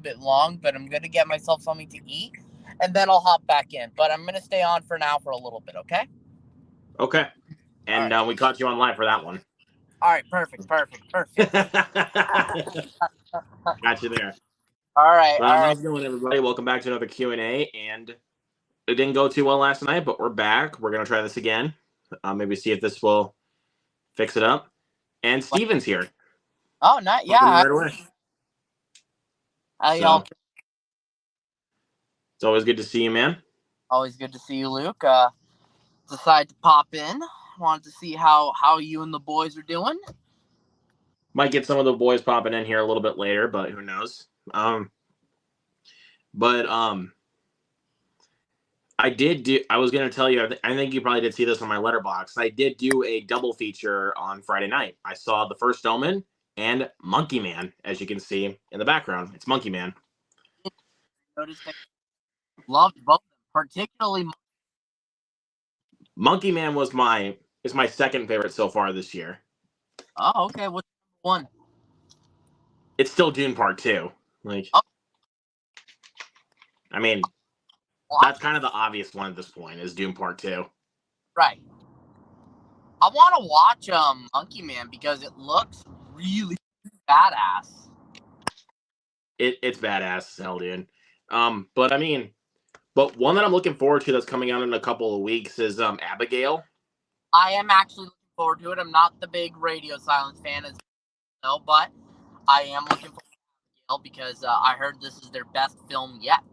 bit long, but I'm going to get myself something to eat, and then I'll hop back in. But I'm going to stay on for now for a little bit, okay? Okay. And right. We caught you on live for that one. All right, perfect. Got you there. All right. How's it going, everybody? Welcome back to another Q&A, and it didn't go too well last night, but we're back. We're going to try this again. Maybe see if this will fix it up. And Steven's here. Oh, not yeah. Right away. Y'all? It's always good to see you, man. Always good to see you, Luke. Decided to pop in. Wanted to see how you and the boys are doing. Might get some of the boys popping in here a little bit later, but who knows? I was going to tell you, I think you probably did see this on my letterbox. I did do a double feature on Friday night. I saw The First Omen and Monkey Man, as you can see in the background. It's Monkey Man. Loved both, particularly Monkey Man is my second favorite so far this year. Oh, okay. What's one? It's still Dune Part 2. I mean, that's kind of the obvious one at this point, is Dune Part 2. Right. I want to watch Monkey Man because it looks really badass. It's badass as hell, dude. But one that I'm looking forward to that's coming out in a couple of weeks is Abigail. I am actually looking forward to it. I'm not the big Radio Silence fan, as you know, but I am looking forward to Abigail because I heard this is their best film yet.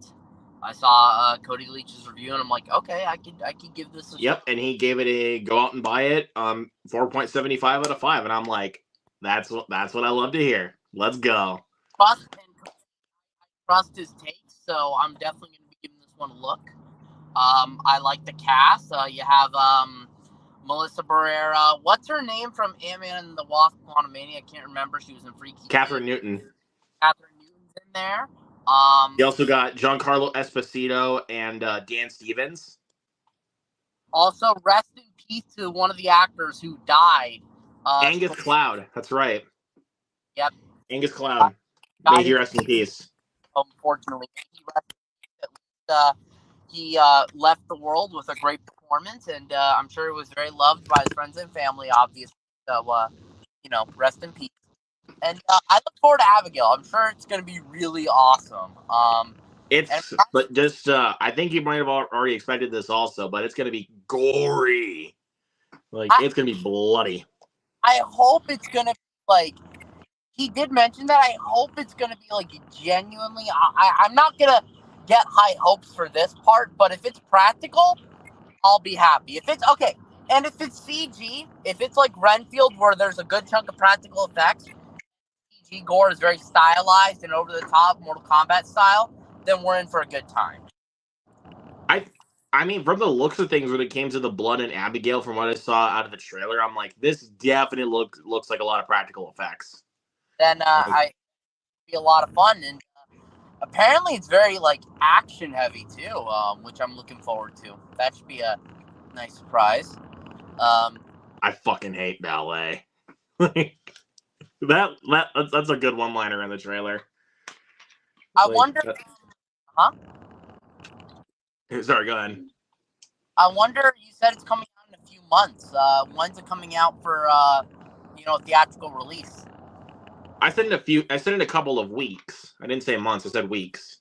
I saw Cody Leach's review, and I'm like, okay, I could give this a Yep, and he gave it a go out and buy it 4.75 out of 5, and I'm like, that's what I love to hear. Let's go. Trust his takes, so I'm definitely going to be giving this one a look. I like the cast. You have Melissa Barrera. What's her name from Ant-Man and the Wasp: Quantumania? I can't remember. She was in Freaky. Catherine Newton. Catherine Newton's in there. You also got Giancarlo Esposito and Dan Stevens. Also, rest in peace to one of the actors who died. Angus Cloud. That's right. Yep. Angus Cloud. May he rest in peace. Unfortunately, he left the world with a great performance, and I'm sure he was very loved by his friends and family, obviously. So, rest in peace. And I look forward to Abigail. I'm sure it's going to be really awesome. I think you might have already expected this also, but it's going to be gory. It's going to be bloody. I hope it's going to be he did mention that. I hope it's going to be genuinely. I'm not going to get high hopes for this part, but if it's practical, I'll be happy. If it's okay, and if it's CG, if it's like Renfield where there's a good chunk of practical effects, CG gore is very stylized and over the top, Mortal Kombat style, then we're in for a good time. I mean, from the looks of things, when it came to the blood and Abigail, from what I saw out of the trailer, I'm like, this definitely looks like a lot of practical effects. Then I be a lot of fun, and apparently it's very action heavy too, which I'm looking forward to. That should be a nice surprise. I fucking hate ballet. That's a good one-liner in the trailer. I wonder. Huh? Sorry, go ahead. I wonder. You said it's coming out in a few months. When's it coming out for theatrical release? I said in a couple of weeks. I didn't say months. I said weeks.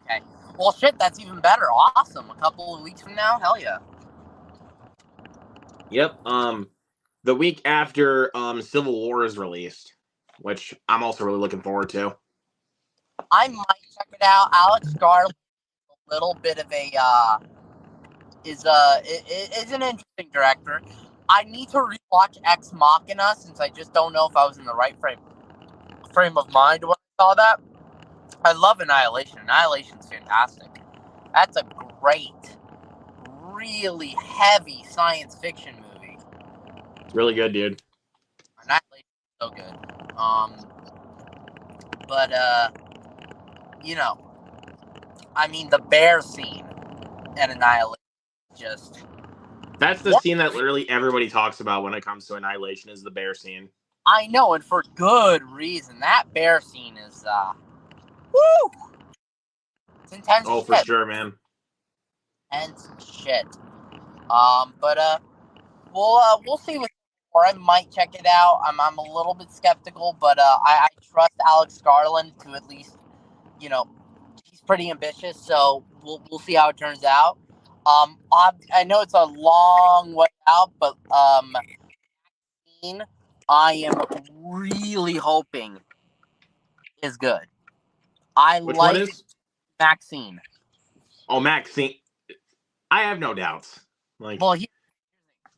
Okay. Well, shit, that's even better. Awesome. A couple of weeks from now, hell yeah. Yep. The week after Civil War is released, which I'm also really looking forward to. I might check it out. Alex Garland is a little bit of is an interesting director. I need to rewatch Ex Machina since I just don't know if I was in the right frame of mind when I saw that. I love Annihilation. Annihilation's fantastic. That's a great, really heavy science fiction movie. It's really good, dude. Annihilation's so good. The bear scene and Annihilation That's the scene that literally everybody talks about when it comes to Annihilation, is the bear scene. I know, and for good reason. That bear scene is, woo! It's intense Oh, shit. for sure, man. Intense shit. But we'll see what. Or I might check it out. I'm a little bit skeptical, but I trust Alex Garland to at least, he's pretty ambitious. So we'll see how it turns out. I know it's a long way out, but I am really hoping is good. Which one is? Maxine. Oh, Maxine. I have no doubts. Like, Well,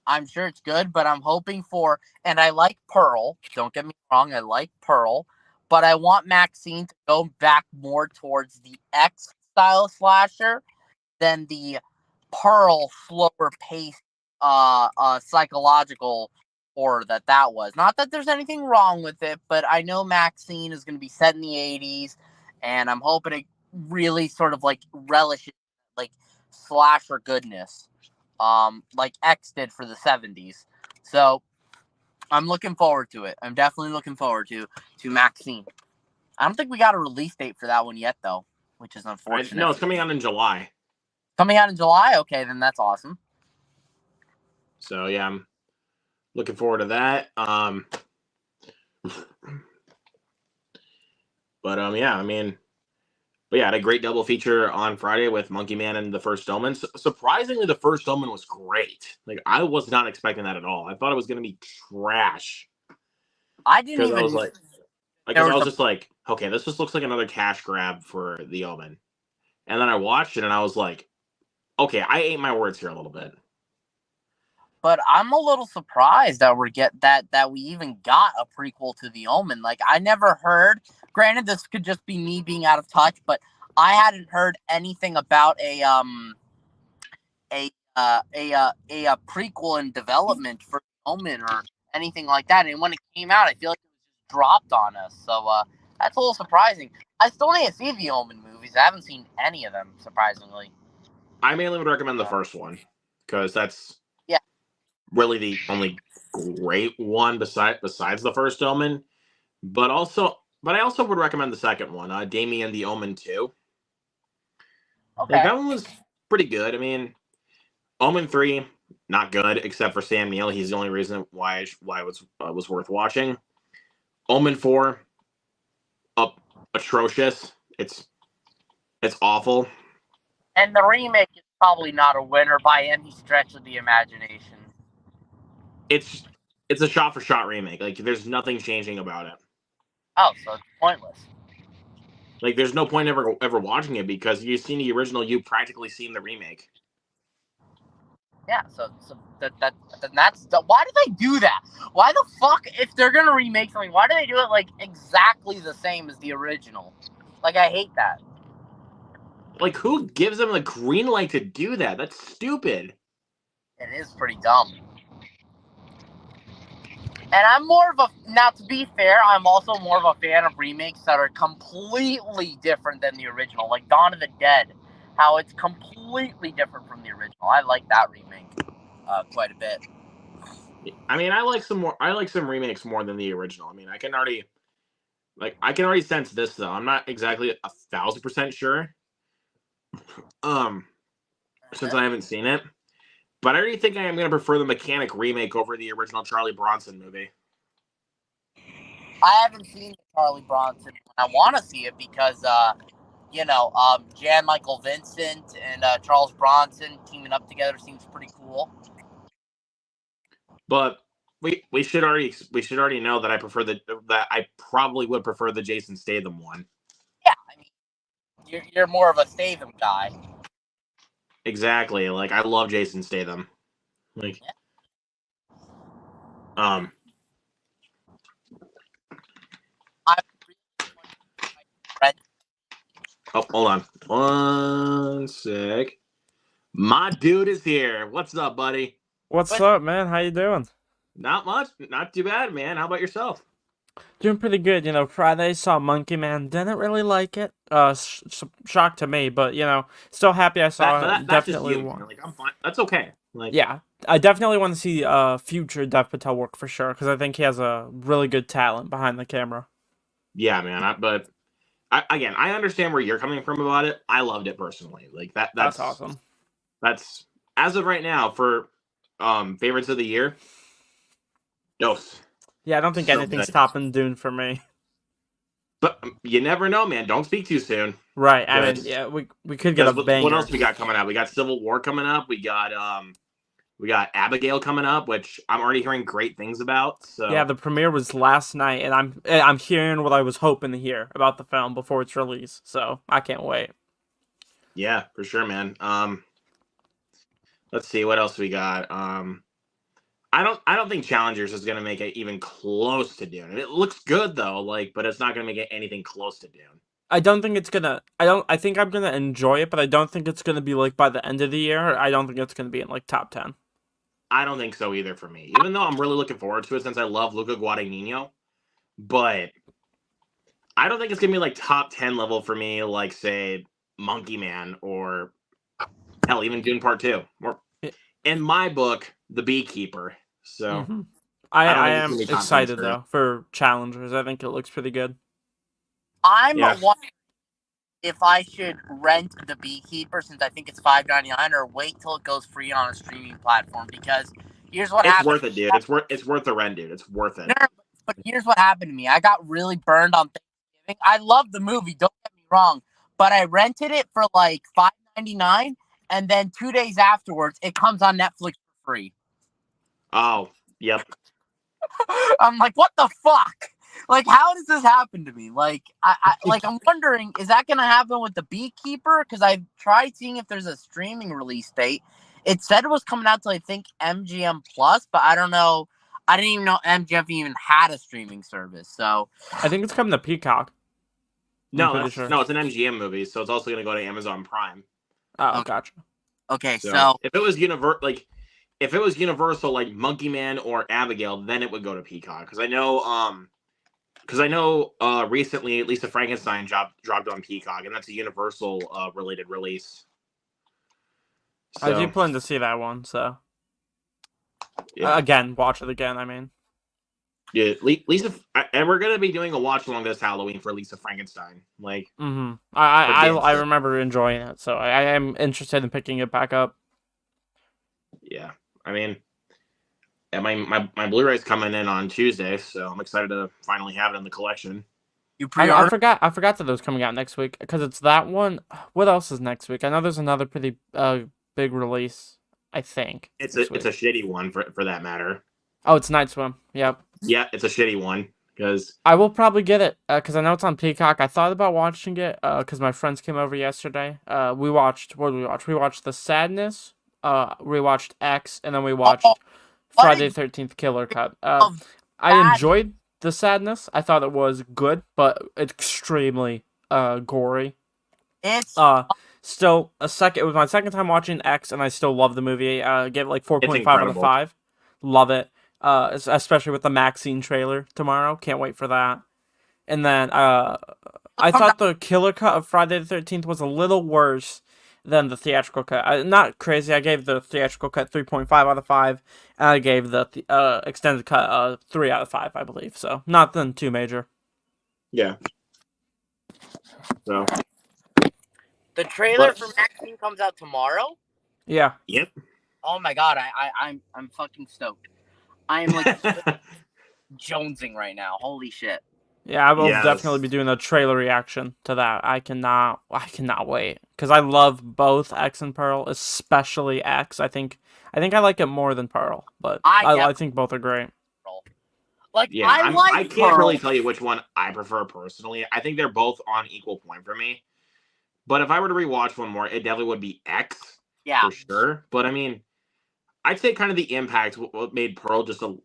I'm sure it's good, but I'm hoping for, and I like Pearl. Don't get me wrong, I like Pearl, but I want Maxine to go back more towards the X style slasher than the Pearl slower paced, psychological horror that was. Not that there's anything wrong with it, but I know Maxine is going to be set in the 80s, and I'm hoping it really sort of like relishes like slasher goodness. Like X did for the 70s. So I'm looking forward to it. I'm definitely looking forward to Maxine. I don't think we got a release date for that one yet, though, which is unfortunate. no, it's coming out in July. Coming out in July? Okay, then that's awesome. So yeah, I'm looking forward to that. But yeah, I mean, but yeah, I had a great double feature on Friday with Monkey Man and The First Omen. Surprisingly, The First Omen was great. Like, I was not expecting that at all. I thought it was going to be trash. I didn't even. I was like, I was just like, okay, this just looks like another cash grab for The Omen. And then I watched it and I was like, okay, I ate my words here a little bit. But I'm a little surprised that we even got a prequel to The Omen. Like, I never heard. Granted, this could just be me being out of touch, but I hadn't heard anything about a prequel in development for The Omen or anything like that. And when it came out, I feel like it was just dropped on us. So that's a little surprising. I still need to see The Omen movies. I haven't seen any of them, surprisingly. I mainly would recommend the first one because that's really the only great one besides The First Omen. But I also would recommend the second one, Damien the Omen 2. Okay. Like, that one was pretty good. I mean, Omen 3, not good, except for Sam Neill. He's the only reason why it was worth watching. Omen 4, atrocious. It's awful. And the remake is probably not a winner by any stretch of the imagination. It's a shot-for-shot remake. Like, there's nothing changing about it. Oh, so it's pointless. Like, there's no point ever watching it because you've seen the original, you've practically seen the remake. Yeah, so that's why do they do that? Why the fuck, if they're gonna remake something, why do they do it like exactly the same as the original? Like, I hate that. Like, who gives them the green light to do that? That's stupid. It is pretty dumb. And I'm more of a, now to be fair, I'm also more of a fan of remakes that are completely different than the original. Like Dawn of the Dead, how it's completely different from the original. I like that remake quite a bit. I mean, I like some remakes more than the original. I mean, I can already sense this though. I'm not exactly 1,000% sure. Since I haven't seen it. But I already think I am going to prefer the Mechanic remake over the original Charlie Bronson movie. I haven't seen the Charlie Bronson. I want to see it because, Jan Michael Vincent and Charles Bronson teaming up together seems pretty cool. But we should already know that I probably would prefer the Jason Statham one. Yeah, I mean, you're more of a Statham guy. Exactly. Like, I love Jason Statham. Like, Oh, hold on. One sec. My dude is here. What's up, buddy? What's up, man? How you doing? Not much. Not too bad, man. How about yourself? Doing pretty good. Friday saw Monkey Man. Didn't really like it. Shock to me, but still happy I saw it. Definitely just you. Like, I'm fine. That's okay. Like, yeah, I definitely want to see future Dev Patel work for sure because I think he has a really good talent behind the camera. Yeah, man. But I understand where you're coming from about it. I loved it personally. Like That's awesome. That's as of right now for favorites of the year. Dose. Yeah, I don't think So anything's good. topping Dune for me. But you never know, man. Don't speak too soon. Right. I mean, Because- yeah, we could get a What banger. else we got coming up? We got Civil War coming up. We got Abigail coming up, which I'm already hearing great things about. So Yeah, the premiere was last night, and I'm hearing what I was hoping to hear about the film before its release. So I can't wait. yeah, for sure, man. Let's see what else we got. I don't think Challengers is gonna make it even close to Dune. It looks good though, like, but it's not gonna make it anything close to Dune. I don't think it's gonna. I think I'm gonna enjoy it, but I don't think it's gonna be like by the end of the year. I don't think it's gonna be in like top 10. I don't think so either for me. Even though I'm really looking forward to it since I love Luca Guadagnino, but I don't think it's gonna be like top 10 level for me, like say Monkey Man or hell, even Dune Part 2. Or in my book, The Beekeeper. So I think it's am gonna be top 10 excited for- though for Challengers. I think it looks pretty good. I'm Yeah. wondering if I should rent The Beekeeper since I think it's $5.99 or wait till it goes free on a streaming platform because here's what It's happened. worth it, dude. It's worth the rent, dude. It's worth it. No, but here's what happened to me. I got really burned on Thanksgiving. I love the movie, don't get me wrong, but I rented it for like $5.99 and then 2 days afterwards it comes on Netflix for free. Oh, yep. I'm like, what the fuck? Like, how does this happen to me? Like, I'm wondering, is that gonna happen with The Beekeeper? Because I've tried seeing if there's a streaming release date. It said it was coming out to I think MGM Plus, but I don't know. I didn't even know MGM even had a streaming service. So I think it's coming to Peacock. No, pretty that's, sure. no, it's an MGM movie, so it's also going to go to Amazon Prime. Oh, Okay. gotcha. okay, So, so if it was Universal, like Monkey Man or Abigail, then it would go to Peacock. Because I know, recently Lisa Frankenstein dropped on Peacock, and that's a Universal related release. I do So, plan to see that one. So yeah. again, watch it again. I mean, Yeah, Lisa, and we're gonna be doing a watch along this Halloween for Lisa Frankenstein. Like, I sure. remember enjoying it, so I am interested in picking it back up. yeah, I mean, and my Blu-ray's coming in on Tuesday, so I'm excited to finally have it in the collection. you I pre-order. forgot that it was coming out next week because it's that one. What else is next week? I know there's another pretty big release. I think It's this a week. shitty one for that matter. Oh, it's Night Swim. Yep. Yeah, it's a shitty one because I will probably get it because I know it's on Peacock. I thought about watching it because my friends came over yesterday. We watched. What did we watch? We watched The Sadness. We watched X, and then we watched Friday the 13th Killer Cut. I enjoyed The Sadness. I thought it was good, but extremely gory. It's Still it was my second time watching X, and I still love the movie. Gave it like 4.5 out of incredible. 5. Love it. Especially with the Maxine trailer tomorrow. Can't wait for that. And then I thought the killer cut of Friday the 13th was a little worse than the theatrical cut. Not crazy. I gave the theatrical cut 3.5 out of 5, and I gave the extended cut 3 out of 5, I believe. So nothing too major. yeah. So the trailer But- for Maxine comes out tomorrow. Yeah. yep. Oh my god, I'm fucking stoked. I am like jonesing right now. Holy shit. Yeah, I will Yes. definitely be doing a trailer reaction to that. I cannot wait because I love both X and Pearl, especially X. I think I like it more than Pearl, but I think both are great. Like Yeah, I can't Pearl. really tell you which one I prefer personally. I think they're both on equal point for me. But if I were to rewatch one more, it definitely would be X Yeah. for sure. But I mean, I'd say kind of the impact what made Pearl just a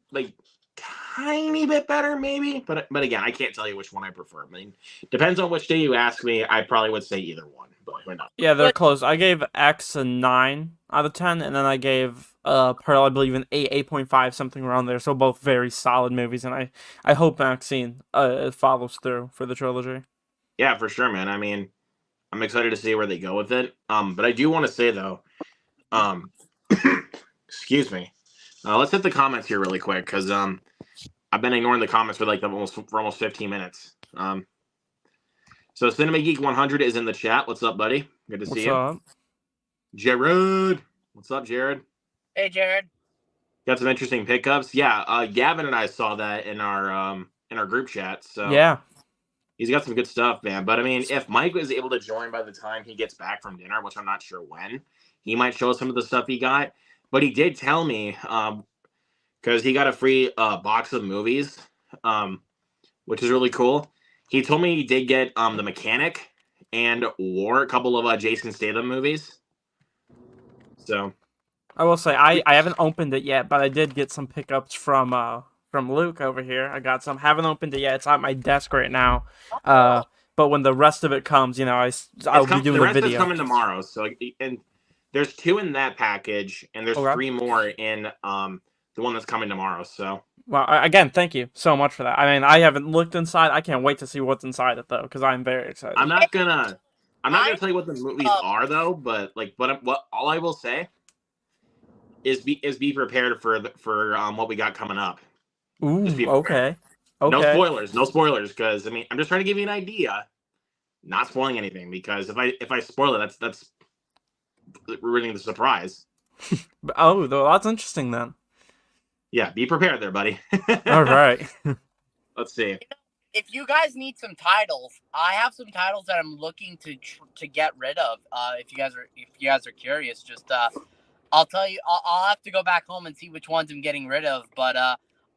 tiny bit better, maybe. But again, I can't tell you which one I prefer. I mean, depends on which day you ask me. I probably would say either one, but not. Yeah, they're But- close. I gave X a 9 out of 10, and then I gave Pearl, I believe, an 8.5, something around there. So both very solid movies, and I hope Maxine follows through for the trilogy. Yeah, for sure, man. I mean, I'm excited to see where they go with it. But I do want to say though, excuse me. Let's hit the comments here really quick because I've been ignoring the comments for almost 15 minutes. So Cinema Geek 100 is in the chat. What's up, buddy? Good to see you. What's up? Jared. What's up, Jared? Hey, Jared. Got some interesting pickups. Yeah, Gavin and I saw that in our group chat. So Yeah. he's got some good stuff, man. But I mean, if Mike was able to join by the time he gets back from dinner, which I'm not sure when, he might show us some of the stuff he got. But he did tell me, because he got a free box of movies, which is really cool. He told me he did get The Mechanic and War, a couple of Jason Statham movies. So I will say I haven't opened it yet, but I did get some pickups from Luke over here. I got some. Haven't opened it yet. It's on my desk right now. But when the rest of it comes, I'll be doing the rest a video. is coming tomorrow. So and there's 2 in that package, and there's Okay. 3 more in the one that's coming tomorrow. So Well, again, thank you so much for that. I mean, I haven't looked inside. I can't wait to see what's inside it though, because I'm very excited. I'm not gonna tell you what the movies are though, but what all I will say is be prepared for what we got coming up. Ooh, Just be prepared. okay. No spoilers, because I mean I'm just trying to give you an idea, not spoiling anything, because if I spoil it, that's ruining the surprise. Oh, that's interesting then. Yeah, be prepared there, buddy. All right. Let's see. If you guys need some titles, I have some titles that I'm looking to get rid of. If you guys are curious, just I'll tell you. I'll have to go back home and see which ones I'm getting rid of. But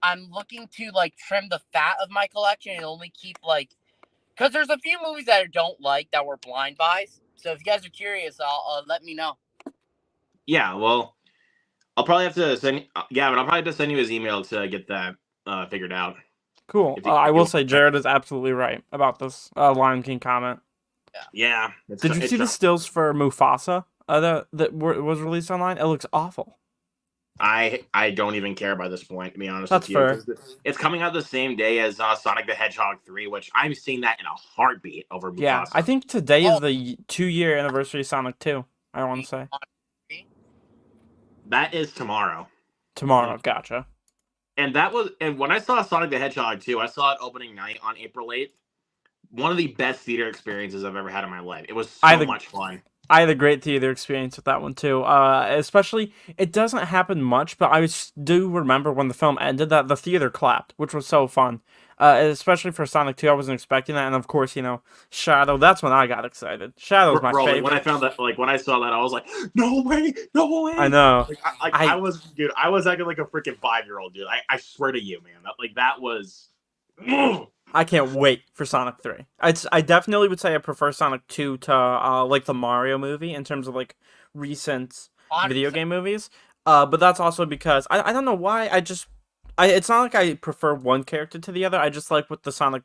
I'm looking to trim the fat of my collection and only keep because there's a few movies that I don't like that were blind buys. So if you guys are curious, I'll let me know. Yeah, well, I'll probably have to send Gavin. I'll probably have to send you his email to get that figured out. Cool. I will say Jared is absolutely right about this Lion King comment. Yeah. Did you see the stills for Mufasa that was released online? It looks awful. I don't even care by this point, to be honest That's with you. fair. It's coming out the same day as Sonic the Hedgehog 3, which I'm seeing that in a heartbeat over Mufasa. Yeah, I think today is the 2-year anniversary of Sonic 2, I want to say. That is tomorrow. Tomorrow, gotcha. And when I saw Sonic the Hedgehog 2, I saw it opening night on April 8th. One of the best theater experiences I've ever had in my life. It was so much fun. I had a great theater experience with that one too. Especially, it doesn't happen much, but I do remember when the film ended that the theater clapped, which was so fun. Especially for Sonic 2, I wasn't expecting that, and of course, Shadow. That's when I got excited. Shadow's my favorite. When I found that, when I saw that, I was like, no way. I know. I was acting like a freaking 5-year-old, dude. I swear to you, man. That was. I can't wait for Sonic 3. I definitely would say I prefer Sonic 2 to the Mario movie in terms of recent video game movies. But that's also because I don't know why it's not like I prefer one character to the other. I just like what the Sonic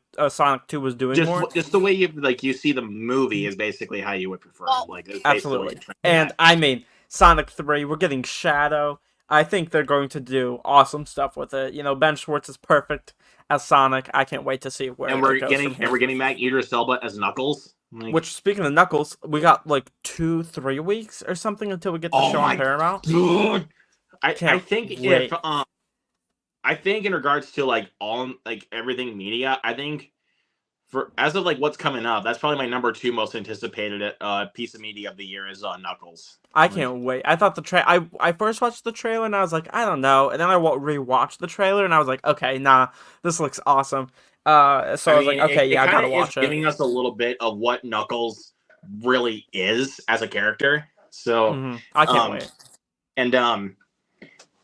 2 was doing more. Just the way you see the movie is basically how you would prefer it. Absolutely. And I mean Sonic 3, we're getting Shadow. I think they're going to do awesome stuff with it. Ben Schwartz is perfect as Sonic. I can't wait to see where we're getting back Idris Elba as Knuckles. Which, speaking of Knuckles, we got 2-3 weeks or something until we get the show on Paramount. Dude. I think if I think in regards to all everything media, I think for as of what's coming up, that's probably my number 2 most anticipated piece of media of the year is Knuckles. I can't wait. I thought I first watched the trailer and I was like, I don't know, and then I rewatched the trailer and I was like, okay, nah, this looks awesome. So I was like, okay, I gotta watch it. Giving us a little bit of what Knuckles really is as a character. So I can't wait. And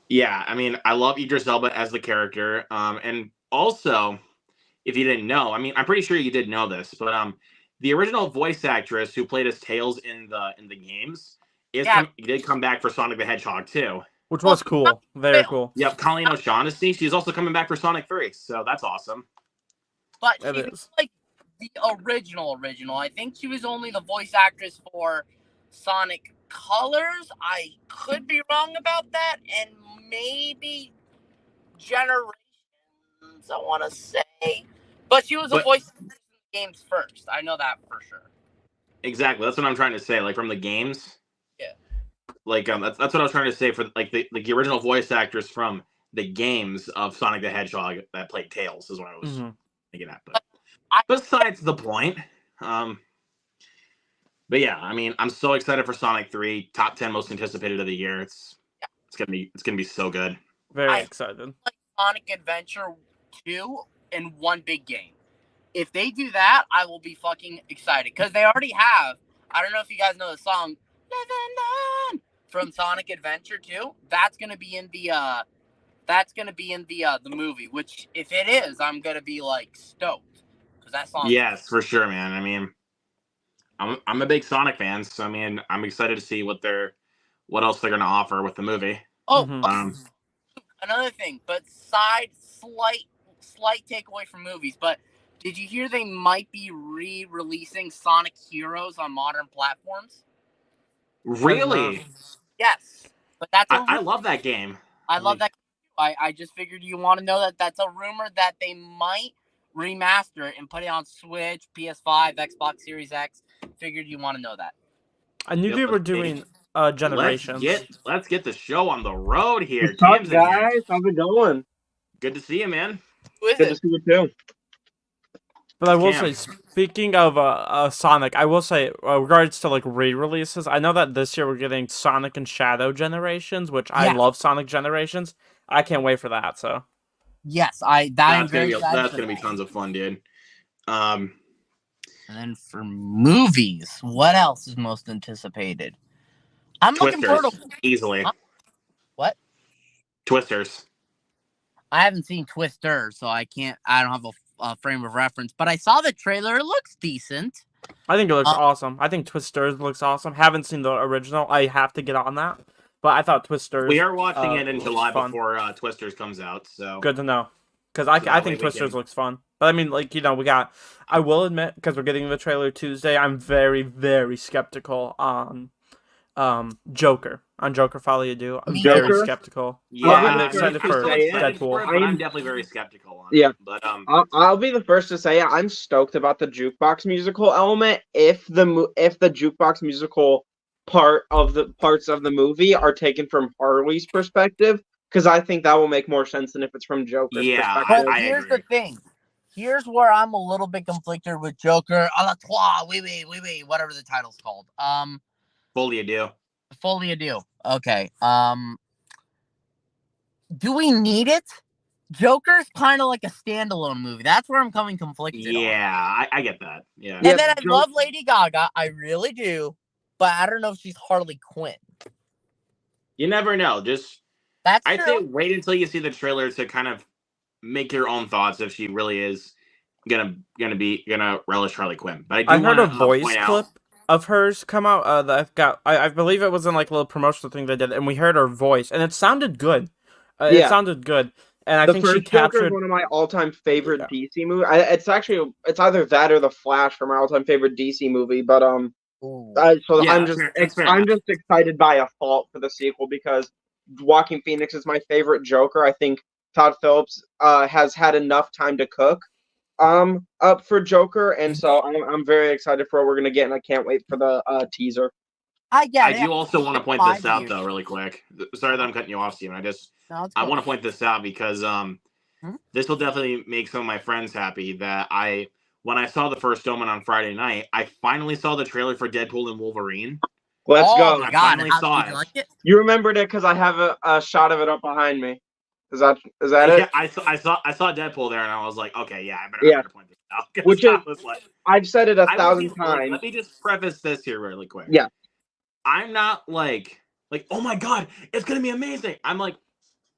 yeah, I mean, I love Idris Elba as the character. And also, if you didn't know, I mean, I'm pretty sure you did know this, but the original voice actress who played as Tails in the games did come back for Sonic the Hedgehog 2. Which was cool. Very cool. Yep, Colleen O'Shaughnessy. She's also coming back for Sonic 3, so that's awesome. But she was the original. I think she was only the voice actress for Sonic Colors. I could be wrong about that, and maybe Generations, I want to say. But she was a voice actress in the games first. I know that for sure. Exactly. That's what I'm trying to say. From the games. Yeah. That's what I was trying to say for the original voice actress from the games of Sonic the Hedgehog that played Tails is what I was thinking at. But besides the point, But yeah, I mean, I'm so excited for Sonic 3, top 10 most anticipated of the year. It's gonna be so good. Very excited. Like Sonic Adventure 2 in one big game. If they do that, I will be fucking excited because they already have. I don't know if you guys know the song "Living On" from Sonic Adventure 2. That's gonna be in the the movie. Which, if it is, I'm gonna be like stoked because that song. Yes, for sure, man. I mean, I'm a big Sonic fan, so I mean, I'm excited to see what else they're gonna offer with the movie. Oh, Mhm. Another thing, but slight takeaway from movies. But did you hear they might be re-releasing Sonic Heroes on modern platforms? Really? Yes, but that's I love that game. I love that. I just figured you want to know that that's a rumor that they might remaster it and put it on Switch, PS5, Xbox Series X. Figured you want to know that. I knew they were doing Generations. Let's get the show on the road here. What's up, Cam's in here. guys? How's it going? Good to see you, man. Who is Good to it? see you too. But I will Cam. say, speaking of Sonic, I will say, regards to like re-releases, I know that this year we're getting Sonic and Shadow Generations, which I Yeah. love Sonic Generations. I can't wait for that. So Yes, I'm very excited That's for gonna be that. tons of fun, dude. And then for movies, what else is most anticipated? I'm looking Twisters, forward to easily. what? Twisters. I haven't seen Twister, so I don't have a frame of reference. But I saw the trailer; it looks decent. I think it looks awesome. I think Twisters looks awesome. Haven't seen the original. I have to get on that. But I thought Twisters. We are watching it in looks July fun. before Twisters comes out, so Good to know. Because So I that think way we Twisters can- looks fun. But I mean, like, we got... I will admit, because we're getting the trailer Tuesday, I'm very, very skeptical on Joker. On Joker Follow You Do. I'm very Joker? skeptical. Yeah, I'm excited for Deadpool. Deadpool. I'm definitely very skeptical on Yeah. it. But I'll be the first to say I'm stoked about the jukebox musical element if the jukebox musical parts of the movie are taken from Harley's perspective, because I think that will make more sense than if it's from Joker's Yeah, perspective. But I here's agree. the thing. Here's where I'm a little bit conflicted with Joker. A la trois, oui, whatever the title's called. Fully you do. Fully ado. Okay. Do we need it? Joker's kind of like a standalone movie. That's where I'm coming conflicted on. Yeah, I get that. Yeah. And then I Joker- love Lady Gaga. I really do. But I don't know if she's Harley Quinn. You never know. Just That's I'd true. say wait until you see the trailer to kind of make your own thoughts if she really is gonna relish Harley Quinn. But I heard a wanna, voice point out- clip of hers come out that got... I believe it was in like a little promotional thing they did, and we heard her voice, and it sounded good. It Yeah. sounded good. And I the think first she Joker is captured... one of my all-time favorite Yeah. DC movies. It's either that or The Flash for my all-time favorite DC movie. But Ooh. so Yeah, I'm that's fair I'm enough. just excited by a fault for the sequel because Joaquin Phoenix is my favorite Joker. I think Todd Phillips has had enough time to cook up for Joker, and so I'm very excited for what we're gonna get, and I can't wait for the teaser. I get I it. do also want to point My this out view. though, really quick. Sorry that I'm cutting you off, Steven. No, it's I cool. want to point this out because this will definitely make some of my friends happy that when I saw the first Omen on Friday night, I finally saw the trailer for Deadpool and Wolverine. Let's oh go. my I god! finally saw Did you it. like it? You remembered it because I have a shot of it up behind me. Is that Yeah, it? I saw Deadpool there, and I was like, okay, yeah, I better point this out. 'Cause Which I is- was like, I've said it I wasn't 1,000 even- times. Let me just preface this here really quick. Yeah. I'm not like, oh my god, it's gonna be amazing. I'm like,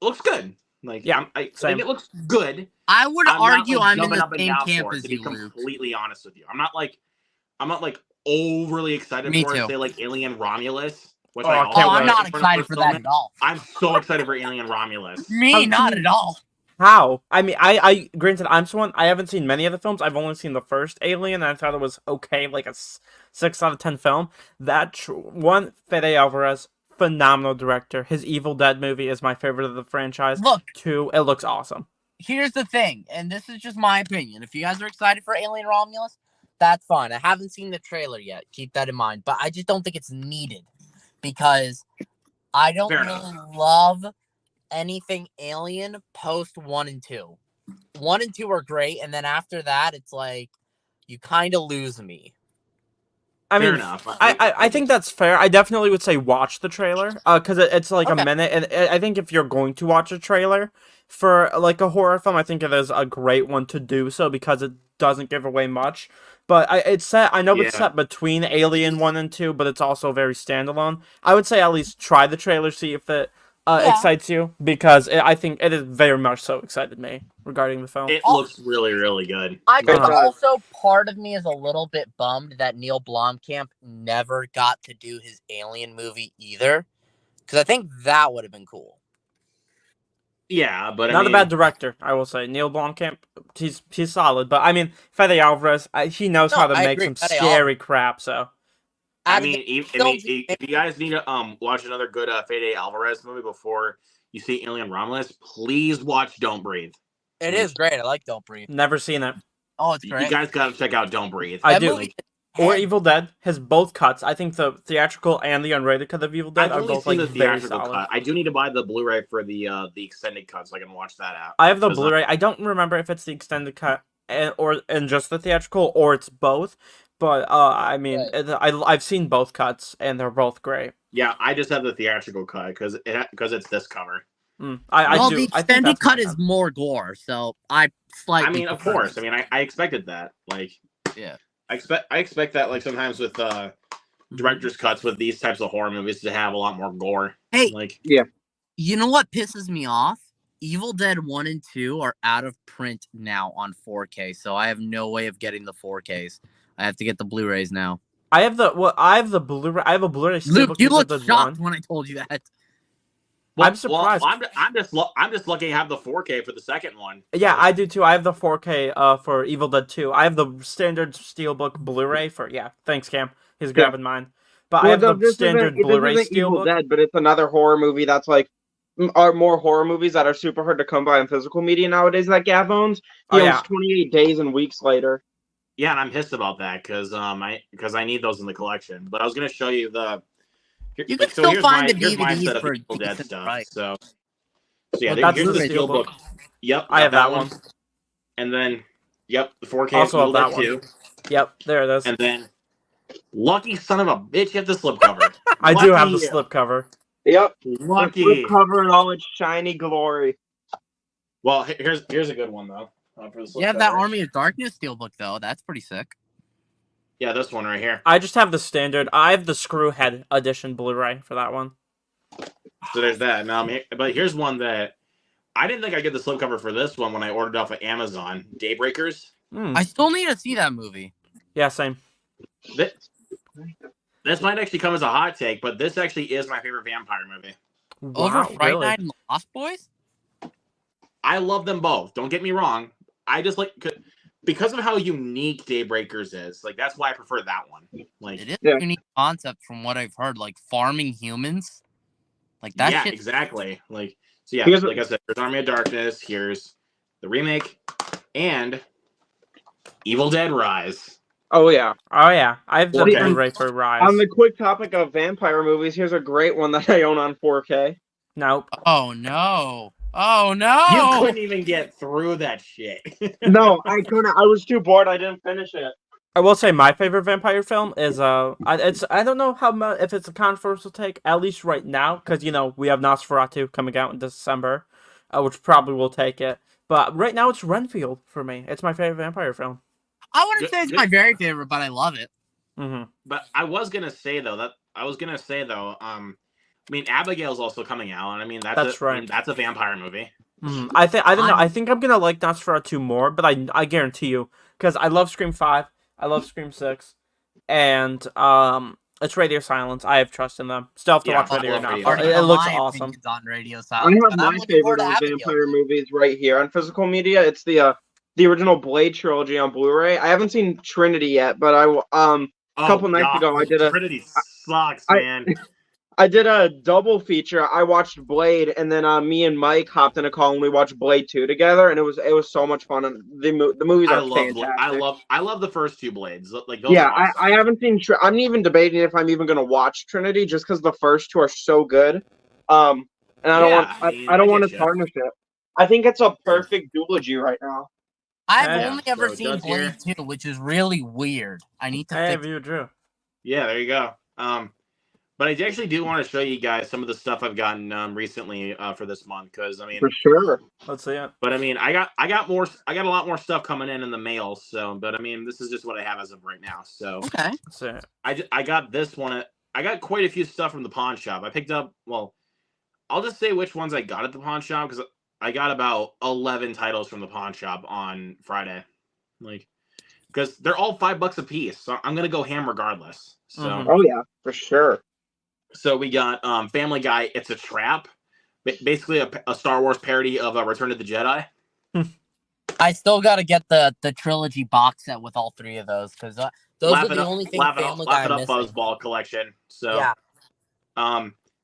looks good. Like, Yeah, I same. think it looks good. I would I'm argue not, like, I'm in jumping the up and same down camp for it, as to be you, Luke. completely honest with you. I'm not like overly excited Me for it. too. Say like Alien Romulus, which Oh, I I also can't Oh, I'm wait. not for the excited first for that Omen. at all. I'm so excited for Alien Romulus. Me, not at all. How? I mean, I granted, I'm someone, I haven't seen many of the films. I've only seen the first Alien, and I thought it was okay, like a 6 out of 10 film. One, Fede Alvarez, phenomenal director. His Evil Dead movie is my favorite of the franchise. Look, 2, it looks awesome. here's the thing, and this is just my opinion. If you guys are excited for Alien Romulus, that's fine. I haven't seen the trailer yet. Keep that in mind. But I just don't think it's needed because I don't Fair really love anything Alien post 1 and 2. 1 and 2 are great, and then after that, it's like you kind of lose me. I Fair mean, enough. I think that's fair. I definitely would say watch the trailer, because it's like a Okay. minute, and I think if you're going to watch a trailer for like a horror film, I think it is a great one to do so because it doesn't give away much. But it's set. I know it's Yeah. set between Alien 1 and 2, but it's also very standalone. I would say at least try the trailer, see if it Yeah. excites you, because I think it is very much so excited me regarding the film. It looks really, really good. I It does. also, part of me is a little bit bummed that Neil Blomkamp never got to do his Alien movie either, because I think that would have been cool. Yeah, but Not a bad director, I will say. Neil Blomkamp, he's solid, but I mean, Fede Alvarez, he knows No, how to I make agree, some Fede scary crap. So I Abigail mean, if films- you guys need to watch another good Fede Alvarez movie before you see Alien Romulus, please watch Don't Breathe. It is great. I like Don't Breathe. never seen it. Oh, it's You great. guys got to check out Don't Breathe. I That do. movie is Or heavy. Evil Dead has both cuts. I think the theatrical and the unrated cut of Evil Dead I've are only both seen like the very theatrical solid. cut. I do need to buy the Blu-ray for the extended cut so I can watch that out. I have the 'Cause, Blu-ray. I don't remember if it's the extended cut and just the theatrical, or it's both. But I mean, I've seen both cuts and they're both great. Yeah, I just have the theatrical cut because it's this cover. I Well, do. the I think extended that's my cut is more gore, so I slightly. I mean, of prefer course. it. I mean, I expected that. Like, Yeah. I expect that like sometimes with director's cuts with these types of horror movies to have a lot more gore. Hey, Like, you know what pisses me off? Evil Dead 1 and 2 are out of print now on 4K, so I have no way of getting the 4Ks. I have to get the Blu-rays now. I have the Blu-ray. I have a Blu-ray. Luke, you looked the shocked when I told you that. I'm surprised. I'm just lucky to have the 4K for the second one. Yeah, I do too. I have the 4K for Evil Dead 2. I have the standard Steelbook Blu-ray for Thanks, Cam. He's grabbing mine. But I have the standard Blu-ray Evil Steelbook. Dead, but it's another horror movie that's like are more horror movies that are super hard to come by in physical media nowadays that Gav owns. He owns 28 Days and Weeks Later. Yeah, and I'm pissed about that because I need those in the collection. But I was gonna show you the. You can still find the here's my DVDs set of for a Evil Dead decent stuff. price. So yeah, But that's here's the the Steelbook. Yep, I have got that one. And then the 4K Also Evil have Dead that 2. one. Yep, there it is. And then lucky son of a bitch, you have the slipcover. I do have the Lucky you. slipcover. Yep. Lucky. Flip cover in all its shiny glory. Well, here's a good one though. For the You have that slipcover. Army of Darkness Steelbook, though. That's pretty sick. Yeah, this one right here. I just have the standard. I have the Screwhead edition Blu-ray for that one. So there's that. Now, but here's one that I didn't think I'd get the slipcover for this one when I ordered off of Amazon. Daybreakers. I still need to see that movie. Yeah, same. This might actually come as a hot take, but this actually is my favorite vampire movie. Over Wow, Fright really? Night and the Lost Boys? I love them both. Don't get me wrong. I just like because of how unique Daybreakers is. Like that's why I prefer that one. Like It is Yeah. a unique concept from what I've heard, like farming humans. Like that yeah, shit. exactly. Like so yeah, Here's like I said, there's Army of Darkness. Here's the remake and Evil Dead Rise. Oh yeah. Oh yeah, I have the Okay. Blu-ray for Rise. On the quick topic of vampire movies, here's a great one that I own on 4K. Nope. Oh no. Oh no. You couldn't even get through that shit. No, I couldn't. I was too bored. I didn't finish it. I will say my favorite vampire film is I don't know how much if it's a controversial take, at least right now, because we have Nosferatu coming out in December, which probably will take it. But right now it's Renfield for me. It's my favorite vampire film. I wouldn't Good- say it's good. my very favorite, but I love it. Hmm But I was gonna say though, I mean, Abigail's also coming out, and I mean That's right. that's a vampire movie. I don't know. I think I'm gonna like Nosferatu more, but I guarantee you, because I love Scream 5, I love Scream 6, and it's Radio Silence. I have trust in them. Still have to Yeah, watch I Radio love now. Radio It Silence. looks My awesome. opinions on Radio I Silence, have but I'm my looking forward favorite to of Abigail. vampire movies right here on physical media. It's the original Blade trilogy on Blu-ray. I haven't seen Trinity yet, but a couple nights ago I did a Trinity sucks, I- man. I did a double feature. I watched Blade, and then me and Mike hopped in a call and we watched Blade 2 together, and it was so much fun. And the movies I are love fantastic. I love the first two Blades. Like those Yeah, are awesome. I haven't seen. I'm even debating if I'm even gonna watch Trinity just because the first two are so good. And I don't Yeah, want. I mean, I don't I want get to ya. tarnish it. I think it's a perfect duology right now. I've Hey, only ever so seen Doug's Blade here. 2, which is really weird. I need to Hey, fix view Drew. Yeah, there you go. But I actually do want to show you guys some of the stuff I've gotten recently for this month, because I mean, For sure. Let's see it. but I mean, I got a lot more stuff coming in the mail. So, but I mean, this is just what I have as of right now. So, Okay. Let's see it. I got this one. I got quite a few stuff from the pawn shop. I picked up. Well, I'll just say which ones I got at the pawn shop, because I got about 11 titles from the pawn shop on Friday, like, because they're all $5 a piece. So I'm gonna go ham regardless. So. Mhm. Oh yeah, for sure. So we got Family Guy, It's a Trap. Basically a Star Wars parody of Return of the Jedi. I still got to get the trilogy box set with all three of those, because those Laugh are it the up, only thing laugh it Family up, laugh Guy it up, missing. Fuzzball collection. So Yeah.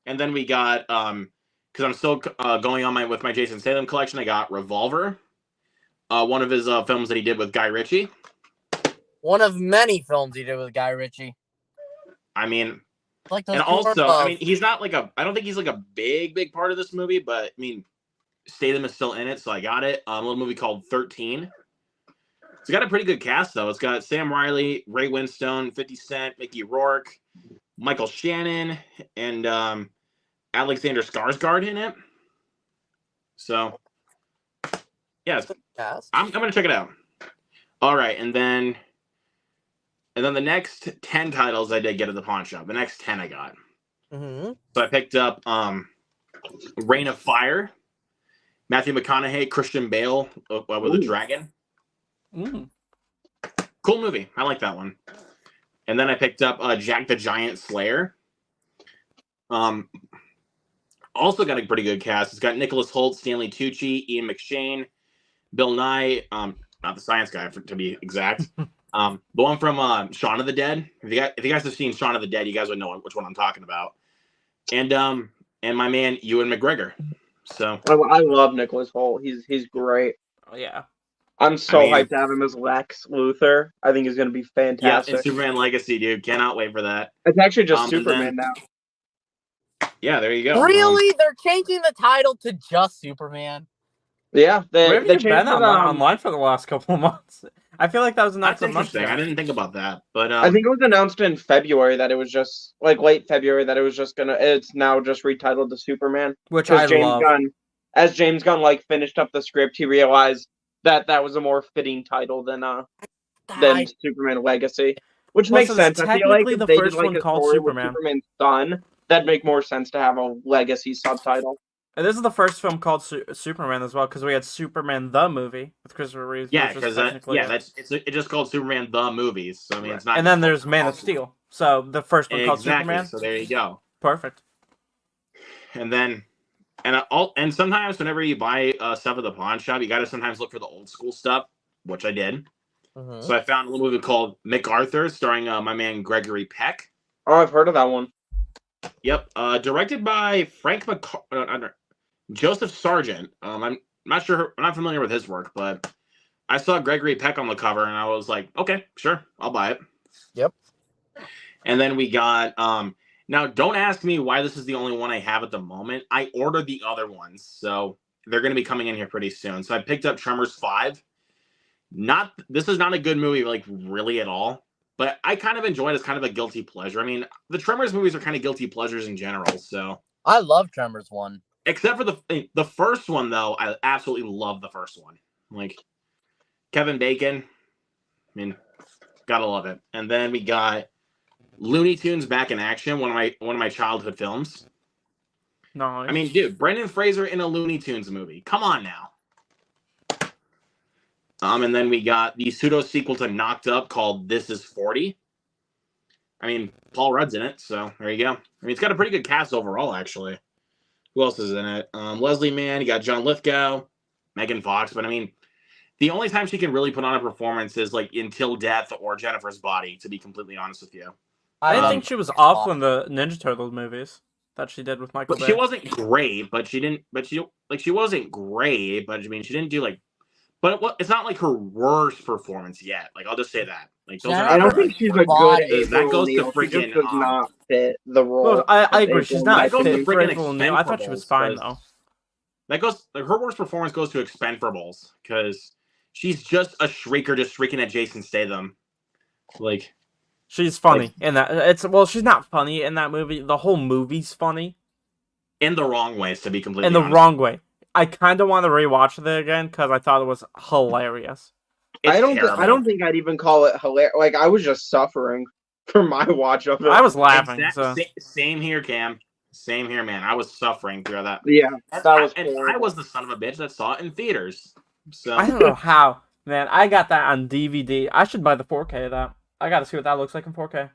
and then we got because I'm still going on with my Jason Statham collection. I got Revolver, one of his films that he did with Guy Ritchie. One of many films he did with Guy Ritchie. I mean, Like those and two are also, above. I mean, he's not like I don't think he's like a big part of this movie, but I mean, Statham is still in it, so I got it. A little movie called 13. It's got a pretty good cast, though. It's got Sam Riley, Ray Winstone, 50 Cent, Mickey Rourke, Michael Shannon, and Alexander Skarsgård in it. So, yeah, Yes. I'm going to check it out. All right, and then the next 10 titles I did get at the pawn shop. The next 10 I got. Mm-hmm. So I picked up Reign of Fire, Matthew McConaughey, Christian Bale with a dragon. Mm. Cool movie. I like that one. And then I picked up Jack the Giant Slayer. Also got a pretty good cast. It's got Nicholas Hoult, Stanley Tucci, Ian McShane, Bill Nye, not the science guy to be exact. The one from Shaun of the Dead. If you guys have seen Shaun of the Dead, you guys would know which one I'm talking about. And my man Ewan McGregor. So I love Nicholas Hoult. He's great. Oh yeah. I'm so I mean- hyped to have him as Lex Luthor. I think he's gonna be yeah, fantastic. and Superman Legacy, dude. Cannot wait for that. It's actually just and Superman then- now. Yeah, there you go. Really? They're changing the title to just Superman? Yeah, Where have they you changed been it, online for the last couple of months? I feel like that was That's announced a month interesting. I ago. didn't think about that, but I think it was announced in February that it was just like late February that it was just gonna. It's now just retitled to Superman. Which I love. As James Gunn like finished up the script, he realized that was a more fitting title than I- Superman Legacy, which Plus, makes it's sense. I feel like technically if the they first did like one a called story with Superman. Superman's son, that'd make more sense to have a Legacy subtitle. And this is the first film called Superman as well, because we had Superman the movie with Christopher Reeve. yeah, which was because technically it. it's just called Superman the movies. So I mean, it's not. And then there's Man of Steel. So the first one called exactly. Superman. So there you go. Perfect. And then, and sometimes whenever you buy stuff at the pawn shop, you got to sometimes look for the old school stuff, which I did. Mhm. So I found a little movie called MacArthur, starring my man Gregory Peck. Oh, I've heard of that one. Yep, directed by Joseph Sargent. I'm not sure. I'm not familiar with his work, but I saw Gregory Peck on the cover, and I was like, okay, sure, I'll buy it. Yep. And then we got now. Don't ask me why this is the only one I have at the moment. I ordered the other ones, so they're going to be coming in here pretty soon. So I picked up Tremors 5. This is not a good movie, like really at all. But I kind of enjoy it as kind of a guilty pleasure. I mean, the Tremors movies are kind of guilty pleasures in general. So, I love Tremors 1. except for the first one, though, I absolutely love the first one. Like Kevin Bacon, I mean, gotta love it. And then we got Looney Tunes Back in Action, one of my childhood films. No. I mean, dude, Brendan Fraser in a Looney Tunes movie. Come on now. And then we got the pseudo sequel to Knocked Up called This Is 40. I mean, Paul Rudd's in it, so there you go. I mean, it's got a pretty good cast overall, actually. Who else is in it? Leslie Mann, you got John Lithgow, Megan Fox, but I mean, the only time she can really put on a performance is like Until Death or Jennifer's Body, to be completely honest with you. I didn't Um, think she was awful in the Ninja Turtles movies that she did with Michael But Bay. she wasn't great, but she wasn't great, but I mean, she didn't do like, but it's not like her worst performance yet. Like, I'll just say that. Like, those Yeah, are I not don't her, think she's a Body. good That April goes to O'Neil. She just freaking, does not fit the role. Well, I of agree. She's April not That goes to fit for freaking April O'Neil. I thought she was Expendables, fine because- though. that goes like her worst performance goes to Expendables because she's just a shrieker, just shrieking at Jason Statham. Like, She's funny in that. She's not funny in that movie. The whole movie's funny in the wrong ways, to be completely in the honest. wrong way. I kind of want to rewatch it again because I thought it was hilarious. It's I don't terrible. think I'd even call it hilarious. Like, I was just suffering for my watch of it. I was laughing. So. Same here, Cam. Same here, man. I was suffering through that. Yeah, that was and I was the son of a bitch that saw it in theaters. So I don't know how, man. I got that on DVD. I should buy the 4K of that. I got to see what that looks like in 4K.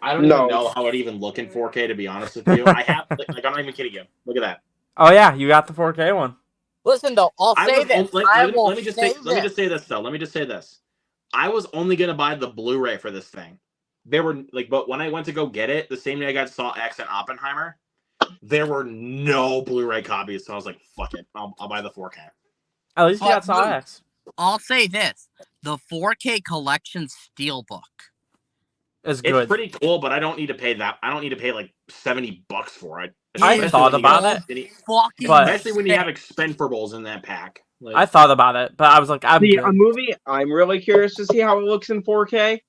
I don't even know how it even look in 4K, to be honest with you. I have, like I'm not even kidding you. Look at that. Oh yeah, you got the 4K one. Listen though, I'll say this. Let me just say this though. Let me just say this. I was only gonna buy the Blu-ray for this thing. There were but when I went to go get it, the same day I saw X and Oppenheimer, there were no Blu-ray copies. So I was like, "Fuck it, I'll buy the 4K." At least you got Saw X. I'll say this: the 4K collection steelbook is good. It's pretty cool, but I don't need to pay that. I don't need to pay like $70 for it. I thought about it, especially when you have expendables in that pack. Like, I thought about it, but I was like, a movie I'm really curious to see how it looks in 4K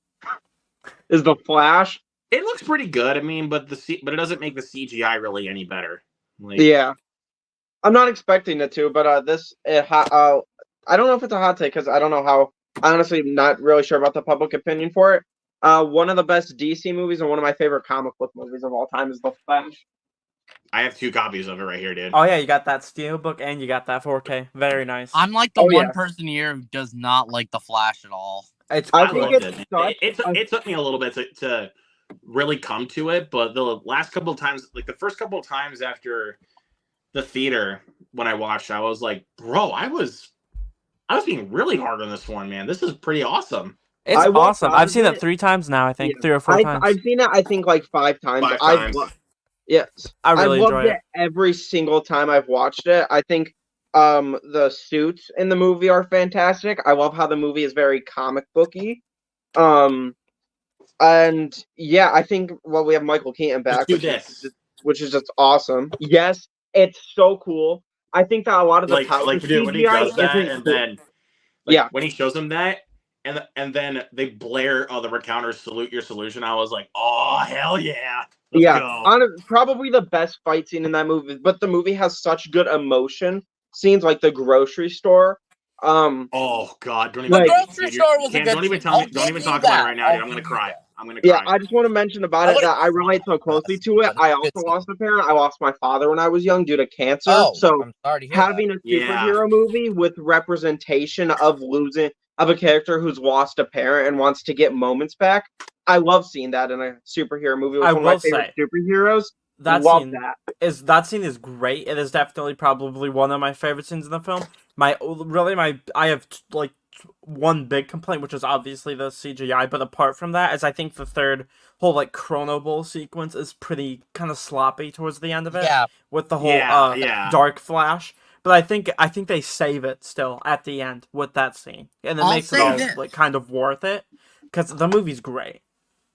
is The Flash. It looks pretty good. I mean, but it doesn't make the CGI really any better. Like, yeah, I'm not expecting it to, but I don't know if it's a hot take because I don't know how. Honestly, not really sure about the public opinion for it. One of the best DC movies and one of my favorite comic book movies of all time is The Flash. I have 2 copies of it right here, dude. Oh yeah, you got that steelbook and you got that 4K. Very nice. I'm like the one person here who does not like The Flash at all. It took me a little bit to really come to it, but the last couple of times, like the first couple of times after the theater when I watched, I was like, bro, I was being really hard on this one, man. This is pretty awesome. It's awesome. I've seen it 3 times now, I think. 3 or 4 times. I've seen it, I think, like 5 times. 5 times. Yes. I really enjoy it. Every single time I've watched it. I think the suits in the movie are fantastic. I love how the movie is very comic booky. And yeah, I think we have Michael Keaton back, which is just awesome. Yes, it's so cool. I think that a lot of the when he does that, and then when he shows him that, and then they blare, "Oh, the recounters salute your solution." I was like, "Oh, hell yeah!" Let's go. Probably the best fight scene in that movie. But the movie has such good emotion scenes, like the grocery store. Oh God! Don't even talk about it right now, dude. I'm gonna cry. Yeah, I just want to mention about it that I relate so closely to it. I also lost a parent. I lost my father when I was young due to cancer. So having a superhero movie with representation of a character who's lost a parent and wants to get moments back, I love seeing that in a superhero movie with one of my favorite superheroes. That scene is great. It is definitely probably one of my favorite scenes in the film. I have like one big complaint, which is obviously the CGI, but apart from that, I think the third whole like Chrono Bowl sequence is pretty kind of sloppy towards the end of it. Yeah. With the whole Dark Flash. But I think they save it still at the end with that scene, and it makes it all like kind of worth it because the movie's great.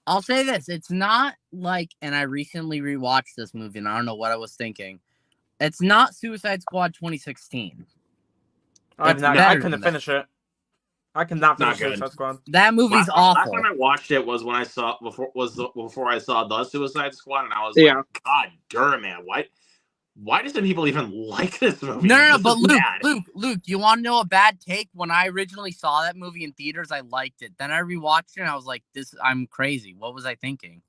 I'll say this: it's not like, and I recently rewatched this movie, and I don't know what I was thinking. It's not Suicide Squad 2016. I couldn't finish it. I cannot finish Suicide Squad. That movie's awful. Last time I watched it was when I saw before I saw the Suicide Squad, and I was like, God damn, man, why doesn't people even like this movie? No, but Luke, you want to know a bad take? When I originally saw that movie in theaters, I liked it. Then I rewatched it, and I was like, I'm crazy. What was I thinking?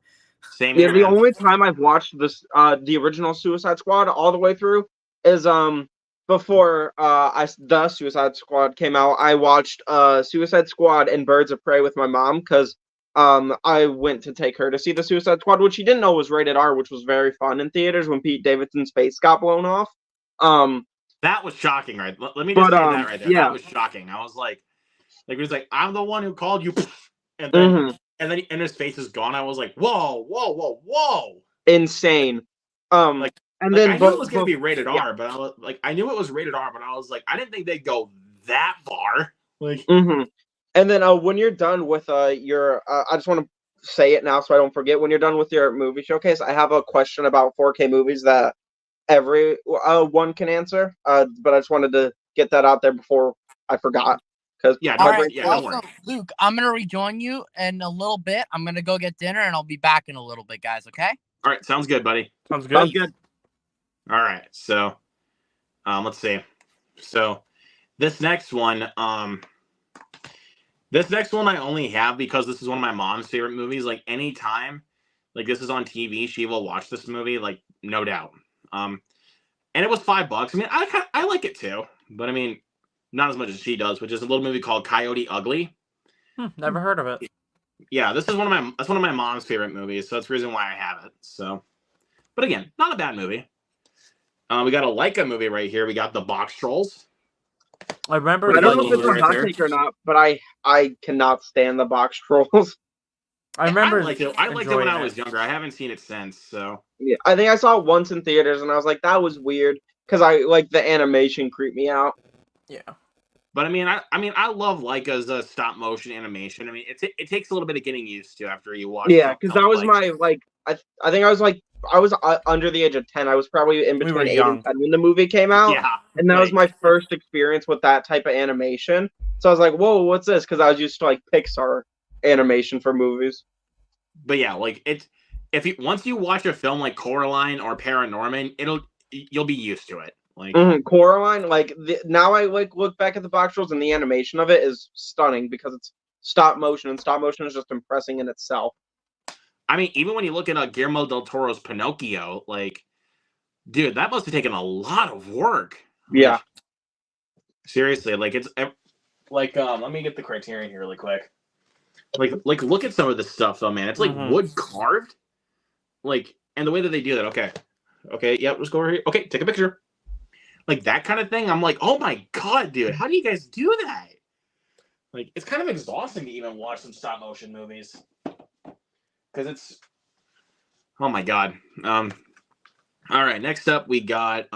Same. Yeah, the only time I've watched this, the original Suicide Squad all the way through is before the Suicide Squad came out. I watched Suicide Squad and Birds of Prey with my mom because I went to take her to see the Suicide Squad, which she didn't know was rated R, which was very fun in theaters when Pete Davidson's face got blown off. That was shocking, right? Let me just say that right there. Yeah. That was shocking. I was like he was like, "I'm the one who called you," and then and his face is gone. I was like, "Whoa, insane!" And then I knew it was gonna be rated R, but I knew it was rated R, but I was like, I didn't think they'd go that far. Like. And then when you're done with your, I just want to say it now so I don't forget. When you're done with your movie showcase, I have a question about 4K movies that every one can answer. But I just wanted to get that out there before I forgot because Yeah, All don't, right. yeah, don't Also, worry. Luke, I'm gonna rejoin you in a little bit. I'm gonna go get dinner, and I'll be back in a little bit, guys. Okay? All right, sounds good, buddy. Sounds good. sounds good. All right, so let's see. So this next one I only have because this is one of my mom's favorite movies. Like anytime like this is on TV, she will watch this movie, like no doubt. And it was $5. I mean, I like it too, but I mean, not as much as she does, which is a little movie called Coyote Ugly. Never heard of it. Yeah, that's one of my mom's favorite movies, so that's the reason why I have it. So, but again, not a bad movie. We got a Leica movie right here. We got The Box Trolls. I remember. I don't know like if it's a right hot there. take or not, but I cannot stand the Box Trolls. I remember. I liked it when enjoying I was younger. I haven't seen it since. So Yeah, I think I saw it once in theaters, and I was like, that was weird because I like the animation creeped me out. Yeah. but I mean, I love Leica's stop motion animation. I mean, it takes a little bit of getting used to after you watch. Yeah, because that was like, my I think I was under the age of 10. I was probably in We between were 8 young. and 10 when the movie came out, yeah, and that was like, my first experience with that type of animation. So I was like, "Whoa, what's this?" Because I was used to like Pixar animation for movies. But yeah, like if you once you watch a film like Coraline or Paranorman, you'll be used to it. Like Coraline, now I like look back at the Box Trolls, and the animation of it is stunning because it's stop motion, and stop motion is just impressing in itself. I mean, even when you look at Guillermo del Toro's Pinocchio, like, dude, that must have taken a lot of work. Yeah. Like, seriously, like it's like let me get the criterion here really quick. Like look at some of this stuff though, man. It's like wood carved. Like, and the way that they do that, okay, yeah, let's go over here. Okay, take a picture. Like that kind of thing. I'm like, oh my god, dude, how do you guys do that? Like, it's kind of exhausting to even watch some stop motion movies. Because it's, oh my god. All right, next up we got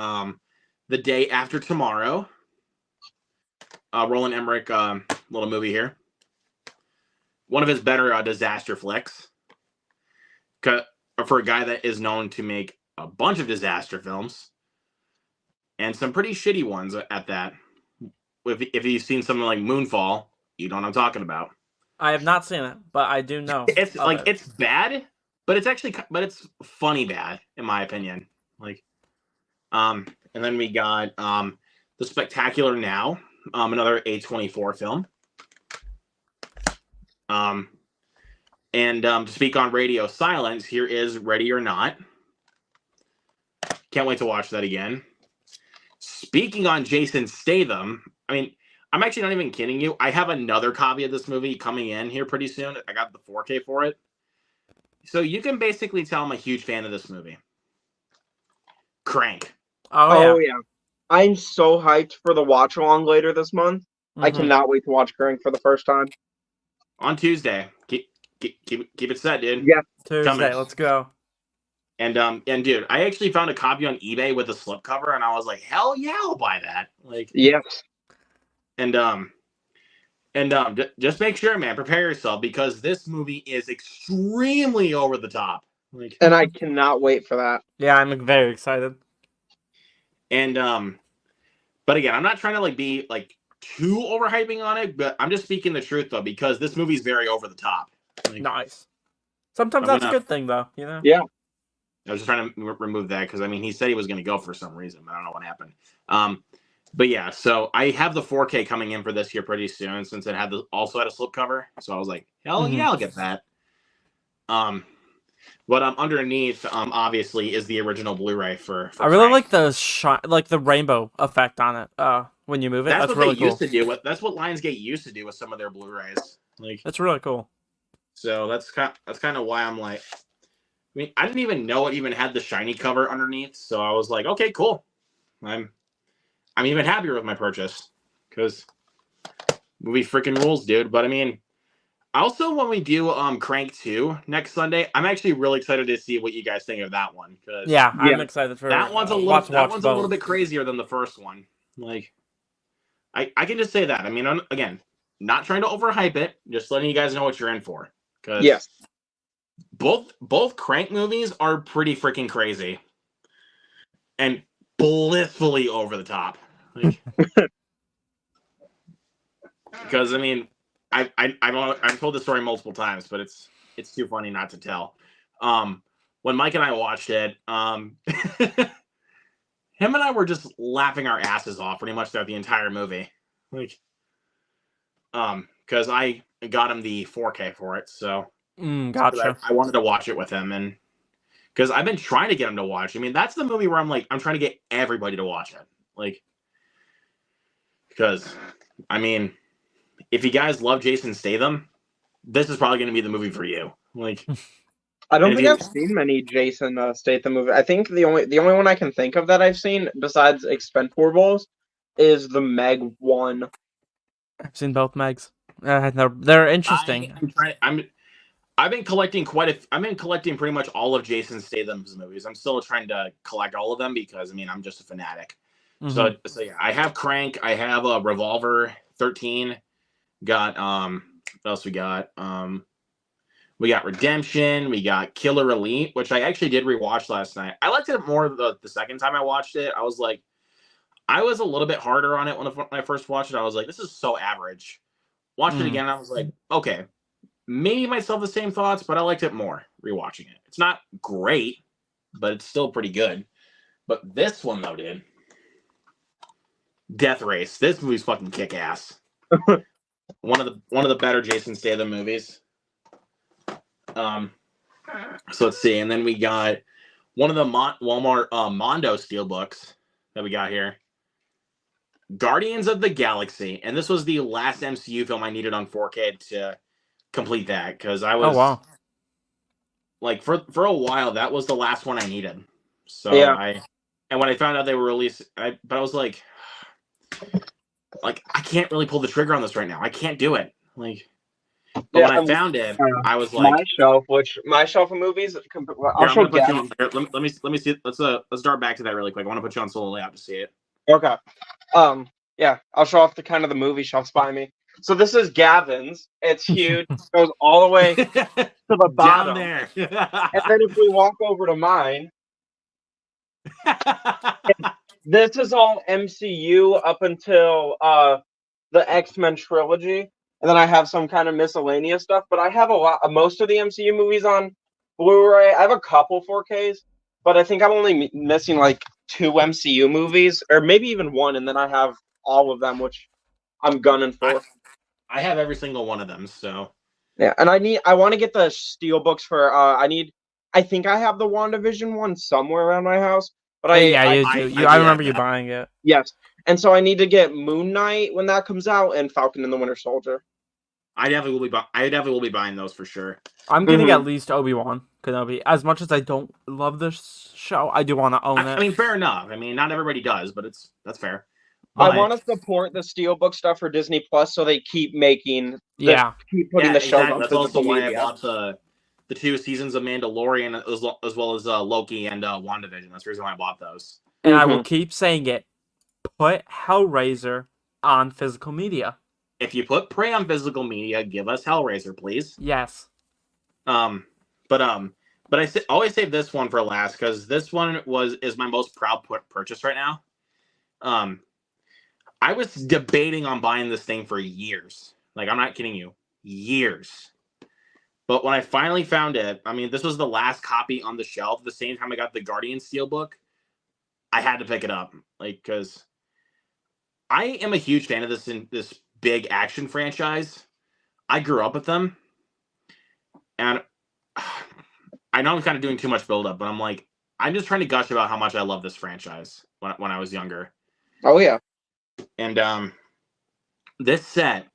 The Day After Tomorrow. Roland Emmerich little movie here. One of his better disaster flicks. For a guy that is known to make a bunch of disaster films. And some pretty shitty ones at that. If you've seen something like Moonfall, you know what I'm talking about. I have not seen it, but I do know. It's like it's bad, but it's funny bad in my opinion. Like, and then we got The Spectacular Now, another A24 film. And to speak on radio silence, here is Ready or Not. Can't wait to watch that again. Speaking on Jason Statham, I mean, I'm actually not even kidding you. I have another copy of this movie coming in here pretty soon. I got the 4K for it. So you can basically tell I'm a huge fan of this movie. Crank. Oh yeah. Yeah. I'm so hyped for the watch along later this month. I cannot wait to watch Crank for the first time. On Tuesday. Keep it set, dude. Yeah. Tuesday. Coming. Let's go. And dude, I actually found a copy on eBay with a slipcover, and I was like, hell yeah, I'll buy that. Like, Yes. And just make sure, man, prepare yourself because this movie is extremely over the top. Like, And I cannot wait for that. Yeah, I'm very excited. And but again, I'm not trying to like be like too overhyping on it, but I'm just speaking the truth though because this movie's very over the top. Like, Nice. Sometimes I'm that's a good thing, though. You know. Yeah. I was just trying to remove that because I mean he said he was going to go for some reason, but I don't know what happened. But yeah, so I have the 4K coming in for this year pretty soon since it also had a slipcover. So I was like, hell yeah, I'll get that. But underneath, obviously, is the original Blu-ray for I really Crank. like the rainbow effect on it. When you move it, That's that's what really they cool. used to do. That's what Lionsgate used to do with some of their Blu-rays. Like, That's really cool. so that's kind of why I'm like, I mean, I didn't even know it even had the shiny cover underneath. So I was like, okay, cool. I'm even happier with my purchase because movie freaking rules, dude. But I mean, also when we do Crank 2 next Sunday, I'm actually really excited to see what you guys think of that one. Cause Yeah, I'm excited for that one's a little bit crazier than the first one. Like, I can just say that. I mean, again, not trying to overhype it, just letting you guys know what you're in for. Cause Yes. both Crank movies are pretty freaking crazy and blissfully over the top. Like, because I mean, I've told the story multiple times, but it's too funny not to tell. When Mike and I watched it, him and I were just laughing our asses off pretty much throughout the entire movie. Like, because I got him the 4K for it, so Gotcha. I wanted to watch it with him, and because I've been trying to get him to watch. I mean, that's the movie where I'm trying to get everybody to watch it, like, because I mean, if you guys love Jason Statham, this is probably going to be the movie for you. Like, I don't think I've seen many Jason Statham movies. I think the only one I can think of that I've seen besides Expendables is the Meg one. I've seen both Megs. They're interesting. I've been collecting pretty much all of Jason Statham's movies. I'm still trying to collect all of them because I mean I'm just a fanatic. So yeah, I have Crank, I have a Revolver 13, got what else we got? We got Redemption, we got Killer Elite, which I actually did rewatch last night. I liked it more the second time I watched it. I was a little bit harder on it when I first watched it. I was like, this is so average. Watched it again, I was like, okay, maybe myself the same thoughts, but I liked it more rewatching it. It's not great, but it's still pretty good. But this one though, dude, Death Race. This movie's fucking kick ass. one of the better Jason Statham movies. So let's see, and then we got one of the Walmart Mondo steelbooks that we got here. Guardians of the Galaxy, and this was the last MCU film I needed on 4K to complete that because I was like for a while that was the last one I needed. So yeah. And when I found out they were released, but I was like I can't really pull the trigger on this right now. I can't do it. Like, but when I found it, I was like, my shelf of movies. I'll show Gavin. Let me see. Let's dart back to that really quick. I want to put you on solo layout to see it. Okay. Yeah, I'll show off the movie shelves by me. So this is Gavin's. It's huge. It goes all the way to the bottom. Down there. And then if we walk over to mine, this is all MCU up until the X-Men trilogy. And then I have some kind of miscellaneous stuff. But I have most of the MCU movies on Blu-ray. I have a couple 4Ks. But I think I'm only missing like 2 MCU movies. Or maybe even 1. And then I have all of them, which I'm gunning for. I have every single one of them, so yeah. And I want to get the steelbooks for I think I have the WandaVision one somewhere around my house, but I remember you buying it. Yes, and so I need to get Moon Knight when that comes out and Falcon and the Winter Soldier. I definitely will be buying those for sure. I'm getting at least Obi-Wan Kenobi. As much as I don't love this show, I do want to own it. I mean, fair enough. I mean, not everybody does, but that's fair. But I want to support the Steelbook stuff for Disney Plus, so they keep making, keep putting the show on. That's also why I bought the 2 seasons of Mandalorian as well as Loki and WandaVision. That's the reason why I bought those. And I will keep saying it: put Hellraiser on physical media. If you put Prey on physical media, give us Hellraiser, please. Yes. But I always save this one for last because this one is my most proud purchase right now. I was debating on buying this thing for years. Like, I'm not kidding you. Years. But when I finally found it, I mean, this was the last copy on the shelf. The same time I got the Guardian Steelbook, I had to pick it up. Like, because I am a huge fan of this big action franchise. I grew up with them. And I know I'm kind of doing too much build-up, but I'm like, I'm just trying to gush about how much I love this franchise when I was younger. Oh, yeah. And this set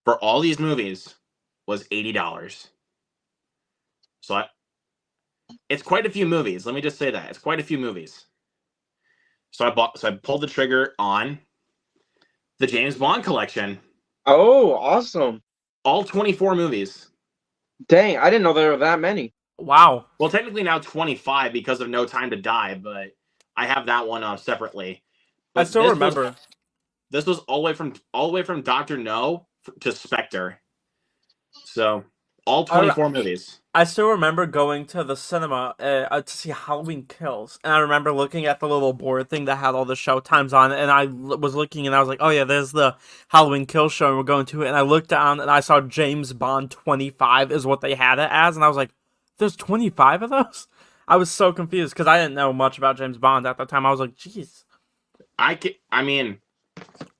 for all these movies was $80. So it's quite a few movies. Let me just say that. It's quite a few movies. So I pulled the trigger on the James Bond collection. Oh, awesome. All 24 movies. Dang, I didn't know there were that many. Wow. Well, technically now 25 because of No Time to Die, but I have that one separately. But I still remember. This was all the way from Dr. No to Spectre. So All 24 movies. I still remember going to the cinema to see Halloween Kills, and I remember looking at the little board thing that had all the show times on it, and I was looking, and I was like, oh yeah, there's the Halloween Kills show, and we're going to it, and I looked down, and I saw James Bond 25 is what they had it as, and I was like, there's 25 of those? I was so confused, because I didn't know much about James Bond at the time. I was like, jeez. I mean,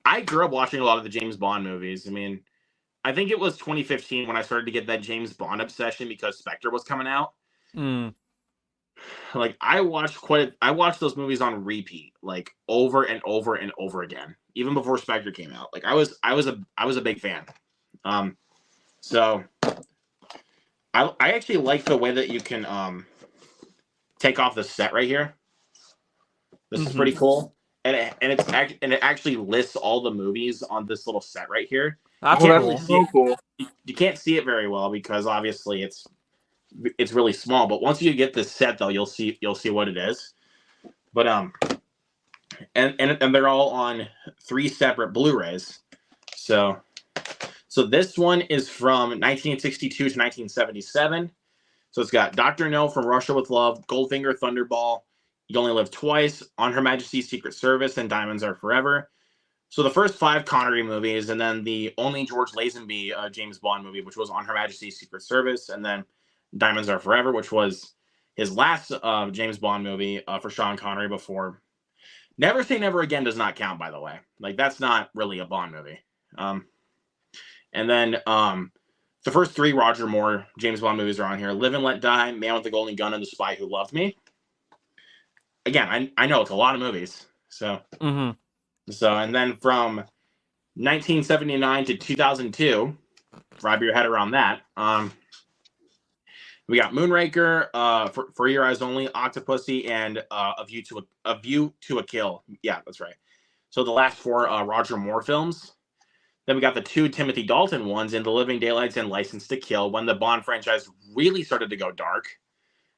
I grew up watching a lot of the James Bond movies. I mean, I think it was 2015 when I started to get that James Bond obsession because Spectre was coming out. Like I watched those movies on repeat, like over and over and over again, even before Spectre came out. Like I was a big fan. So I actually like the way that you can take off the set right here. This is pretty cool. And it actually lists all the movies on this little set right here. That's cool. You can't see it very well because obviously it's really small. But once you get this set, though, you'll see what it is. But and they're all on 3 separate Blu-rays. So this one is from 1962 to 1977. So it's got Dr. No, From Russia with Love, Goldfinger, Thunderball, You Only Live Twice, On Her Majesty's Secret Service, and Diamonds Are Forever. So the first 5 Connery movies, and then the only George Lazenby James Bond movie, which was On Her Majesty's Secret Service, and then Diamonds Are Forever, which was his last James Bond movie for Sean Connery before. Never Say Never Again does not count, by the way. Like, that's not really a Bond movie. And then the first 3 Roger Moore James Bond movies are on here. Live and Let Die, Man with the Golden Gun, and The Spy Who Loved Me. Again, I know it's a lot of movies. So... So, and then from 1979 to 2002, wrap your head around that. We got Moonraker, For Your Eyes Only, Octopussy, and A View to a Kill. Yeah, that's right. So the last 4 Roger Moore films. Then we got the 2 Timothy Dalton ones in The Living Daylights and License to Kill, when the Bond franchise really started to go dark,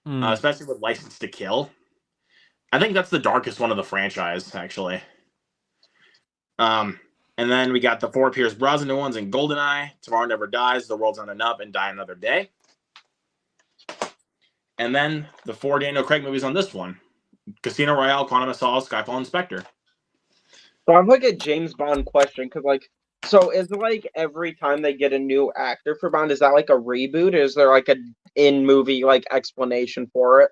especially with License to Kill. I think that's the darkest one of the franchise, actually. And then we got the 4 Pierce Brosnan ones in GoldenEye, Tomorrow Never Dies, The World's Not Enough, and Die Another Day. And then the 4 Daniel Craig movies on this one: Casino Royale, Quantum of Solace, Skyfall, and Spectre. So I have like a James Bond question, because so is it like every time they get a new actor for Bond, is that like a reboot? Or is there like a in movie like explanation for it?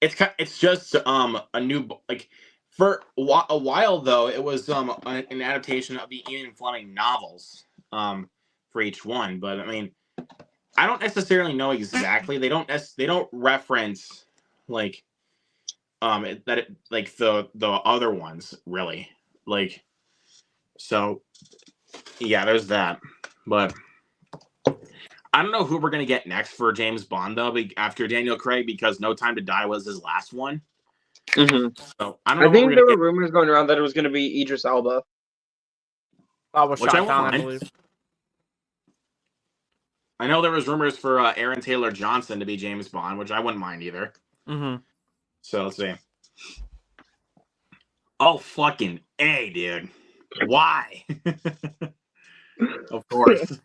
It's just a new like. For a while, though, it was an adaptation of the Ian Fleming novels for each one. But I mean, I don't necessarily know exactly. They don't reference like the other ones really. Like, so yeah, there's that. But I don't know who we're gonna get next for James Bond though. After Daniel Craig, because No Time to Die was his last one. So I think there were rumors going around that it was going to be Idris Elba. That was shot down, I believe. I know there was rumors for Aaron Taylor Johnson to be James Bond, which I wouldn't mind either. So let's see. Oh, fucking A, dude. Why? Of course.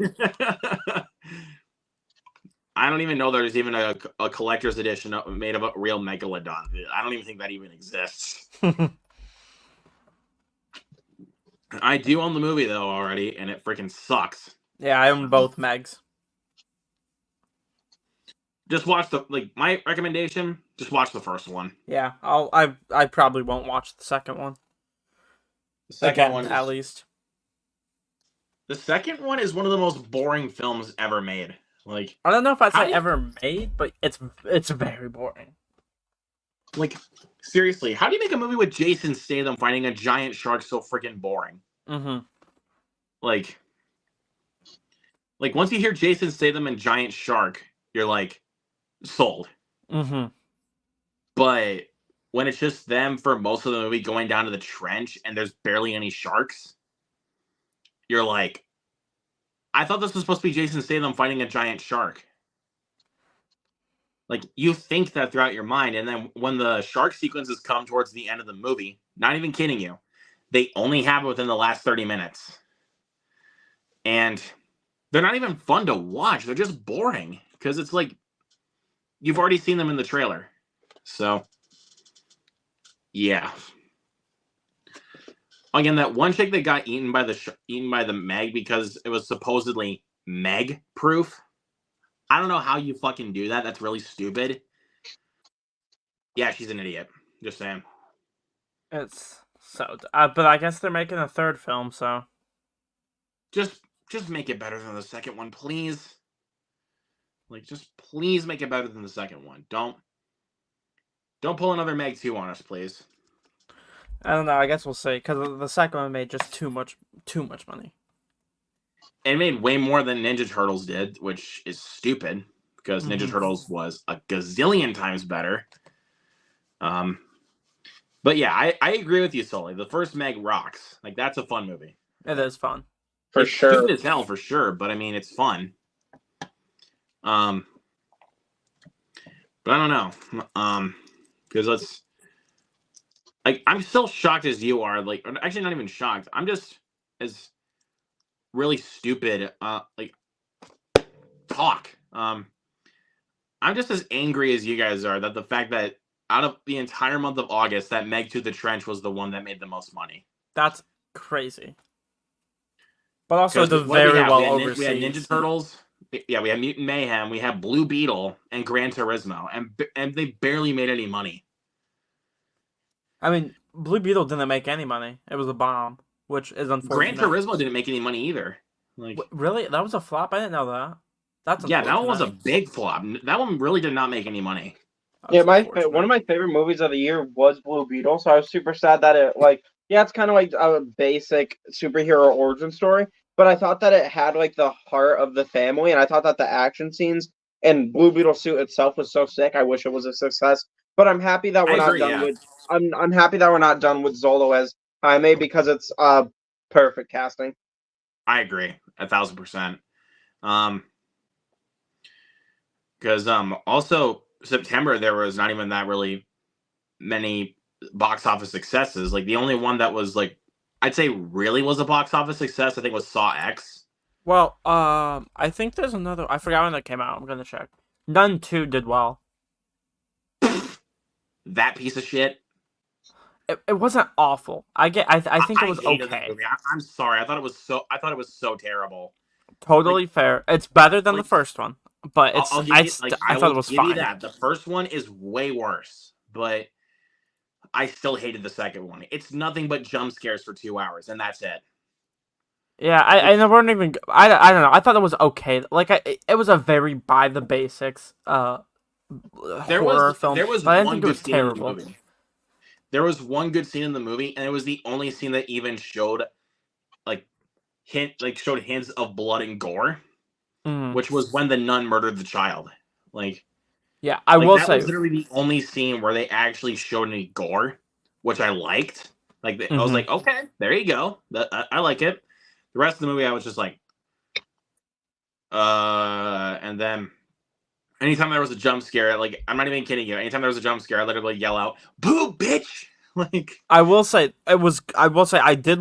I don't even know there's even a collector's edition made of a real Megalodon. I don't even think that even exists. I do own the movie, though, already, and it freaking sucks. Yeah, I own both Megs. Just watch my recommendation, just watch the first one. Yeah, I probably won't watch the second one. The second one, at least. The second one is one of the most boring films ever made. Like, I don't know if I'd say ever made, but it's very boring. Like, seriously, how do you make a movie with Jason Statham fighting a giant shark so freaking boring? Like once you hear Jason Statham and giant shark, you're like, sold. But when it's just them for most of the movie going down to the trench and there's barely any sharks, you're like, I thought this was supposed to be Jason Statham fighting a giant shark. Like, you think that throughout your mind, and then when the shark sequences come towards the end of the movie, not even kidding you, they only happen within the last 30 minutes. And they're not even fun to watch. They're just boring because it's like you've already seen them in the trailer. So, yeah. Again, that one chick that got eaten by the Meg because it was supposedly Meg proof. I don't know how you fucking do that. That's really stupid. Yeah, she's an idiot. Just saying. It's so, but I guess they're making a third film, so Just make it better than the second one, please. Like, just please make it better than the second one. Don't pull another Meg 2 on us, please. I don't know. I guess we'll see because the second one made just too much money. It made way more than Ninja Turtles did, which is stupid because Ninja Turtles was a gazillion times better. But yeah, I agree with you, Sully. The first Meg rocks. Like, that's a fun movie. It is fun. For It's sure. stupid as hell, for sure, but I mean, it's fun. But I don't know. Because I'm still shocked as you are. Like, actually, not even shocked. I'm just as really stupid. Talk. I'm just as angry as you guys are that the fact that out of the entire month of August, that Meg to the Trench was the one that made the most money. That's crazy. But also the very well overseas. We had Ninja Turtles. Yeah, we had Mutant Mayhem. We had Blue Beetle and Gran Turismo, and they barely made any money. I mean, Blue Beetle didn't make any money. It was a bomb, which is unfortunate. Gran Turismo didn't make any money either. Like, really? That was a flop? I didn't know that. That's yeah, that one was a big flop. That one really did not make any money. Yeah, one of my favorite movies of the year was Blue Beetle, so I was super sad that it's kind of like a basic superhero origin story, but I thought that it had like the heart of the family, and I thought that the action scenes and Blue Beetle suit itself was so sick. I wish it was a success, but I'm happy that we're not done with. I'm happy that we're not done with Zolo as Jaime because it's perfect casting. I agree 1,000%. Because also September there was not even that really many box office successes. Like the only one that was like I'd say really was a box office success, I think, was Saw X. Well, I think there's another. I forgot when that came out. I'm gonna check. Nun 2 did well. That piece of shit. It wasn't awful. I think it was okay. I'm sorry. I thought it was so terrible. Totally fair. It's better than the first one, but it's I thought it was fine. That. The first one is way worse, but I still hated the second one. It's nothing but jump scares for 2 hours, and that's it. Yeah, I weren't even. I don't know. I thought it was okay. Like it was a very by the basics horror film. There was but I didn't one think it was good scene in the terrible. movie. There was one good scene in the movie, and it was the only scene that even showed showed hints of blood and gore, which was when the nun murdered the child. Yeah, I will that say was literally the only scene where they actually showed any gore, which I liked. I was like, okay, there you go. I like it. The rest of the movie, I was just like, and then anytime there was a jump scare, like, I'm not even kidding you. Anytime there was a jump scare, I literally yell out, "Boo, bitch!" I will say I did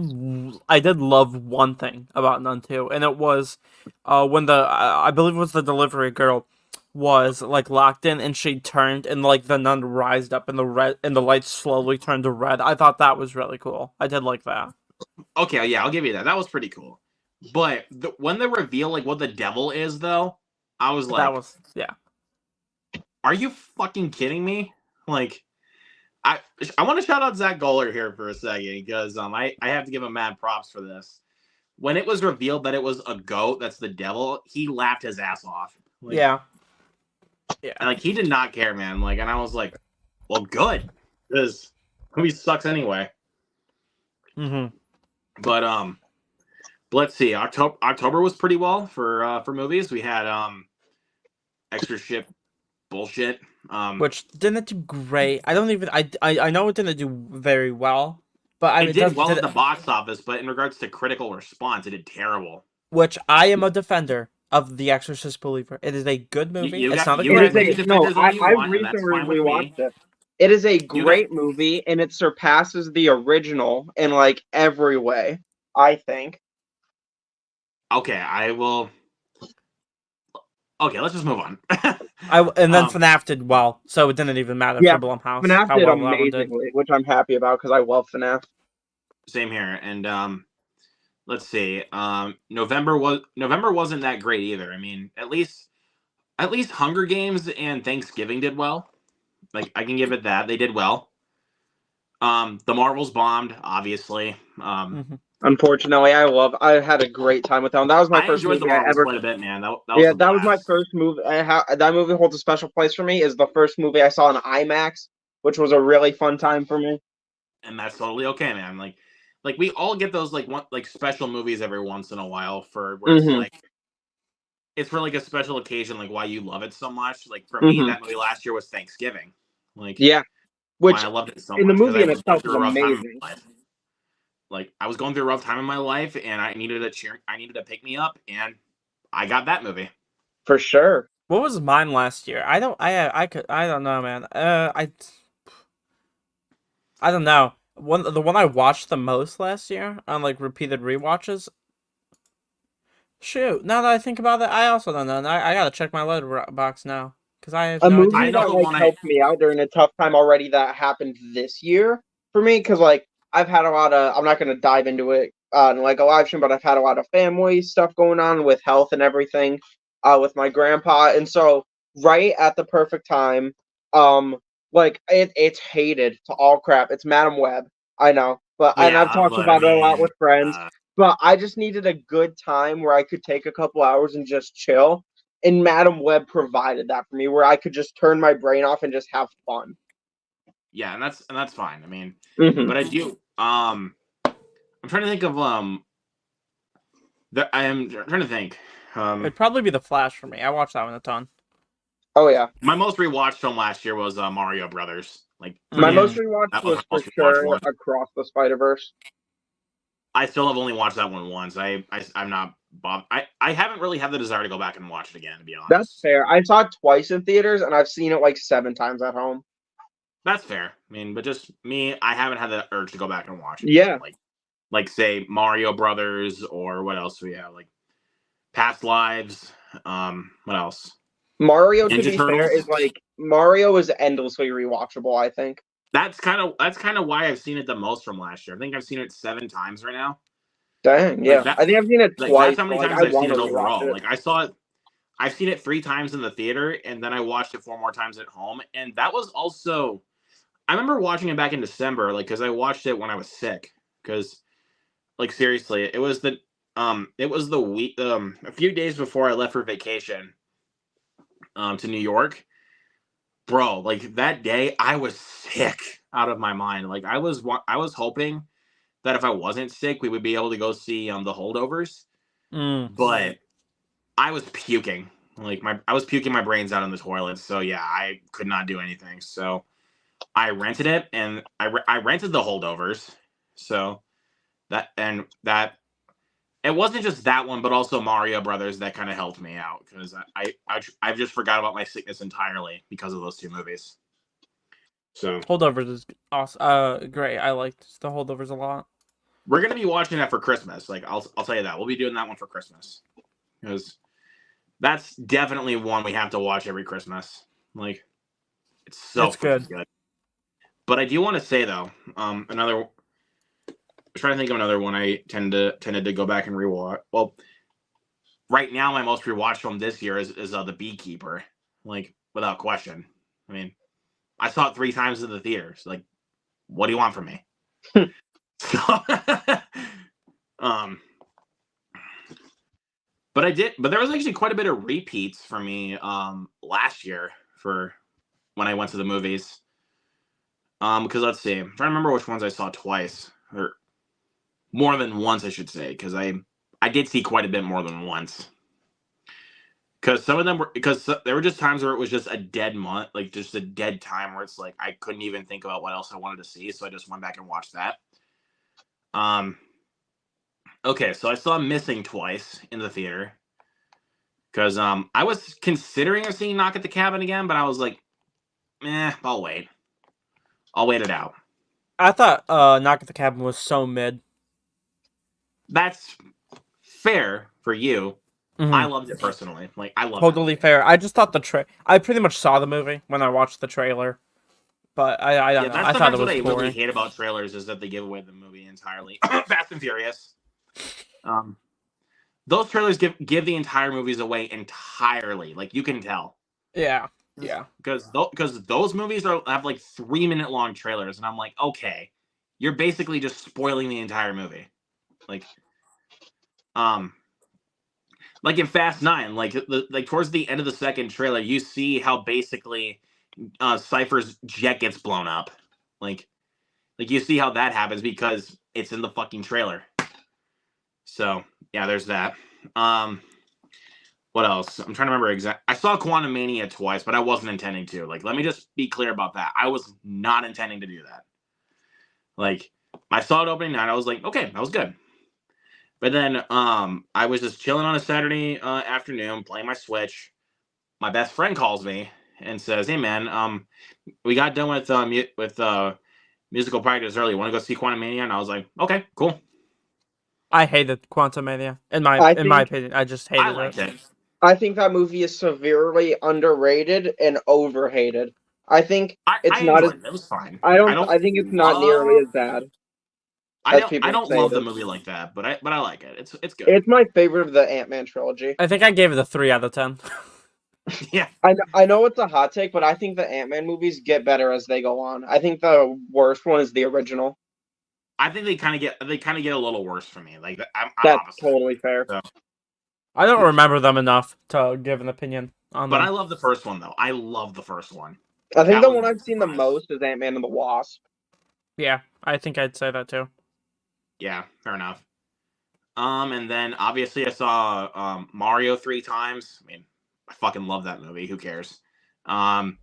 love one thing about Nun 2, and it was when I believe it was the delivery girl was like locked in and she turned and like the nun rised up and the lights slowly turned to red. I thought that was really cool. I did like that. Okay, yeah, I'll give you that. That was pretty cool. But when they reveal like what the devil is, though, I was like, are you fucking kidding me? Like, I want to shout out Zach Goller here for a second because I have to give him mad props for this. When it was revealed that it was a goat that's the devil, he laughed his ass off. Yeah. And he did not care, man. And I was like, well, good, because movie sucks anyway. But let's see. October was pretty well for movies. We had extra ship bullshit. Which didn't do great. I know it didn't do very well, but it did well at the box office. But in regards to critical response, it did terrible. Which I am a defender of The Exorcist Believer. It is a good movie. It's not a great movie. No, I recently rewatched it. It is a great movie, and it surpasses the original in every way, I think. Okay, I will Okay, let's just move on. And then Um, FNAF did well, so it didn't even matter Yeah, for Blumhouse FNAF how did well that one did. amazingly, which I'm happy about because I love FNAF. Same here. And let's see. November wasn't that great either. I mean, at least Hunger Games and Thanksgiving did well. Like I can give it that. They did well. The Marvels bombed, obviously. Mhm. Unfortunately, I had a great time with them. That was my I first enjoyed the movie I Marvels ever. quite a bit, man. That was Yeah, a that was my blast. first movie. That movie holds a special place for me. Is the first movie I saw in IMAX, which was a really fun time for me. And that's totally okay, man. Like we all get those like special movies every once in a while for where Mhm. it's for like a special occasion, like why you love it so much. Like for me, Mhm. that movie last year was Thanksgiving. Like Yeah, why which I loved it so in the much because movie I in was going itself is through a rough time in amazing, my life. Like I was going through a rough time in my life, and I needed a cheer. I needed to pick me up, and I got that movie. for sure. What was mine last year? I don't know, man. I don't know. The one I watched the most last year on like repeated rewatches. Shoot, now that I think about it, I also don't know. I gotta check my letterbox now because I have A no idea I movie know either. that the like one I helped me out during a tough time already that happened this year for me because like I've had a lot of. I'm not going to dive into it in like a live stream, but I've had a lot of family stuff going on with health and everything with my grandpa, and so right at the perfect time, um, like it's hated to all crap. It's Madam Web, I know, but and I've yeah, talked but I about it a lot mean, with friends. But I just needed a good time where I could take a couple hours and just chill. And Madam Web provided that for me, where I could just turn my brain off and just have fun. yeah, and that's fine. I mean, Hmm. but I do. I'm trying to think of I am trying to think. It'd probably be The Flash for me. I watched that one a ton. Oh yeah, My most rewatched film last year was Mario Brothers. Like for my me, most Mm. rewatched that was was my for most rewatched sure one. Across the Spider Verse. I still have only watched that one once. I'm not Bob. I haven't really had the desire to go back and watch it again, to be That's honest. fair. I saw it twice in theaters, and I've seen it like 7 times at home. That's fair. I mean, but just me, I haven't had the urge to go back and watch it again. Yeah, Like say Mario Brothers or what else do we have? Like Past Lives. What else? Mario. To Ninja be fair, Turtles. is like Mario is endlessly rewatchable. I think. That's kind of why I've seen it the most from last year. I think I've seen it 7 times right now. Dang, Like yeah. that. I think I've seen it Like that's twice, how but many like times I I've seen want to it rewatch overall. it. Like I've seen it 3 times in the theater, and then I watched it 4 more times at home. And that was also, I remember watching it back in December, like because I watched it when I was sick. Because like seriously, it was the week, a few days before I left for vacation, to New York. Bro, like that day, I was sick out of my mind. Like I was hoping that if I wasn't sick, we would be able to go see the Holdovers, Mm. but I was puking. Like I was puking my brains out in the toilet. So yeah, I could not do anything. So I rented it, and I rented the Holdovers. So that it wasn't just that one, but also Mario Brothers that kind of helped me out because I've just forgot about my sickness entirely because of those 2 movies. So Holdovers is awesome. Great. I liked the Holdovers a lot. we're gonna be watching that for Christmas. Like I'll tell you that we'll be doing that one for Christmas because that's definitely one we have to watch every Christmas. Like it's so It's good. freaking good. But I do want to say though, another. I'm trying to think of another one I tended to go back and rewatch. Well, right now my most rewatched film this year is The Beekeeper. Like without question. I mean, I saw it 3 times in the theaters. Like, what do you want from me? So, um, but there was actually quite a bit of repeats for me last year for when I went to the movies. Because let's see, I'm trying to remember which ones I saw twice or more than once, I should say, because I did see quite a bit more than once. Because some of them were because there were just times where it was just a dead month, like just a dead time where it's like I couldn't even think about what else I wanted to see, so I just went back and watched that. Um, okay, so I saw Missing twice in the theater because I was considering seeing Knock at the Cabin again, but I was like, I'll wait. I'll wait it out. I thought Knock at the Cabin was so mid. That's fair for you. I loved it personally. Like, I love Totally that movie. fair. I just thought I pretty much saw the movie when I watched the trailer, but I don't know. That's I thought sometimes it what was I boring. really hate about trailers is that they give away the movie entirely. Fast and Furious. Those trailers give the entire movies away entirely. Like, you can tell. Yeah. Because those movies have like 3-minute long trailers, and I'm like, okay, you're basically just spoiling the entire movie. Like in Fast 9, like towards the end of the second trailer, you see how basically Cypher's jet gets blown up. Like you see how that happens because it's in the fucking trailer. So yeah, there's that. What else? I'm trying to remember I saw Quantumania twice, but I wasn't intending to. Like, let me just be clear about that. I was not intending to do that. Like, I saw it opening night. I was like, okay, that was good. But then I was just chilling on a Saturday afternoon, playing my Switch. My best friend calls me and says, "Hey man, we got done with musical practice early. Want to go see Quantumania?" And I was like, "Okay, cool." I hated Quantumania. In my opinion, I just hated I liked it. I think that movie is severely underrated and overhated. I think it's I not enjoyed as it. It was fine. I think it's not nearly as bad as people I don't say love it the is. movie like that, but I like it. It's good. It's my favorite of the Ant-Man trilogy. I think I gave it a 3 out of 10. Yeah. I know it's a hot take, but I think the Ant-Man movies get better as they go on. I think the worst one is the original. I think they kind of get a little worse for me. Like, I'm That's opposite. totally fair. So. I don't remember them enough to give an opinion on them. But I love the first one though. I love the first one. I think That the was one I've seen the nice. most is Ant-Man and the Wasp. Yeah, I think I'd say that too. Yeah, fair enough. And then obviously I saw Mario 3 times. I mean, I fucking love that movie. Who cares? And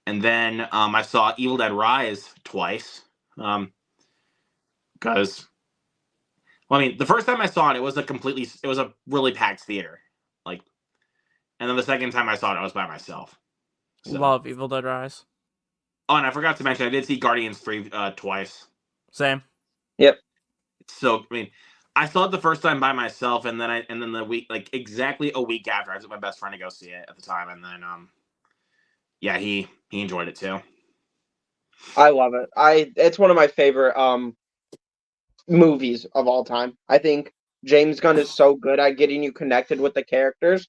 then I saw Evil Dead Rise twice. Because, well, I mean, the first time I saw it, it was a really packed theater. Like, and then the second time I saw it, I was by myself. So. Love Evil Dead Rise. Oh, and I forgot to mention, I did see Guardians 3 twice. Same. Yep. So, I mean, I saw it the first time by myself, and then the week, like exactly a week after, I was with my best friend to go see it at the time, and then yeah, he enjoyed it too. I love it. It's one of my favorite movies of all time. I think James Gunn is so good at getting you connected with the characters,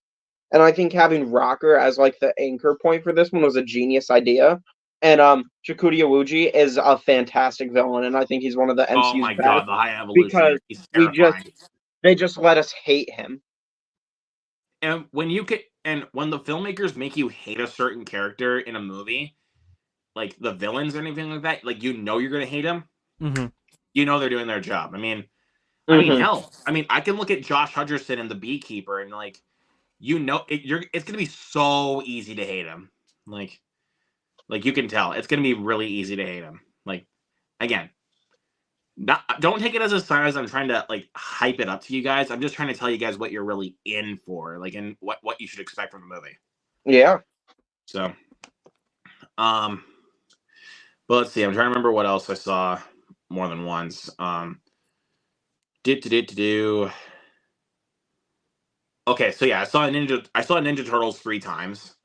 and I think having Rocker as like the anchor point for this one was a genius idea. And Chikuta Iwuji is a fantastic villain, and I think he's one of the MCU's Oh my best god, the High Evolutionary, because he's terrifying. they just let us hate him. And when the filmmakers make you hate a certain character in a movie, like the villains or anything like that, like you're gonna hate them. Mm-hmm. You know they're doing their job. I mean, hell, I can look at Josh Hutcherson and the Beekeeper, and like, it's gonna be so easy to hate him. Like you can tell, it's gonna be really easy to hate him. Like, again, don't take it as a sign as I'm trying to like hype it up to you guys. I'm just trying to tell you guys what you're really in for, like, and what you should expect from the movie. Yeah. So, but let's see. I'm trying to remember what else I saw more than once. Okay, so yeah, I saw Ninja Turtles 3 times.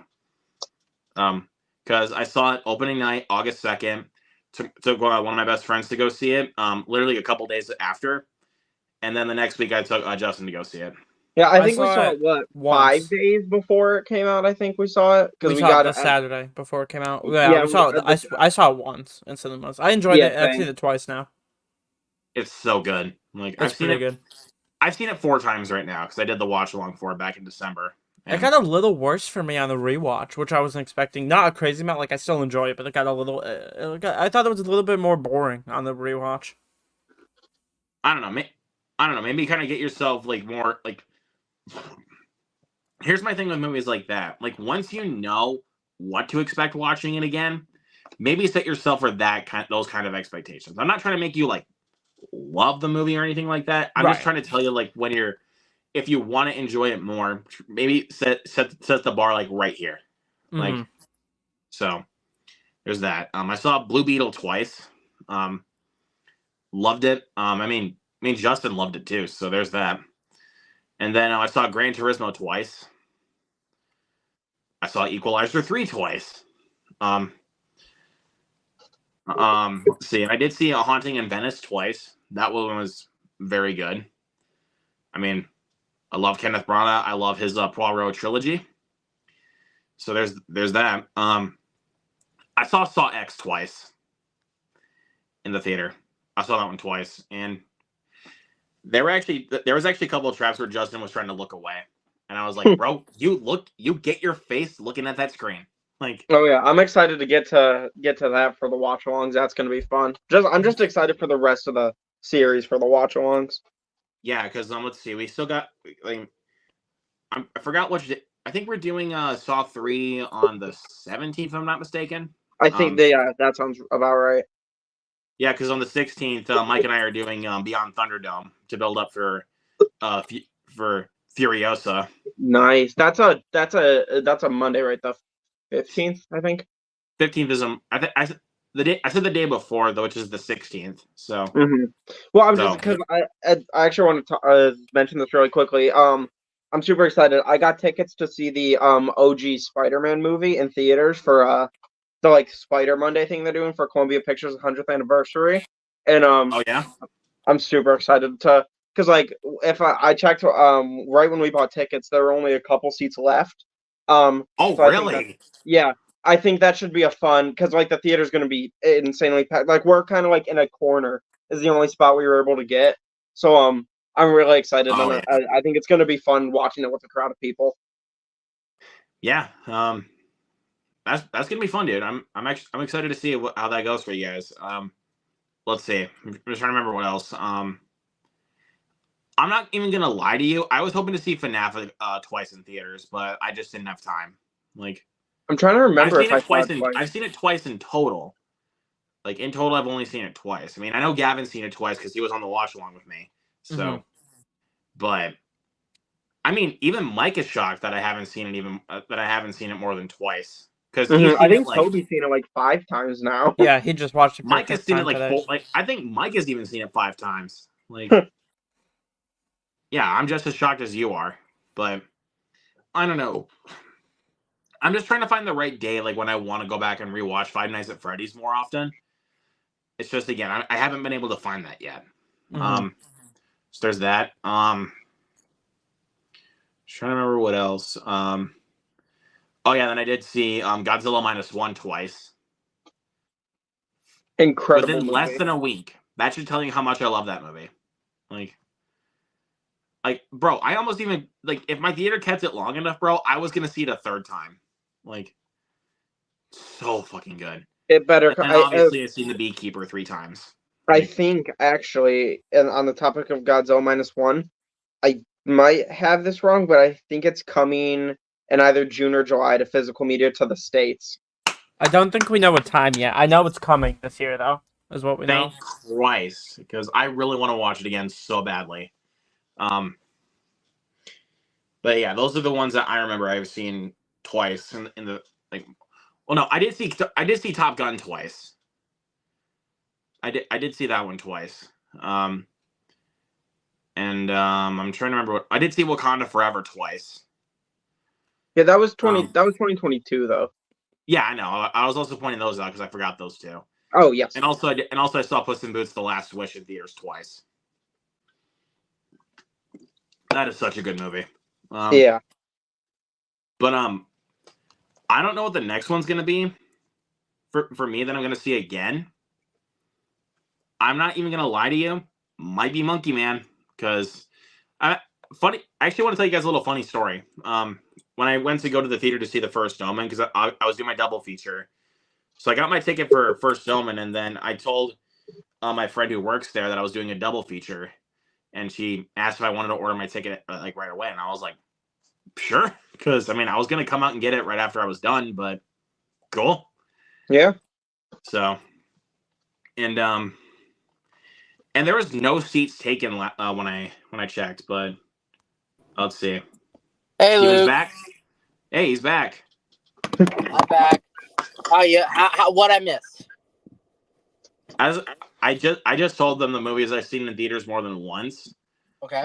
Because I saw it opening night, August 2nd. Took one of my best friends to go see it. Literally a couple days after, and then the next week I took Justin to go see it. Yeah, I think we saw saw it it once. 5 days before it came out. I think we saw it We saw it the Saturday before it came out. Yeah, we saw it. I saw it once in cinemas. I enjoyed it. I've seen it twice now. It's so good. Like, It's pretty good. I've seen it 4 times right now because I did the watch along for it back in December. It got a little worse for me on the rewatch, which I wasn't expecting. Not a crazy amount. Like, I still enjoy it, but it got a little. I thought it was a little bit more boring on the rewatch. I don't know. Maybe kind of get yourself like more like. Here's my thing with movies like that. Like, once you know what to expect watching it again, maybe set yourself for those kind of expectations. I'm not trying to make you like love the movie or anything like that. I'm just trying to tell you, like, if you want to enjoy it more, maybe set the bar like right here. Like, so there's that. I saw Blue Beetle twice. Loved it. I mean Justin loved it too, so there's that. And then I saw Gran Turismo twice. I saw Equalizer 3 twice. See, I did see A Haunting in Venice twice. That one was very good. I mean, I love Kenneth Branagh. I love his Poirot trilogy. So there's that. I saw X twice in the theater. I saw that one twice, and there was actually a couple of traps where Justin was trying to look away, and I was like, "Bro, you get your face looking at that screen." Like, oh yeah, I'm excited to get to that for the watch-alongs. That's gonna be fun. I'm just excited for the rest of the series for the watch-alongs. yeah, because let's see, we still got like I forgot which. I think we're doing Saw 3 on the 17th, if I'm not mistaken. I think that sounds about right. Yeah, because on the 16th, Mike and I are doing Beyond Thunderdome to build up for Furiosa. Nice. That's a Monday, right? The 15th, I think. 15th is I said the day before, though, which is the 16th. So. Mm-hmm. Well, I'm just because I actually want to mention this really quickly. I'm super excited. I got tickets to see the OG Spider-Man movie in theaters for the like Spider Monday thing they're doing for Columbia Pictures' 100th anniversary, and oh yeah, I'm super excited to because like if I checked right when we bought tickets, there were only a couple seats left. Oh so really? I think that should be a fun because like the theater's going to be insanely packed. Like we're kind of like in a corner is the only spot we were able to get. So I'm really excited. Oh, and I think it's going to be fun watching it with a crowd of people. Yeah, that's gonna be fun, dude. I'm excited to see how that goes for you guys. Let's see. I'm just trying to remember what else. I'm not even gonna lie to you. I was hoping to see FNAF twice in theaters, but I just didn't have time. Like, I'm trying to remember if I've seen it twice in total. Like in total, I've only seen it twice. I mean, I know Gavin's seen it twice because he was on the watch along with me. So, but I mean, even Mike is shocked that I haven't seen it more than twice. Because I think Toby's seen it like 5 times now. Yeah, he just watched it. Mike has seen it I think Mike has even seen it 5 times. Like, yeah, I'm just as shocked as you are. But I don't know. I'm just trying to find the right day, like when I want to go back and rewatch Five Nights at Freddy's more often. It's just again, I haven't been able to find that yet. So there's that. Trying to remember what else. Oh yeah, then I did see Godzilla -1 twice. Incredible. Within movie. less than a week. That should tell you how much I love that movie. Like, bro, I almost even like if my theater kept it long enough, bro, I was gonna see it a 3rd time. Like, so fucking good. It better. And obviously, I've seen The Beekeeper 3 times. I think actually, and on the topic of Godzilla -1, I might have this wrong, but I think it's coming in either June or July to physical media to the States. I don't think we know a time yet. I know it's coming this year, though, is what we know. Thank Christ, because I really want to watch it again so badly. But yeah, those are the ones that I remember I've seen twice in the like. Well, no, I did see Top Gun twice. I did see that one twice. And I'm trying to remember what I did see Wakanda Forever twice. Yeah, that was 2022 though. Yeah, I know. I was also pointing those out because I forgot those two. Oh yes. And also I saw Puss in Boots: The Last Wish in theaters twice. That is such a good movie. Yeah. But I don't know what the next one's gonna be for me that I'm gonna see again. I'm not even gonna lie to you. Might be Monkey Man, because funny. I actually want to tell you guys a little funny story. When I went to go to the theater to see the First Omen, because I was doing my double feature, so I got my ticket for First Omen, and then I told my friend who works there that I was doing a double feature, and she asked if I wanted to order my ticket like right away, and I was like, sure, because I mean I was gonna come out and get it right after I was done, but cool. Yeah. So, and there was no seats taken when I checked, but let's see. Hey, He was Luke. back. Hey, he's back. I'm back. Oh yeah. What I missed? As I just told them the movies I've seen in theaters more than once. Okay.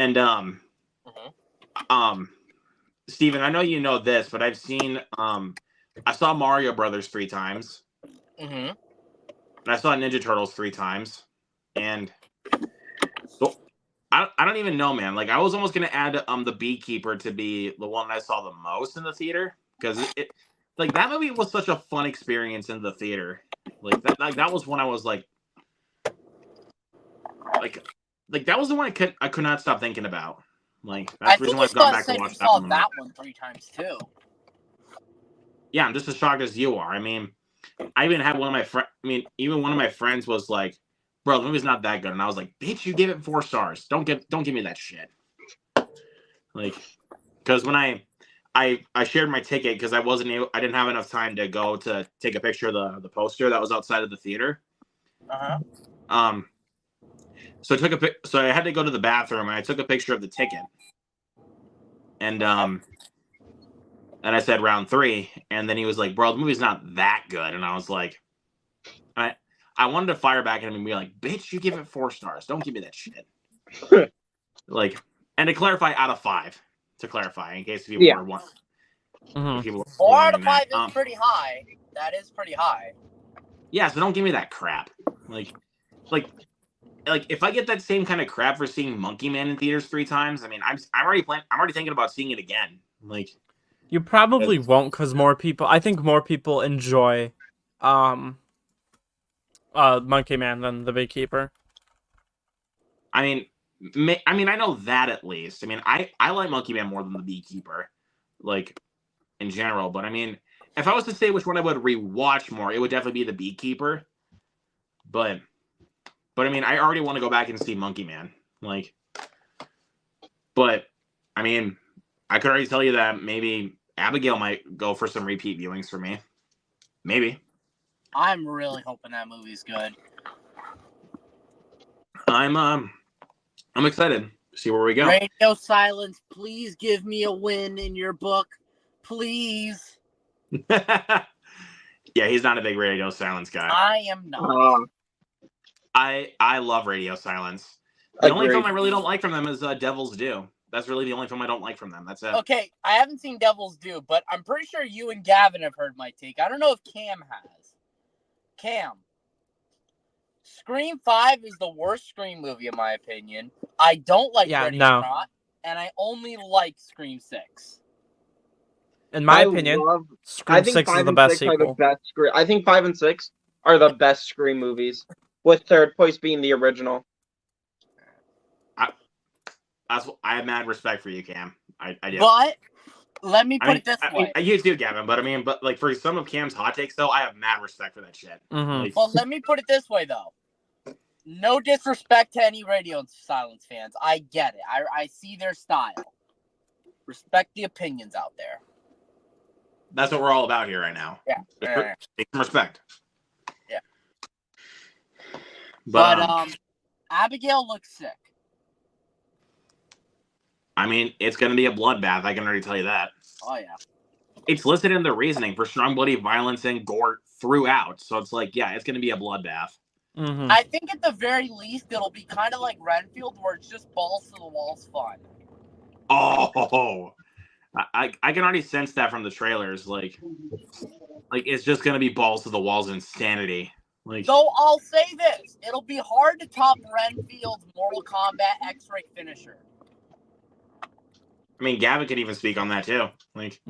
And Steven, I know you know this, but I've seen I saw Mario Brothers 3 times. Mm-hmm. And I saw Ninja Turtles 3 times. And so I don't even know, man. Like I was almost gonna add the Beekeeper to be the one I saw the most in the theater. Because it like that movie was such a fun experience in the theater. Like that was one I was like that was the one I could not stop thinking about. Like that's the reason why I've gone back to watch that one. That one 3 times too. Yeah, I'm just as shocked as you are. I mean, I even had one of my friends. I mean, even one of my friends was like, "Bro, the movie's not that good," and I was like, "Bitch, you gave it 4 stars. Don't give me that shit." Like, because when I shared my ticket because I didn't have enough time to go to take a picture of the poster that was outside of the theater. So I had to go to the bathroom and I took a picture of the ticket. And I said round 3, and then he was like, "Bro, the movie's not that good." And I was like, I wanted to fire back at him and be like, "Bitch, you give it 4 stars. Don't give me that shit." Like, and to clarify, out of 5. To clarify, in case people were wondering. Mm-hmm. 4 out of 5 is pretty high. That is pretty high. Yeah, so don't give me that crap. Like if I get that same kind of crap for seeing Monkey Man in theaters 3 times, I mean, I'm already thinking about seeing it again. Like, you probably won't, because I think more people enjoy Monkey Man than the Beekeeper. I mean, I know that at least. I mean, I like Monkey Man more than the Beekeeper, like in general. But I mean, if I was to say which one I would rewatch more, it would definitely be the Beekeeper. But I mean, I already want to go back and see Monkey Man. Like, but I mean, I could already tell you that maybe Abigail might go for some repeat viewings for me. Maybe. I'm really hoping that movie's good. I'm excited to see where we go. Radio Silence, please give me a win in your book. Please. Yeah, he's not a big Radio Silence guy. I am not. I love Radio Silence. The only film I really don't like from them is Devil's Due. That's really the only film I don't like from them. That's it. Okay, I haven't seen Devil's Due, but I'm pretty sure you and Gavin have heard my take. I don't know if Cam has. Cam. Scream 5 is the worst Scream movie in my opinion. I don't like Ready or Not, and I only like Scream 6. In my opinion, Scream 6 is the best sequel. I think 5 and 6 are the best Scream movies, with third place being the original. I have mad respect for you, Cam. I do. But let me put it this way. You do, Gavin, but like for some of Cam's hot takes, though, I have mad respect for that shit. Mm-hmm. Like, well, let me put it this way, though. No disrespect to any Radio Silence fans. I get it. I see their style. Respect the opinions out there. That's what we're all about here right now. Yeah. Take some respect. Yeah. But Abigail looks sick. I mean, it's going to be a bloodbath. I can already tell you that. Oh, yeah. It's listed in the reasoning for strong bloody violence and gore throughout. So it's like, yeah, it's going to be a bloodbath. Mm-hmm. I think at the very least, it'll be kind of like Renfield, where it's just balls to the walls fun. Oh, I can already sense that from the trailers. Like it's just going to be balls to the walls insanity. Like, so I'll say this. It'll be hard to top Renfield's Mortal Kombat X-Ray finisher. I mean, Gavin can even speak on that too. Like,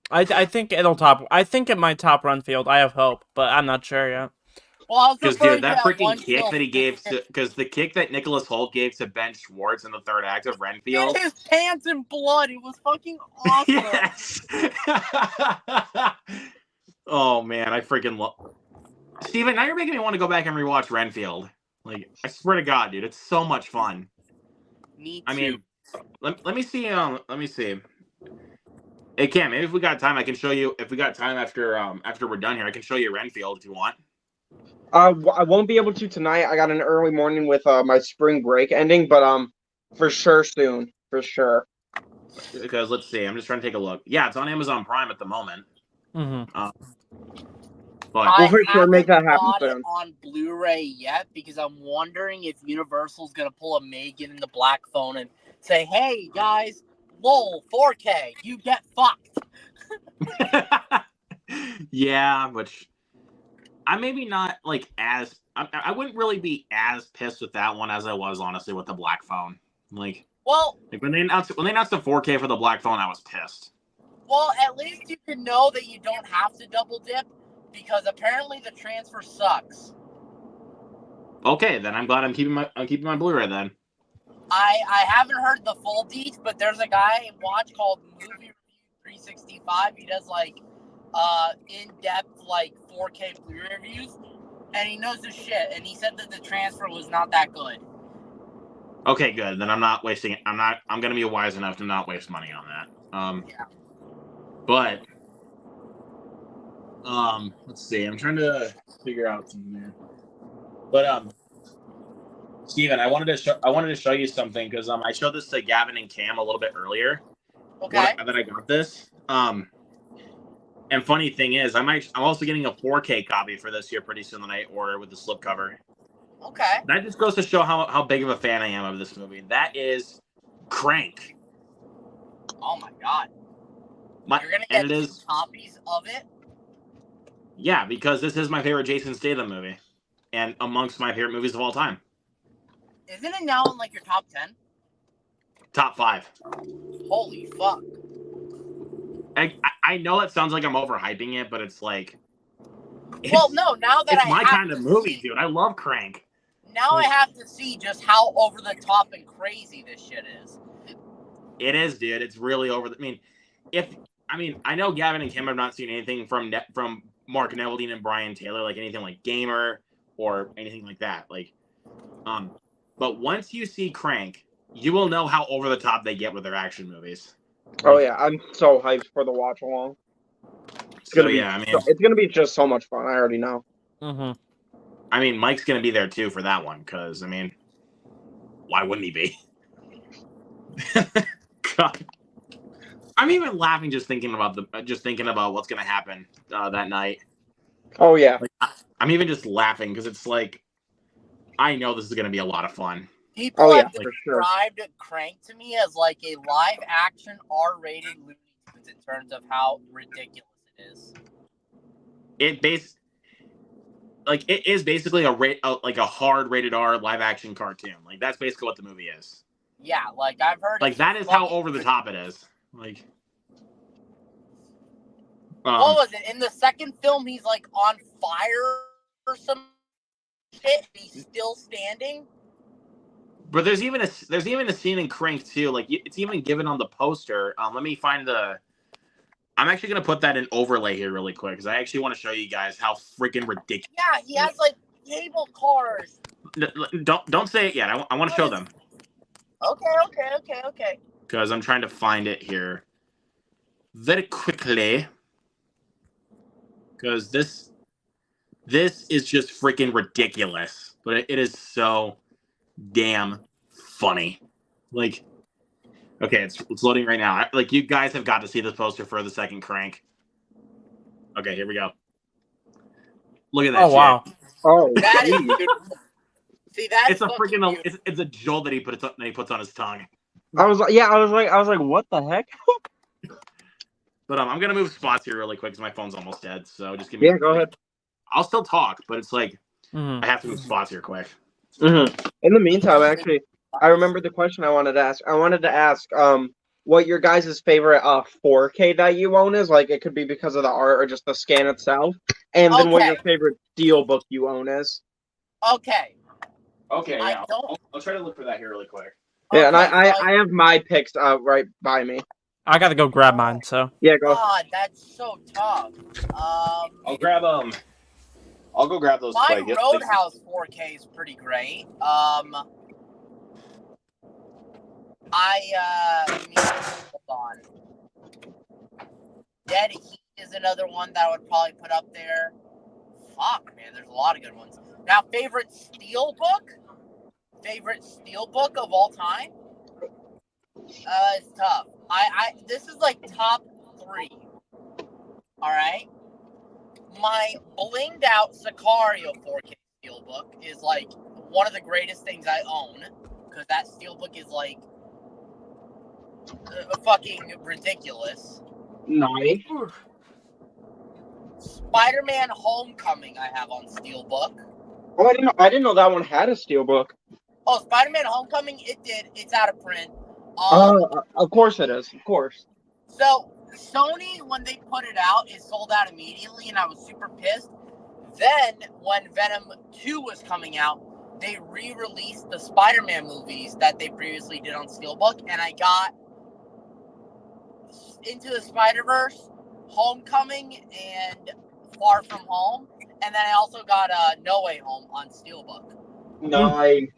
I think it'll top. I think it might top Renfield. I have hope, but I'm not sure yet. Well, because dude, that freaking kick that he gave because the kick that Nicholas Hoult gave to Ben Schwartz in the third act of Renfield, in his pants in blood. It was fucking awesome. Yes. Oh man, I freaking love. Steven, now you're making me want to go back and rewatch Renfield. Like, I swear to God, dude, it's so much fun. Me too. I mean, let me see. Let me see. Hey Cam, maybe if we got time, I can show you. If we got time after we're done here, I can show you Renfield if you want. I won't be able to tonight. I got an early morning with my spring break ending, but for sure soon, for sure. Because let's see, I'm just trying to take a look. Yeah, it's on Amazon Prime at the moment. Mm-hmm. But we'll for sure make that happen soon. On Blu-ray yet because I'm wondering if Universal's gonna pull a Megan in the Black Phone and say, hey guys, lol, 4K, you get fucked. Yeah, which I maybe not like as I wouldn't really be as pissed with that one as I was honestly with the Black Phone. Like when they announced the 4K for the Black Phone, I was pissed. Well, at least you can know that you don't have to double dip because apparently the transfer sucks. Okay, then I'm glad I'm keeping my Blu-ray then. I haven't heard the full deets, but there's a guy I watch called Movie Review 365. He does like in-depth like 4K Blu-ray reviews, and he knows his shit. And he said that the transfer was not that good. Okay, good. Then I'm not wasting it. I'm gonna be wise enough to not waste money on that. Yeah. But let's see. I'm trying to figure out something here. But Steven, I wanted to show you something because I showed this to Gavin and Cam a little bit earlier. Okay. That I got this. And funny thing is, I'm also getting a 4K copy for this here pretty soon that I order with the slipcover. Okay. That just goes to show how big of a fan I am of this movie. That is Crank. Oh my god. You're gonna get 2 copies of it? Yeah, because this is my favorite Jason Statham movie, and amongst my favorite movies of all time. Isn't it now in like your top 10? Top 5. Holy fuck. I know it sounds like I'm overhyping it, but it's like... Well, no, now that it's my kind of movie, dude. I love Crank. Now I have to see just how over the top and crazy this shit is. It is, dude. It's really over the... I know Gavin and Kim have not seen anything from Mark Neveldine and Brian Taylor, like anything like Gamer or anything like that. But once you see Crank, you will know how over the top they get with their action movies. Oh yeah, I'm so hyped for the watch along. It's gonna be just so much fun. I already know. Mm-hmm. I mean, Mike's gonna be there too for that one because why wouldn't he be? God. I'm even laughing just thinking about what's gonna happen that night. Oh yeah. I'm even just laughing because it's like I know this is gonna be a lot of fun. People have described Crank to me as like a live-action R-rated Looney Tunes in terms of how ridiculous it is. It is basically a hard rated R live-action cartoon. Like that's basically what the movie is. Yeah, like I've heard. Like that is how over the top it is. Like. What was it? In the second film, he's like on fire or some shit. He's still standing. But there's even a scene in Crank too. Like it's even given on the poster. Let me find the. I'm actually gonna put that in overlay here really quick because I actually want to show you guys how freaking ridiculous. Yeah, he has like cable cars. Don't say it yet. I want to show them. Okay. Because I'm trying to find it here very quickly. Because this is just freaking ridiculous, but it is so damn funny. Like, okay, it's loading right now. Like, you guys have got to see this poster for the second Crank. Okay, here we go. Look at that. Oh, wow. Oh, that is beautiful. See, that's it's a freaking it's a jewel that he puts on his tongue. I was like, what the heck? But I'm gonna move spots here really quick because my phone's almost dead. So just give me. Yeah, go ahead. I'll still talk, but it's like I have to move spots here quick. Mm-hmm. In the meantime, actually, I remember the question I wanted to ask. I wanted to ask what your guys' favorite 4K that you own is. Like, it could be because of the art or just the scan itself. And then what your favorite steelbook you own is. Okay. Okay, yeah. I'll try to look for that here really quick. Yeah, and I have my picks right by me. I gotta go grab mine, so. Yeah, go. God, that's so tough. I'll grab I'll go grab those. My Roadhouse 4K is pretty great. Hold on. Dead Heat is another one that I would probably put up there. Fuck, man, there's a lot of good ones. Now, favorite steelbook of all time? It's tough. This is like top 3. All right. My blinged out Sicario 4K steelbook is like one of the greatest things I own because that steelbook is like fucking ridiculous. Nice. Spider-Man: Homecoming I have on Steelbook. Oh, I didn't know that one had a steelbook. Oh, Spider-Man: Homecoming, it did. It's out of print. Of course it is. Of course. So Sony, when they put it out, it sold out immediately, and I was super pissed. Then, when Venom 2 was coming out, they re-released the Spider-Man movies that they previously did on Steelbook, and I got Into the Spider-Verse, Homecoming, and Far From Home, and then I also got No Way Home on Steelbook. Nice.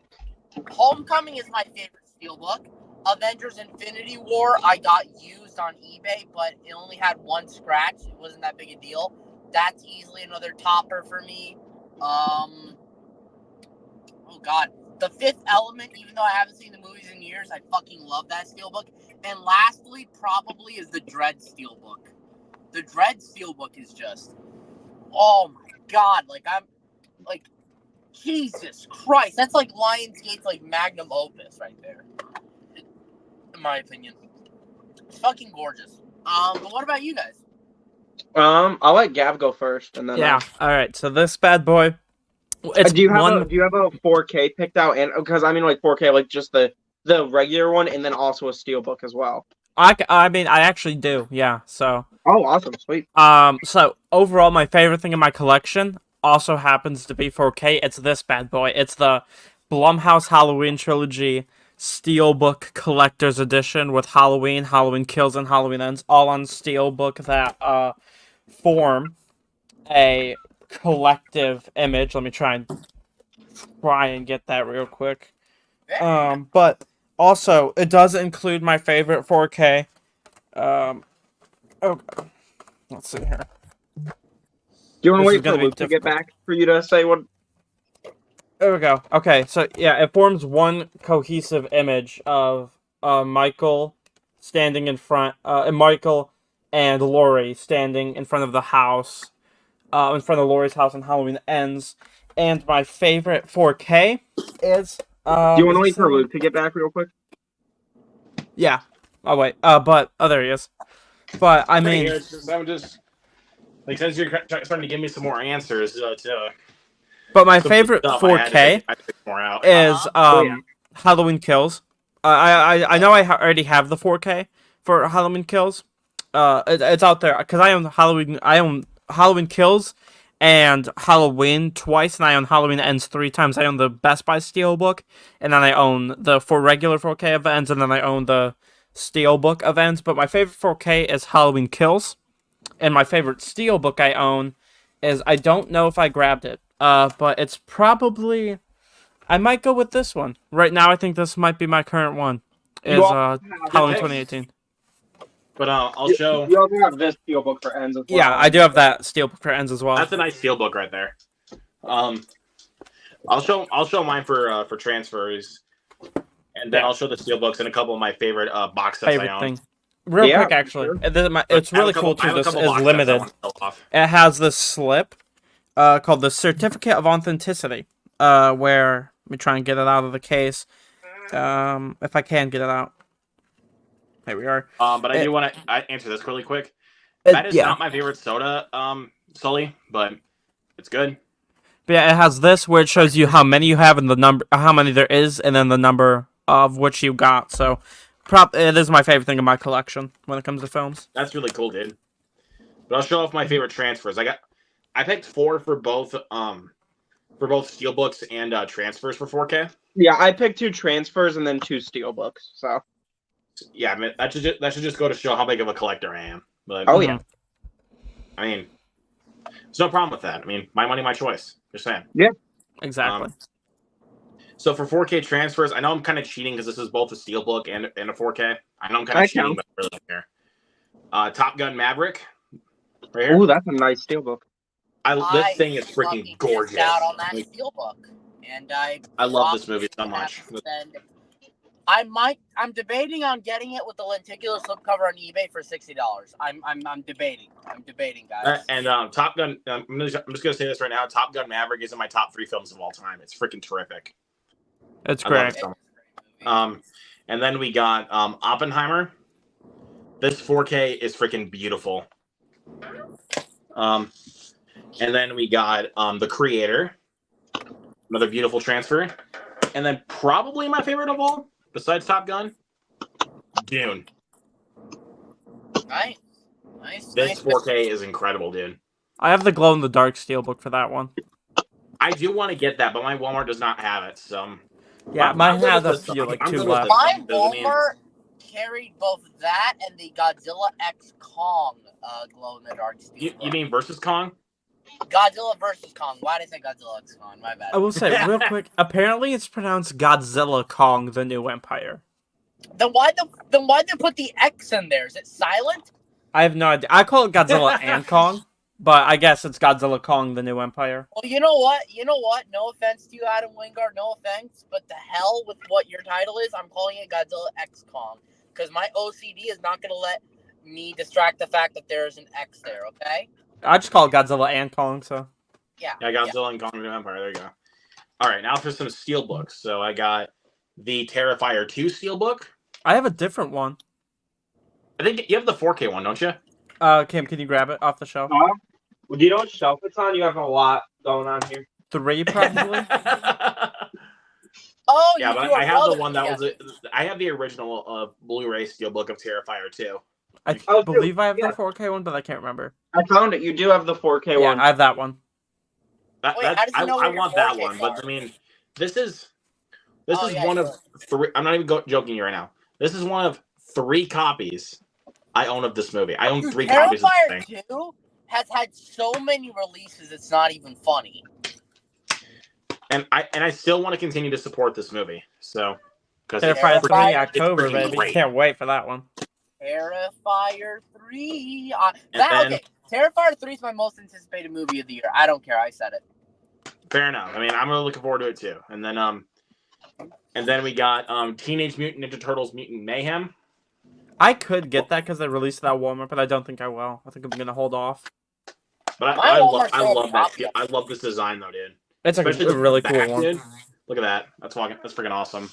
Homecoming is my favorite Steelbook. Avengers Infinity War I got used on eBay, but it only had one scratch. It wasn't that big a deal. That's easily another topper for me. Oh God. The Fifth Element, even though I haven't seen the movies in years, I fucking love that Steelbook. And lastly, probably is the Dread Steelbook. The Dread Steelbook is just, oh my God. Like, Jesus Christ. That's like Lionsgate's like magnum opus right there. In my opinion. It's fucking gorgeous. But what about you guys? I'll let Gav go first, and then Yeah. All right. So this bad boy. It's do you have one. a 4K picked out? And because I mean like 4K, like just the regular one, and then also a steelbook as well. I mean, I actually do. Yeah. So. Oh, awesome, sweet. So overall, my favorite thing in my collection also happens to be 4K. It's this bad boy. It's the Blumhouse Halloween Trilogy Steelbook Collector's Edition with Halloween, Halloween Kills, and Halloween Ends, all on Steelbook that form a collective image. Let me try and get that real quick. But also it does include my favorite 4K. Let's see here. Do you want to This is wait for gonna be Luke to get difficult. back for you to say what? There we go. Okay, so yeah, it forms one cohesive image of Michael standing in front, and Michael and Laurie standing in front of the house, in front of Laurie's house, and Halloween Ends. And my favorite 4K is. Do you want to is wait for this- Luke to get back real quick? Yeah. Oh wait. But there he is. But I mean, I'm just like, since you're starting to give me some more answers, but my favorite stuff, 4K I had to pick more out. is Oh, yeah. Halloween Kills. I know I already have the 4K for Halloween Kills. It's out there because I own Halloween Kills and Halloween twice, and I own Halloween Ends 3 times. I own the Best Buy Steelbook, and then I own the regular 4K events, and then I own the Steelbook events. But my favorite 4K is Halloween Kills, and my favorite Steelbook I own is, I don't know if I grabbed it, but it's probably, I might go with this one right now. I think this might be my current one. Is You all Halloween this? 2018. But I'll show. You also have this steelbook for ends as well. Yeah, I do have that Steelbook for Ends as well. That's a nice steelbook right there. I'll show mine for transfers, and then I'll show the steelbooks and a couple of my favorite box sets I Favorite own. thing. Real Yeah, quick, actually. sure. It's I have really a couple- cool I have too. a This couple is box sets I limited. want to show off. It has this slip called the Certificate of Authenticity, where, let me try and get it out of the case. If I can get it out. There we are. But I do want to answer this really quick. That is not my favorite soda, Sully, but it's good. But yeah, it has this where it shows you how many you have and the number, how many there is, and then the number of which you got. So, it is my favorite thing in my collection when it comes to films. That's really cool, dude. But I'll show off my favorite transfers. I picked 4 for both steelbooks and transfers for 4K. Yeah, I picked 2 transfers and then 2 steelbooks. So. Yeah, I mean, that should just go to show how big of a collector I am. But Oh yeah. I mean, there's no problem with that. I mean, my money, my choice. Just saying. Exactly. So for 4K transfers, I know I'm kind of cheating because this is both a steelbook and a 4K. I know I'm kind of cheating, but I really don't care. Top Gun Maverick, right here. Ooh, that's a nice steelbook. This thing is freaking fucking gorgeous. missed out on that Like, steelbook, and I love this movie so much. I'm debating on getting it with the lenticular slipcover on eBay for $60. I'm debating. I'm debating, guys. And Top Gun. I'm just gonna say this right now. Top Gun Maverick is in my top 3 films of all time. It's freaking terrific. It's I love great. it so much. And then we got Oppenheimer. This 4K is freaking beautiful. And then we got The Creator, another beautiful transfer, and then probably my favorite of all, besides Top Gun, Dune. Nice. This 4K is incredible, dude. I have the glow in the dark steelbook for that one. I do want to get that, but my Walmart does not have it. So Yeah, I'm mine good had with a this. few, like I'm 2 good with left. this. My Because, I mean, Walmart carried both that and the Godzilla X Kong glow in the dark you steelbook. mean versus Kong? Godzilla versus Kong? Why did I say Godzilla X Kong? My bad. I will say real quick. Apparently, it's pronounced Godzilla Kong: The New Empire. Then why'd they put the X in there? Is it silent? I have no idea. I call it Godzilla and Kong, but I guess it's Godzilla Kong: The New Empire. Well, you know what? No offense to you, Adam Wingard. No offense, but the hell with what your title is. I'm calling it Godzilla X Kong because my OCD is not going to let me distract the fact that there is an X there. Okay? I just call it Godzilla and Kong. So Yeah. Yeah, Godzilla and Kong: The New Empire. There you go. All right, now for some steelbooks. So I got the Terrifier 2 steelbook. I have a different one. I think you have the 4K one, don't you? Kim, can you grab it off the shelf? Well, do you know what shelf it's on? You have a lot going on here. 3 probably. Oh, Yeah, you but do I have the another- one that yeah. was. I have the original Blu-ray steelbook of Terrifier 2. I Oh, believe I have yeah. the 4K one, but I can't remember. I found it. You do have the 4K Yeah, one. I have that one. That, Wait, how does he know I what your want that 4Ks one, but are? I mean, this is Oh, yeah, one sure. of 3. I'm not even joking you right now. This is one of 3 copies I own of this movie. I own Dude, 3 copies of this thing. Terrifier 2 has had so many releases, it's not even funny. And I still want to continue to support this movie. So, because Terrifier 3 Terrifier- October, it's freaking baby. great. Can't wait for that one. Terrifier 3. then- Okay, Terrifier 3 is my most anticipated movie of the year. I don't care. I said it. Fair enough. I mean, I'm really looking forward to it too. And then we got Teenage Mutant Ninja Turtles Mutant Mayhem. I could get that because they released that Walmart, but I don't think I will. I think I'm gonna hold off. But My I Walmart's love already that. up. I love this design though, dude. It's Especially a the really back, cool one. dude. Look at that. That's freaking awesome.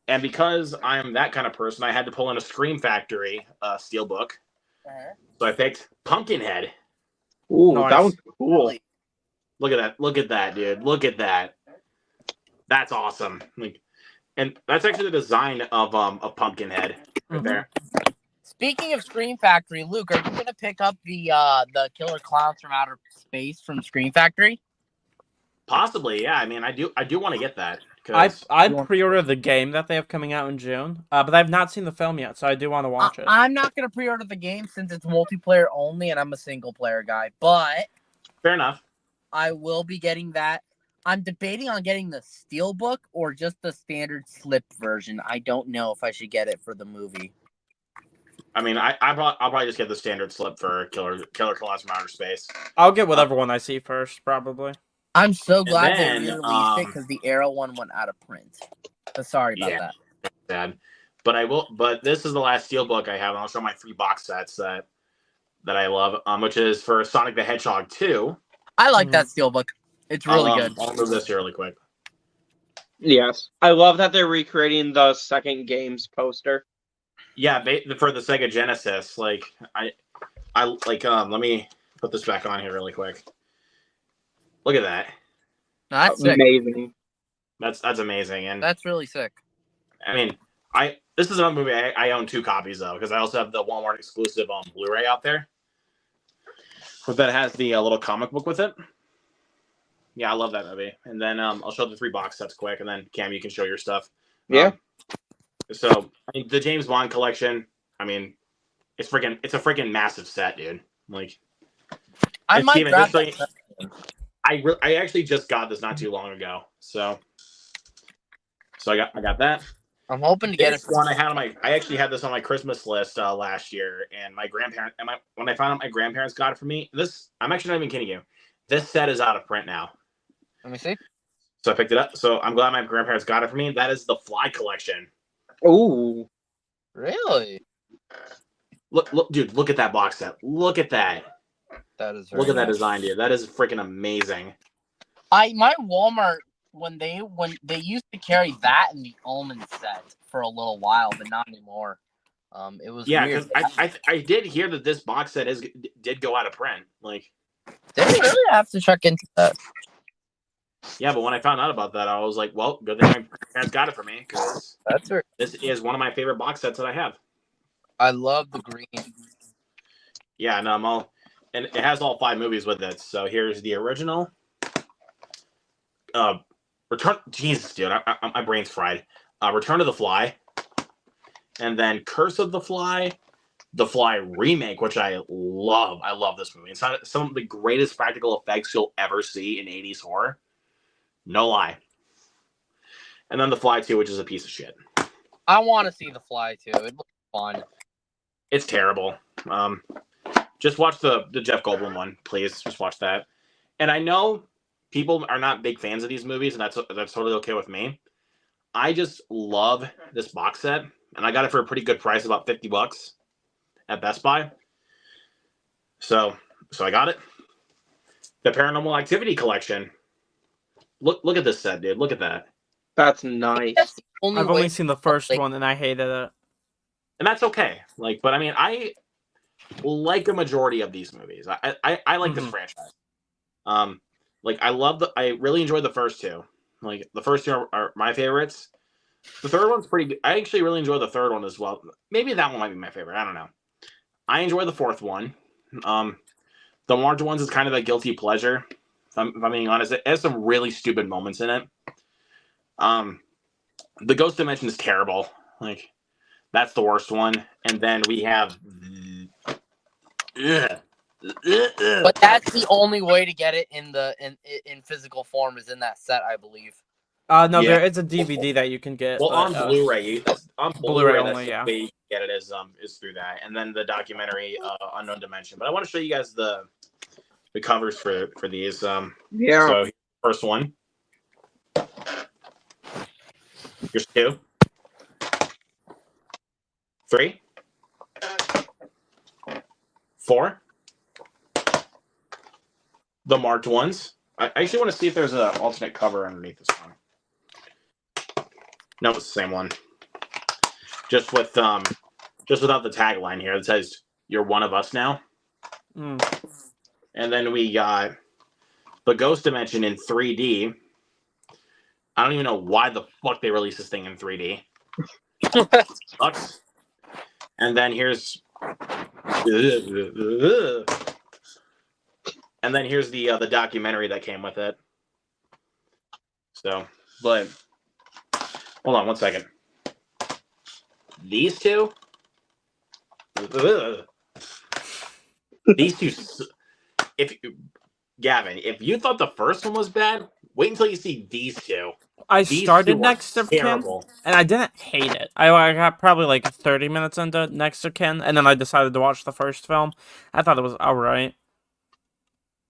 And because I'm that kind of person, I had to pull in a Scream Factory steelbook. Uh-huh. So I picked Pumpkinhead. Ooh, Nice. that one's cool. Really? Look at that. Look at that, dude. Look at that. That's awesome. And that's actually the design of Pumpkinhead right Mhm. there. Speaking of Scream Factory, Luke, are you gonna pick up the Killer Clowns from Outer Space from Scream Factory? Possibly, yeah. I mean, I do want to get that. I 'Cause- pre-ordered the game that they have coming out in June, but I've not seen the film yet, so I do want to watch it. I'm not gonna pre-order the game since it's multiplayer only, and I'm a single player guy. But fair enough. I will be getting that. I'm debating on getting the Steelbook or just the standard slip version. I don't know if I should get it for the movie. I mean, I'll probably just get the standard slip for Killer Clowns from Outer Space. I'll get whatever one I see first, probably. I'm so glad then, they re-released it because the Arrow one went out of print. So sorry about Yeah. that. Sad. But this is the last steelbook I have, and I'll show my 3 box sets that I love, which is for Sonic the Hedgehog 2. I like that Steelbook. It's really good. I'll move this here really quick. Yes. I love that they're recreating the second game's poster. Yeah, for the Sega Genesis, like I like let me put this back on here really quick. Look at that. That's sick. Amazing. That's amazing. And That's really sick. I mean, this is another movie I own 2 copies of because I also have the Walmart exclusive Blu-ray out there. That has the little comic book with it. Yeah, I love that movie. And then I'll show the 3 box sets quick, and then Cam, you can show your stuff. Yeah. So I mean, the James Bond collection. I mean, it's a freaking massive set, dude. Like, I and might Steven, grab just so that. I actually just got this not too long ago. So I got that. I'm hoping to get it. This one I actually had this on my Christmas list last year, and my grandparents when I found out my grandparents got it for me. I'm actually not even kidding you. This set is out of print now. Let me see. So I picked it up. So I'm glad my grandparents got it for me. That is the Fly collection. Ooh. Really? Look, dude, look at that box set. Look at that. That is. Look at that design, dude. That is freaking amazing. My Walmart when they used to carry that in the Omen set for a little while, but not anymore. It was Yeah, weird. because I did hear that this box set did go out of print. Like, Did we really have to check into that? yeah, but when I found out about that, I was like, well, good thing my parents got it for me because That's weird. this is one of my favorite box sets that I have. I love the green. Yeah, and and it has all 5 movies with it. So here's the original. Return. Jesus, dude, my brain's fried. Return of the Fly, and then Curse of the Fly, the Fly remake, which I love. I love this movie. It's not some of the greatest practical effects you'll ever see in 80s horror. No lie. And then the Fly 2, which is a piece of shit. I want to see the Fly too. It looks fun. It's terrible. Just watch the Jeff Goldblum one, please. Just watch that. And I know people are not big fans of these movies, and that's totally okay with me. I just love this box set, and I got it for a pretty good price, about $50 at Best Buy. So I got it. The Paranormal Activity collection. Look at this set, dude. Look at that. That's nice. That's the only I've way. only seen the first one and I hated it. And that's okay. Like, but I mean, I like a majority of these movies. I like this franchise. Like I really enjoyed the first 2. Like the first 2 are my favorites. The third one's pretty good. I actually really enjoy the third one as well. Maybe that one might be my favorite. I don't know. I enjoy the 4th one. The March ones is kind of a guilty pleasure. If I'm being honest, it has some really stupid moments in it. The Ghost Dimension is terrible. Like, that's the worst one. And then we have. But that's the only way to get it in physical form is in that set, I believe. No, Yeah. there is a DVD that you can get. Well, but, on Blu-ray, Blu-ray that's only, the yeah. way you get it is through that, and then the documentary Unknown Dimension. But I want to show you guys the covers for these. Yeah. So first one. Here's 2, 3, 4. The marked ones. I actually want to see if there's an alternate cover underneath this one. No, it's the same one. Just without the tagline here. It says "You're one of us now." Mm. And then we got the Ghost Dimension in 3D. I don't even know why the fuck they released this thing in 3D. Sucks. And then here's the documentary that came with it. So, but hold on one second. These 2. These 2. Gavin, if you thought the first one was bad, wait until you see these 2. I These started 2 are Next of Kin, terrible. and I didn't hate it. I got probably like 30 minutes into Next of Kin, and then I decided to watch the first film. I thought it was alright.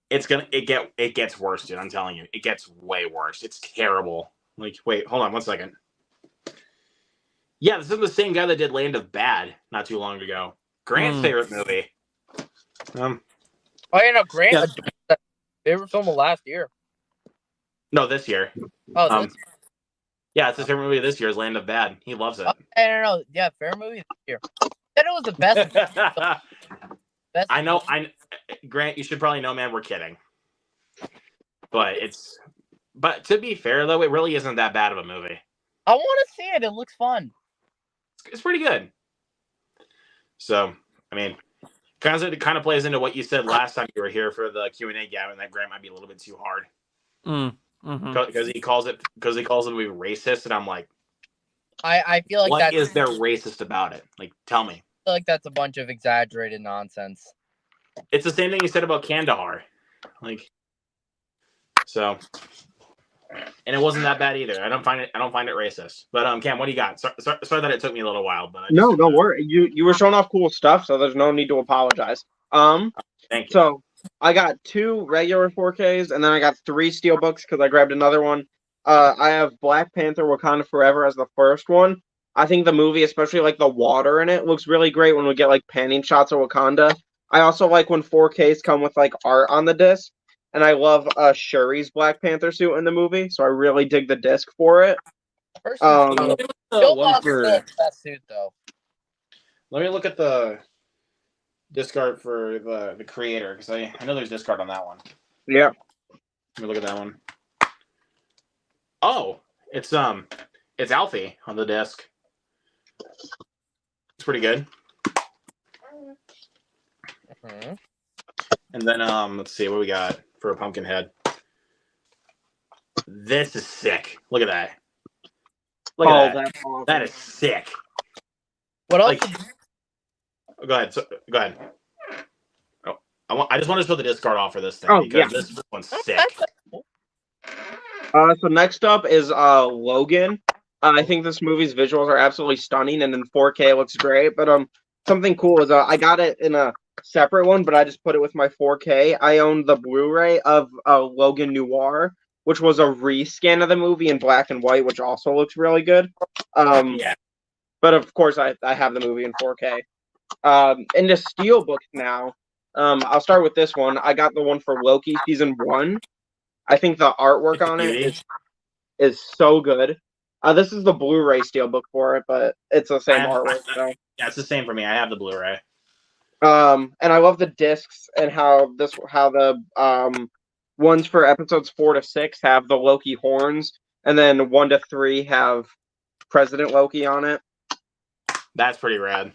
It gets worse, dude. I'm telling you, it gets way worse. It's terrible. Like, wait, hold on one second. Yeah, this is the same guy that did Land of Bad not too long ago. Grant's favorite movie. Oh, yeah, no, Grant, Yeah. favorite film of last year. No, this year. Oh, yeah, it's his favorite movie this year is Land of Bad. He loves it. I don't know. Yeah, favorite movie this year. Said it was the best. best I know. Grant, you should probably know, man. We're kidding. But to be fair, though, it really isn't that bad of a movie. I want to see it. It looks fun. It's pretty good. So, I mean, it kind of plays into what you said last time you were here for the Q&A, Gavin, that Grant might be a little bit too hard. Because he calls it movie racist, and I'm like, I feel like what is there racist about it? Like, tell me. I feel like that's a bunch of exaggerated nonsense. It's the same thing you said about Kandahar. Like, so, and it wasn't that bad either. I don't find it racist. But Cam, what do you got? Sorry that it took me a little while, but no, don't worry. You were showing off cool stuff, so there's no need to apologize. Thank you. So I got 2 regular 4Ks, and then I got 3 steelbooks because I grabbed another one. I have Black Panther: Wakanda Forever as the first one. I think the movie, especially like the water in it, looks really great when we get like panning shots of Wakanda. I also like when 4Ks come with like art on the disc, and I love Shuri's Black Panther suit in the movie, so I really dig the disc for it. Still one lost for the best suit though. Let me look at the discard for the creator because I know there's discard on that one. Yeah. Let me look at that one. Oh, it's Alfie on the disc. It's pretty good. Mhm. And then let's see what we got for a Pumpkinhead. This is sick. Look at that. Look at that. That's awesome. That is sick. What else? Like, go ahead. Go ahead. Oh, I just want to show the discard off for this thing because this one's sick. So next up is Logan. I think this movie's visuals are absolutely stunning, and in 4K it looks great. But something cool is I got it in a separate one, but I just put it with my 4K. I own the Blu-ray of Logan Noir, which was a rescan of the movie in black and white, which also looks really good. Yeah. But of course, I have the movie in 4K. In the Steelbook now, I'll start with this one. I got the one for Loki season 1. I think the artwork on it is so good. This is the Blu-ray Steelbook for it, but it's the same artwork. So. Yeah, it's the same for me. I have the Blu-ray. And I love the discs and how the ones for episodes 4 to 6 have the Loki horns, and then 1 to 3 have President Loki on it. That's pretty rad.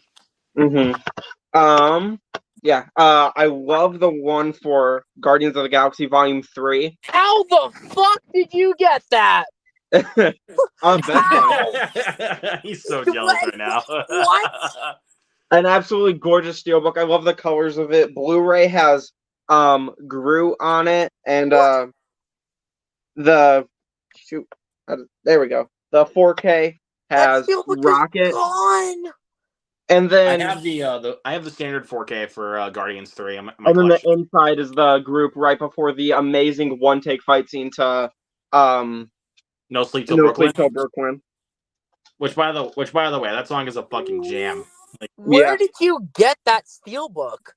Yeah. I love the one for Guardians of the Galaxy Volume 3. How the fuck did you get that? He's so jealous right now. What? An absolutely gorgeous steelbook. I love the colors of it. Blu-ray has Groot on it, and there we go. The 4K has Rocket. And then I have the standard 4K for Guardians 3. And then the inside is the group right before the amazing one-take fight scene to No Sleep Till Brooklyn. Which by the way, that song is a fucking jam. Like, where did you get that steelbook?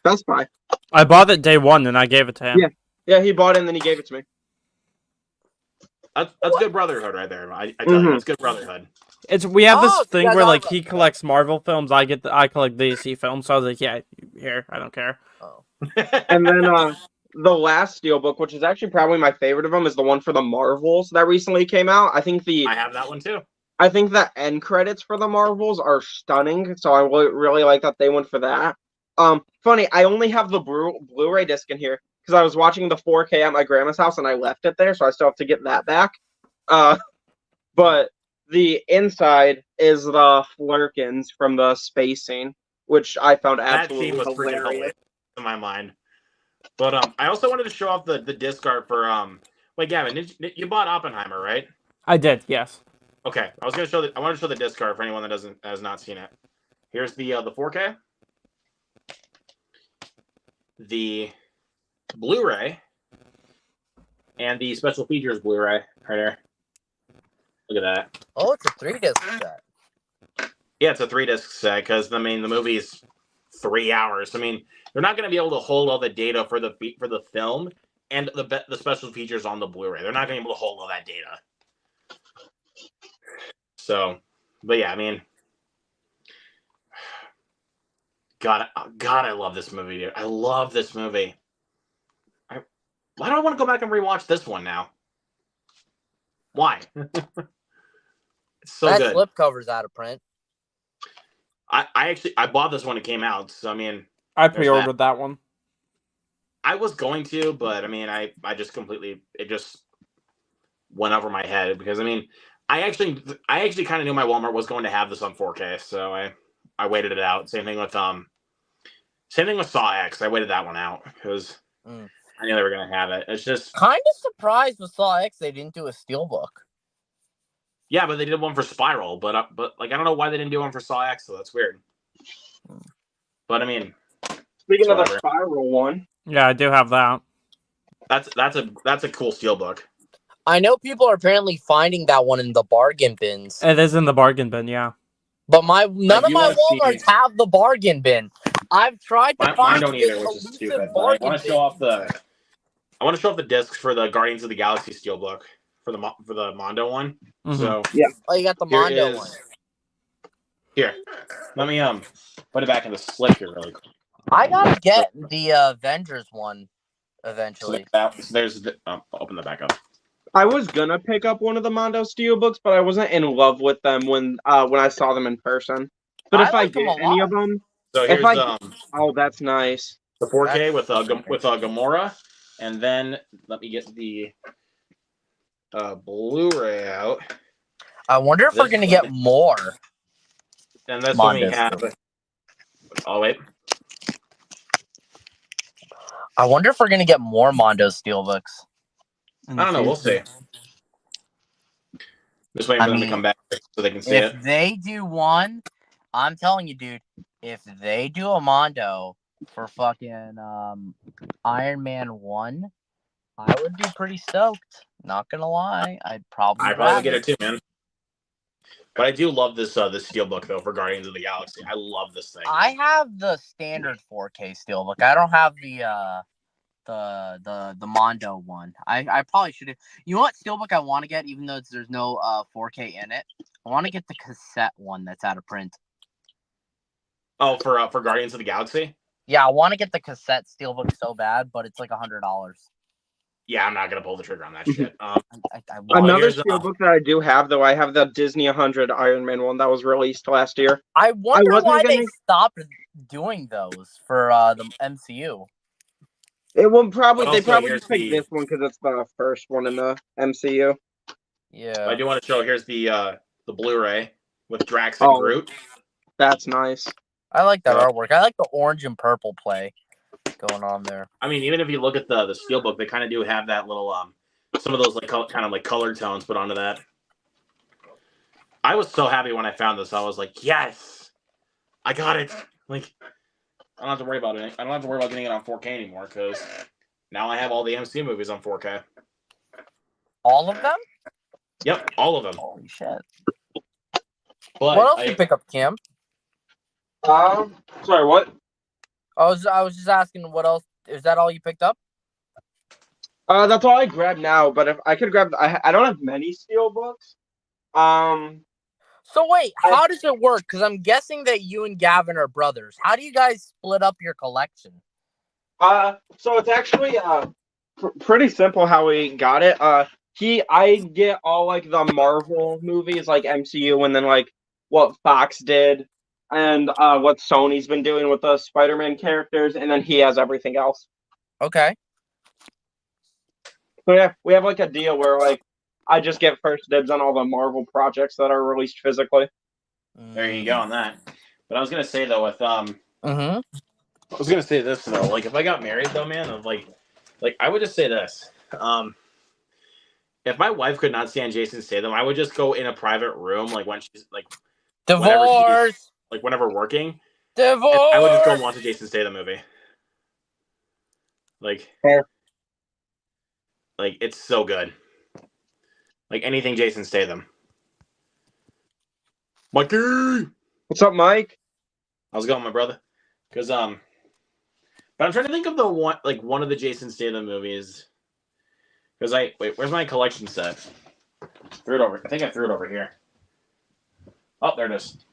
Best Buy. I bought it day one and I gave it to him. Yeah, he bought it and then he gave it to me. That's good brotherhood right there. I tell you, it's good brotherhood. We have this thing where like he collects Marvel films, I collect DC films. So I was like, yeah, here, I don't care. Oh. And then the last steelbook, which is actually probably my favorite of them, is the one for the Marvels that recently came out. I have that one too. I think the end credits for the Marvels are stunning, so I really like that they went for that. Funny, I only have the Blu-ray disc in here because I was watching the 4K at my grandma's house and I left it there, so I still have to get that back. But the inside is the Flurkins from the space scene, which I found absolutely that scene was hilarious in my mind. But I also wanted to show off the disc art for Wait, Gavin, you bought Oppenheimer, right? I did, yes. Okay, I want to show the disc art for anyone that has not seen it. Here's the 4K, the Blu-ray, and the special features Blu-ray right here. Look at that. Oh, it's a 3-disc set. Yeah, it's a 3-disc set because the movie's 3 hours. I mean, they're not going to be able to hold all the data for the film and the special features on the Blu-ray. They're not going to be able to hold all that data. So, but yeah, I mean, God, I love this movie, dude. I love this movie. Why do I want to go back and rewatch this one now? Why? It's so that good. That slipcover's out of print. I bought this when it came out, so I mean, I pre-ordered that one. I was going to, but I mean, I just completely, it just went over my head because I mean, I actually kind of knew my Walmart was going to have this on 4K, so I waited it out. Same thing with Saw X. I waited that one out because I knew they were going to have it. It's just kind of surprised with Saw X they didn't do a steelbook. Yeah, but they did one for Spiral, but like I don't know why they didn't do one for Saw X, so that's weird. But I mean, speaking of the Spiral one, yeah, I do have that. That's a cool steelbook. I know people are apparently finding that one in the bargain bins. It is in the bargain bin, yeah. But none of my Walmarts have the bargain bin. I've tried to find mine don't either, which is stupid. I want to show off the discs for the Guardians of the Galaxy steelbook for the Mondo one. Mm-hmm. So yeah, you got the Mondo one. Here, let me put it back in the slip here really quick. I gotta get the Avengers one So eventually. there's the, I'll open the back up. I was gonna pick up one of the Mondo Steelbooks, but I wasn't in love with them when I saw them in person. But if I like them get a any lot. of them, So if here's I oh, that's nice. the 4K That's with Gamora, and then let me get the Blu-ray out. I wonder if we're This gonna one. get more. And this one we Mondo have. Oh wait, I wonder if we're gonna get more Mondo Steelbooks. I don't know. We'll see. Just waiting for them to come back so they can see it. If they do one, I'm telling you, dude. If they do a Mondo for fucking Iron Man 1, I would be pretty stoked. Not gonna lie, I'd probably get it too, man. But I do love this this steelbook though for Guardians of the Galaxy. I love this thing. I have the standard 4K steelbook. I don't have the Mondo one. I probably should have. You know what steelbook I want to get, even though there's no 4K in it? I want to get the cassette one that's out of print. Oh, for Guardians of the Galaxy? Yeah, I want to get the cassette steelbook so bad, but it's like $100. Yeah, I'm not gonna pull the trigger on that shit. Another steelbook that I do have, though, I have the Disney 100 Iron Man one that was released last year. I wonder why they stopped doing those for the MCU. It will probably But they also, probably here's just picked the- this one because it's the first one in the MCU. Yeah. I do want to show. Here's the Blu-ray with Drax and Oh. Groot. That's nice. I like that artwork. I like the orange and purple play going on there. I mean, even if you look at the steelbook, they kind of do have that little some of those like kind of like colored tones put onto that. I was so happy when I found this. I was like, yes, I got it. Like, I don't have to worry about it. I don't have to worry about getting it on 4K anymore because now I have all the MCU movies on 4K. All of them? Yep, all of them. Holy shit. But What else did you pick up, Cam? Sorry, what? I was just asking what else. Is that all you picked up? That's all I grabbed now. But if I could grab, I don't have many steelbooks. So wait, how does it work? Because I'm guessing that you and Gavin are brothers. How do you guys split up your collection? So it's actually pretty simple how we got it. I get all like the Marvel movies, like MCU, and then like what Fox did, and what Sony's been doing with the Spider-Man characters, and then he has everything else. Okay. So yeah, we have like a deal where like I just get first dibs on all the Marvel projects that are released physically. There you go on that. But I was gonna say though, with Mm-hmm. I was gonna say this though, like if I got married though, man, of like I would just say this. If my wife could not stand Jason Statham, I would just go in a private room, like when she's like Divorce. whenever working. Divorce. I would just go watch a Jason Statham movie. Like, Fair. Like it's so good. Like anything Jason Statham. Mikey, What's up, Mike? how's it going, my brother? Because but I'm trying to think of the one of the Jason Statham movies. Because where's my collection set? Threw it over. I think I threw it over here. Oh, there it is.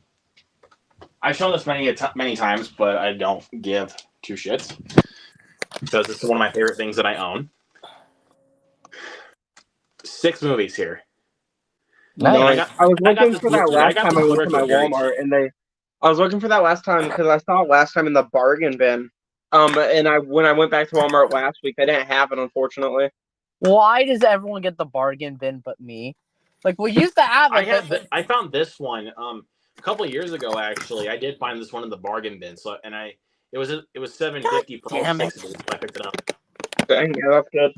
I've shown this many times, but I don't give two shits because this is one of my favorite things that I own. 6 movies here. Nice. I was looking for that last time I went to my Walmart, and I was looking for that last time because I saw it last time in the bargain bin. And when I went back to Walmart last week, they didn't have it, unfortunately. Why does everyone get the bargain bin but me? Like we used to have it. I found this one a couple of years ago. Actually, I did find this one in the bargain bin. So it was $7.50 for all 6 of them. So I picked it up. Dang, yeah, that's good.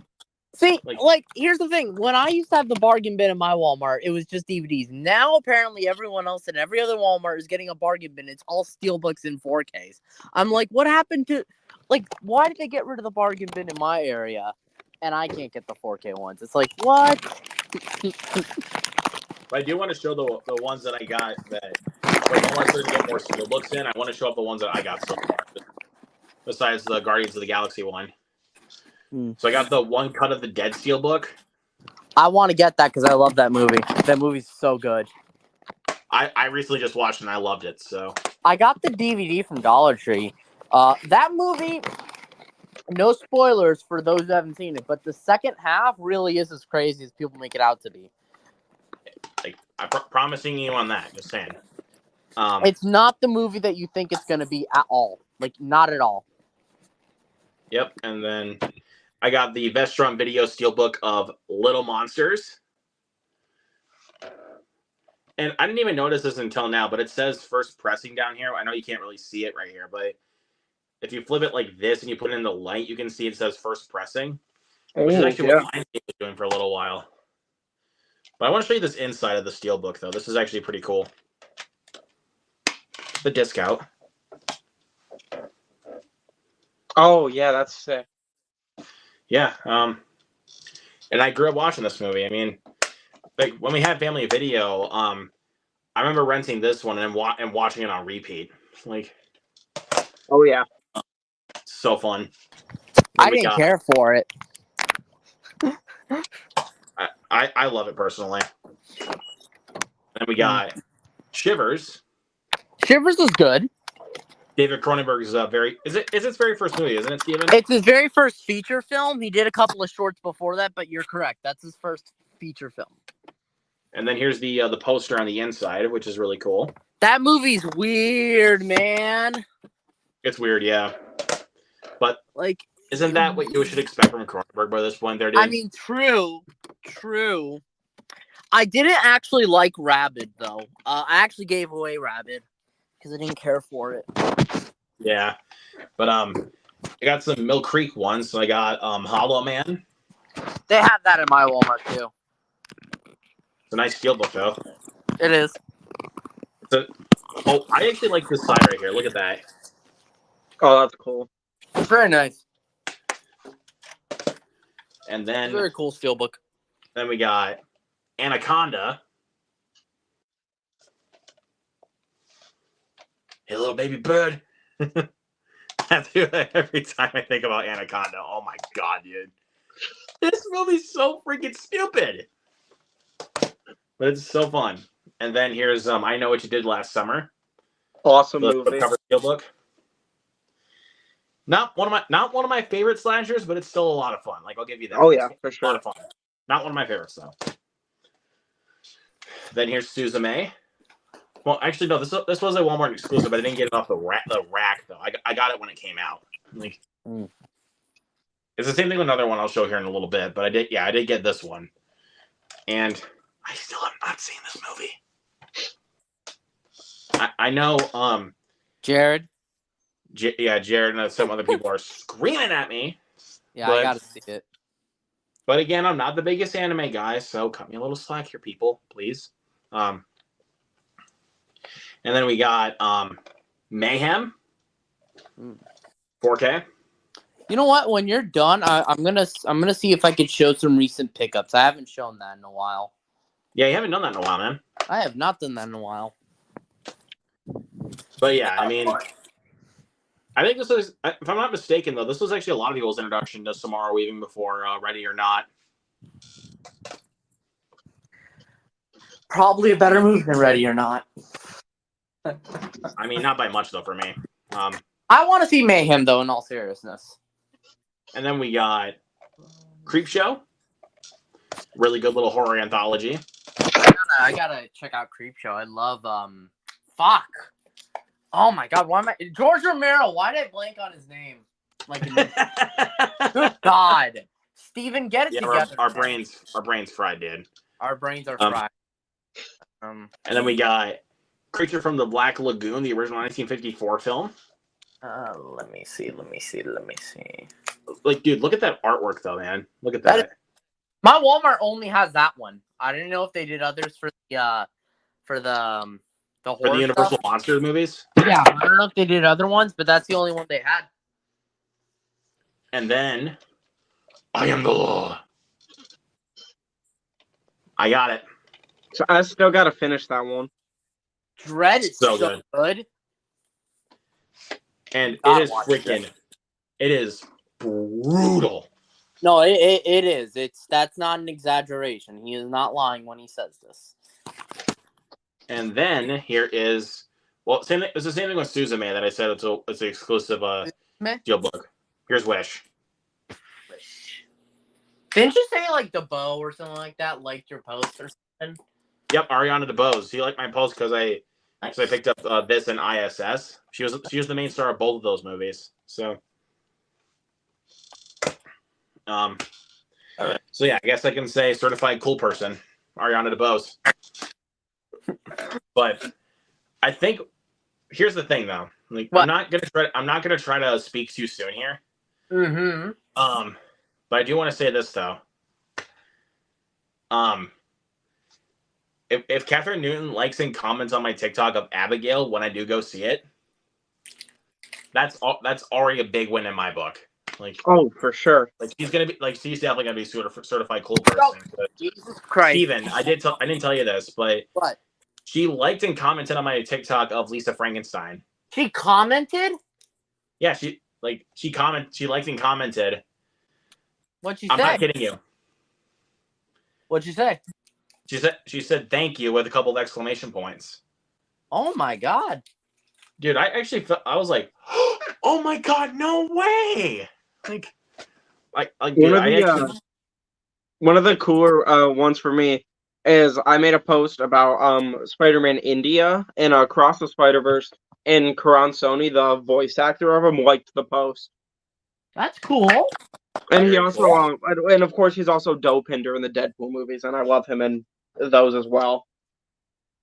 See, like, here's the thing. When I used to have the bargain bin in my Walmart, it was just DVDs. Now, apparently, everyone else in every other Walmart is getting a bargain bin. It's all steelbooks in 4Ks. I'm like, what happened to, like, why did they get rid of the bargain bin in my area? And I can't get the 4K ones. It's like, what? But I do want to show the ones that I got that, like, I want to get more steelbooks in. I want to show up the ones that I got so far, besides the Guardians of the Galaxy one. So I got the One Cut of the Dead steelbook. I want to get that because I love that movie. That movie's so good. I recently just watched it and I loved it. So I got the DVD from Dollar Tree. That movie, no spoilers for those who haven't seen it, but the second half really is as crazy as people make it out to be. like I'm promising you on that. Just saying. It's not the movie that you think it's gonna be at all. Like, not at all. Yep. And then I got the Vestron Video Steelbook of Little Monsters. And I didn't even notice this until now, but it says first pressing down here. I know you can't really see it right here, but if you flip it like this and you put it in the light, you can see it says first pressing, which is actually what Lionsgate was doing for a little while. But I want to show you this inside of the Steelbook, though. This is actually pretty cool. The disc out. Oh, yeah, that's sick. Yeah. And I grew up watching this movie. I mean, like when we had family video, I remember renting this one and watching it on repeat. Like, Oh, yeah. so fun. I didn't care for it. I love it personally. Then we got Shivers. Shivers was good. David Cronenberg's is his very first movie, isn't it, Steven? It's his very first feature film. He did a couple of shorts before that, but you're correct. That's his first feature film. And then here's the poster on the inside, which is really cool. That movie's weird, man. It's weird, yeah. But like, isn't that what you should expect from Cronenberg by this point? There, dude? I mean, true. I didn't actually like Rabid though. I actually gave away Rabid because I didn't care for it. Yeah, but I got some Mill Creek ones. So I got Hollow Man. They have that in my Walmart too. It's a nice steelbook though. It is. I actually like this side right here. Look at that. Oh, that's cool. Very nice. And then very cool steelbook. Then we got Anaconda. Hey, little baby bird. Every time I think about Anaconda, oh my god, dude. This movie's so freaking stupid. But it's so fun. And then here's I Know What You Did Last Summer. Awesome the movie. Cover steelbook. Not one of my favorite slashers, but it's still a lot of fun. Like, I'll give you that. Oh yeah, for sure. A lot of fun. Not one of my favorites though. Then here's Suzume. Well, actually, no. This was a Walmart exclusive, but I didn't get it off the rack though. I got it when it came out. Like, It's the same thing with another one I'll show here in a little bit. But I did get this one, and I still have not seen this movie. I know. Jared. Jared and some other people are screaming at me. Yeah, I gotta see it. But again, I'm not the biggest anime guy, so cut me a little slack here, people, please. And then we got Mayhem 4K. You know what? When you're done, I'm gonna see if I could show some recent pickups. I haven't shown that in a while. Yeah, you haven't done that in a while, man. I have not done that in a while. But yeah, I mean, I think this was, if I'm not mistaken, though, this was actually a lot of people's introduction to Samara Weaving before Ready or Not. Probably a better movie than Ready or Not. I mean, not by much, though, for me. I want to see Mayhem, though, in all seriousness. And then we got Creepshow. Really good little horror anthology. I gotta check out Creepshow. I love, fuck. Oh my god, why am I... George Romero, why did I blank on his name? Like, good god. Steven, get it together. Our brains fried, dude. Our brains are fried. And then we got Creature from the Black Lagoon, the original 1954 film. Let me see. Like, dude, look at that artwork, though, man. Look at that. My Walmart only has that one. I didn't know if they did others for the horror for the Universal stuff. Monsters movies. Yeah, I don't know if they did other ones, but that's the only one they had. And then, I Am the Law. I got it. So I still gotta finish that one. Dread is so good. And it is freaking. It is brutal. No, it is. That's not an exaggeration. He is not lying when he says this. And then here is it's the same thing with Suzume that I said it's an exclusive steelbook. Here's Wish. Didn't you say like DeBow or something like that liked your post or something? Yep, Ariana DeBose. He liked my post because I picked up this and ISS. She was the main star of both of those movies. So, so yeah, I guess I can say certified cool person, Ariana DeBose. But I think here's the thing though. Like, I'm not gonna try to speak too soon here. Mm-hmm. But I do want to say this though. If Catherine Newton likes and comments on my TikTok of Abigail when I do go see it, that's already a big win in my book. Like, oh, for sure. Like she's definitely gonna be certified cool person. But Jesus Christ, Steven, I didn't tell you this, but what? She liked and commented on my TikTok of Lisa Frankenstein. She commented? Yeah, she liked and commented. What'd she say? I'm not kidding you. What'd she say? She said thank you with a couple of exclamation points. Oh my god. Dude, I I was like, oh my god, no way! One of the cooler ones for me is I made a post about Spider-Man India and Across the Spider-Verse, and Karan Soni, the voice actor of him, liked the post. That's cool. And he also, and of course, he's also Dopinder in the Deadpool movies, and I love him in those as well.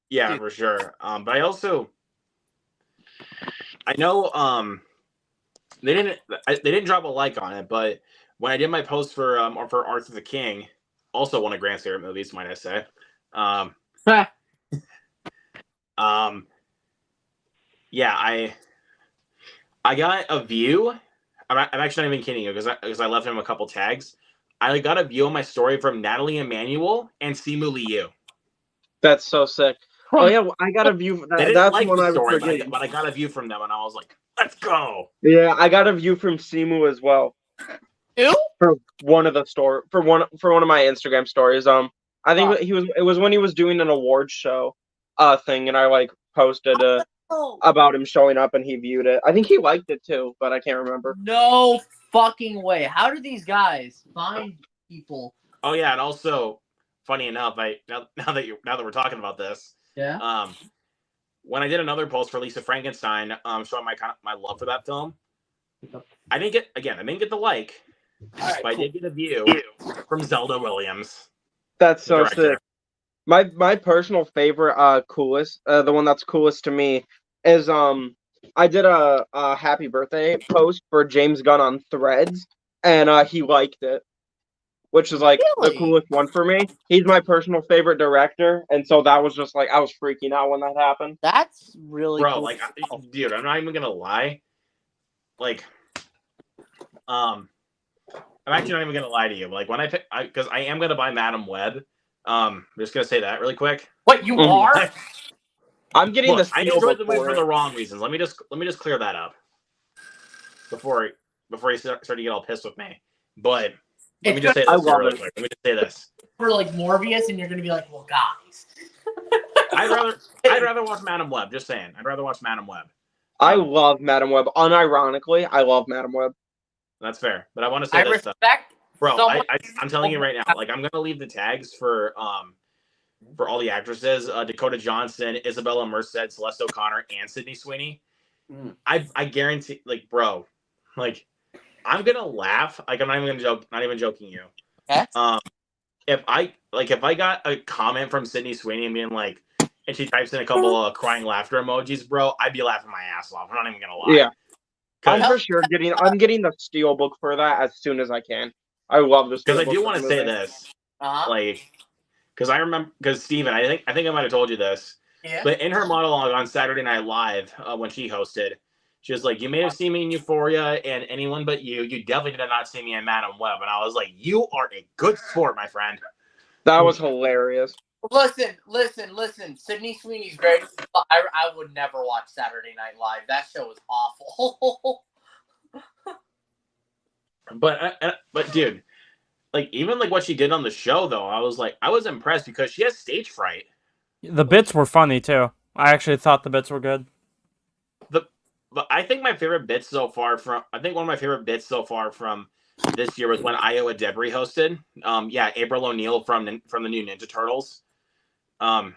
Yeah, for sure. But I know they didn't drop a like on it, but when I did my post for Arthur the King, also one of Grant's favorite movies, might I say. Yeah, I got a view. I'm actually not even kidding you because I left him a couple tags. I got a view on my story from Natalie Emmanuel and Simu Liu. That's so sick. Oh yeah, I got a view. That's like one the I was story, forgetting. but I got a view from them, and I was like, "Let's go!" Yeah, I got a view from Simu as well. Who? For one of my Instagram stories. I think it was when he was doing an awards show, thing, and I posted about him showing up, and he viewed it. I think he liked it too, but I can't remember. No fucking way! How do these guys find people? Oh yeah, and also, funny enough, now that we're talking about this, yeah. When I did another post for Lisa Frankenstein, showing my love for that film, I didn't get the like, but I did get a view from Zelda Williams. That's so sick. My personal favorite, coolest, the one that's coolest to me is I did a happy birthday post for James Gunn on Threads, and he liked it, which is the coolest one for me. He's my personal favorite director, and so that was just I was freaking out when that happened. That's really cool. Dude, I'm not even gonna lie. I'm actually not even gonna lie to you. When because I am gonna buy Madam Web. I'm just gonna say that really quick. What you are? I'm getting the. I enjoyed the movie for the wrong reasons. Let me just clear that up before you start to get all pissed with me. But let me just say this really quick. Let me just say this. For Morbius, and you're gonna be like, well, guys. I'd rather watch Madam Web. Just saying, I'd rather watch Madam Web. I love Madam Web. Unironically, I love Madam Web. That's fair, but I want to say this stuff. Bro, I'm telling you right now, I'm gonna leave the tags for all the actresses: Dakota Johnson, Isabella Merced, Celeste O'Connor, and Sydney Sweeney. I guarantee, bro, I'm gonna laugh. I'm not even gonna joke. Not even joking you. Okay. If I got a comment from Sydney Sweeney and being and she types in a couple of crying laughter emojis, bro, I'd be laughing my ass off. I'm not even gonna lie. Yeah. I'm for sure I'm getting the steelbook for that as soon as I can. I love this because I do want to say this, because I remember Steven, I think I might have told you this, but in her monologue on Saturday Night Live when she hosted, she was like, "You may have seen me in Euphoria and Anyone But You. You definitely did not see me in Madam Web." And I was like, "You are a good sport, my friend." That was hilarious. Listen. Sydney Sweeney's great. I would never watch Saturday Night Live. That show was awful. But dude, even what she did on the show though, I was impressed because she has stage fright. The bits were funny too. I actually thought the bits were good. But I think my favorite bits so far from one of my favorite bits so far from this year was when Iowa Debris hosted. Yeah, April O'Neil from the new Ninja Turtles. And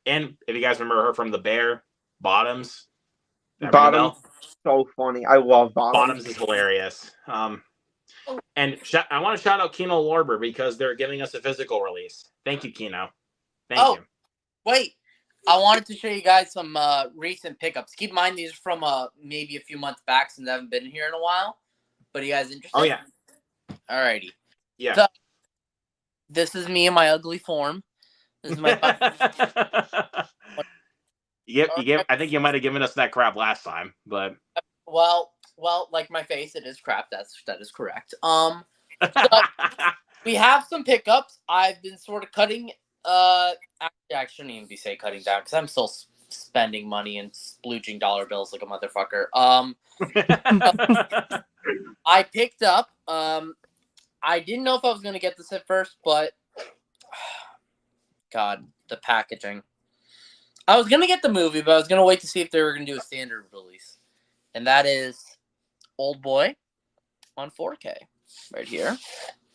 if you guys remember her from The Bear, Bottoms. Bottoms, so funny. I love Bottoms. Bottoms is hilarious. And I want to shout out Kino Lorber because they're giving us a physical release. Thank you, Kino. Thank you. Wait. I wanted to show you guys some recent pickups. Keep in mind, these are from maybe a few months back since I haven't been here in a while. But are you guys interested? Oh, yeah. Alrighty. Yeah. So, this is me in my ugly form. This is my... I think you might have given us that crap last time, but... Well, like my face, it is crap. That is correct. So we have some pickups. I've been sort of cutting... Actually, I shouldn't even be cutting down because I'm still spending money and splooging dollar bills like a motherfucker. I picked up. I didn't know if I was gonna get this at first, but God, the packaging. I was gonna get the movie, but I was gonna wait to see if they were gonna do a standard release, and that is Old Boy on 4K right here.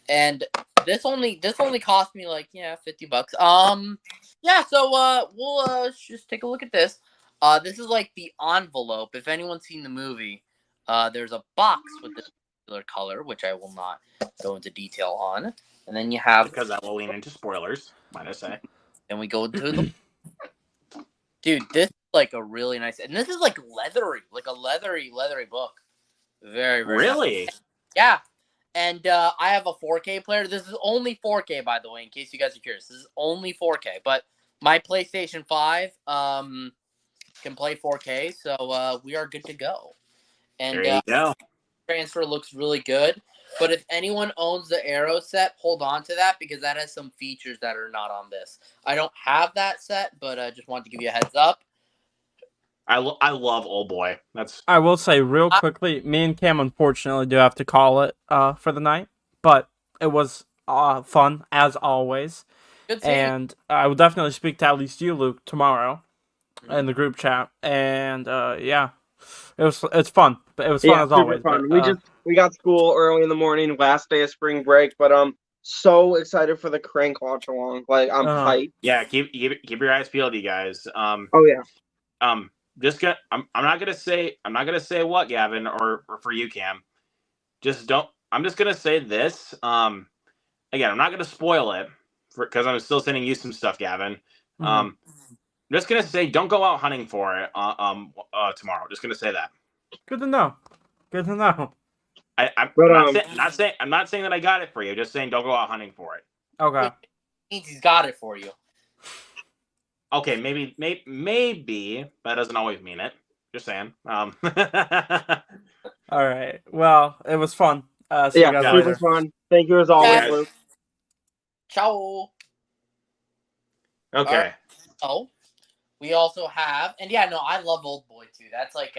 And this only cost me like $50. Yeah, so we'll just take a look at this. This is like the envelope. If anyone's seen the movie, there's a box with this particular color, which I will not go into detail on. And then you have, because that will lean into spoilers, might I say. And we go to the dude. This is like a really nice, and this is like leathery, like a leathery book. Very, very really nice. Yeah. And I have a 4K player. This is only 4K, by the way, in case you guys are curious. This is only 4K, but my PlayStation 5 can play 4K, so we are good to go. And there you go. Transfer looks really good. But if anyone owns the Arrow set, hold on to that because that has some features that are not on this. I don't have that set, but I just wanted to give you a heads up. I love Old Boy. I will say real quickly, me and Cam unfortunately do have to call it for the night, but it was fun as always. Good seeing and I will definitely speak to at least you, Luke, tomorrow in the group chat. And yeah, it's fun, but it was fun as always. Fun. But, we got school early in the morning, last day of spring break, but so excited for the Crank watch along. Like I'm hyped. Yeah, keep your eyes peeled, you guys. Oh yeah. I'm not gonna say what, Gavin, or for you, Cam. I'm just gonna say this. Again, I'm not gonna spoil it because I'm still sending you some stuff, Gavin. I'm just gonna say don't go out hunting for it tomorrow. Just gonna say that. Good to know. I'm not saying that I got it for you. Just saying don't go out hunting for it. Okay. Means he's got it for you. Okay, maybe that doesn't always mean it. Just saying. All right. Well, it was fun. See you guys later. Fun. Thank you as always, Luke. Ciao. Okay. Oh, we also have, and yeah, no, I love Old Boy too. That's like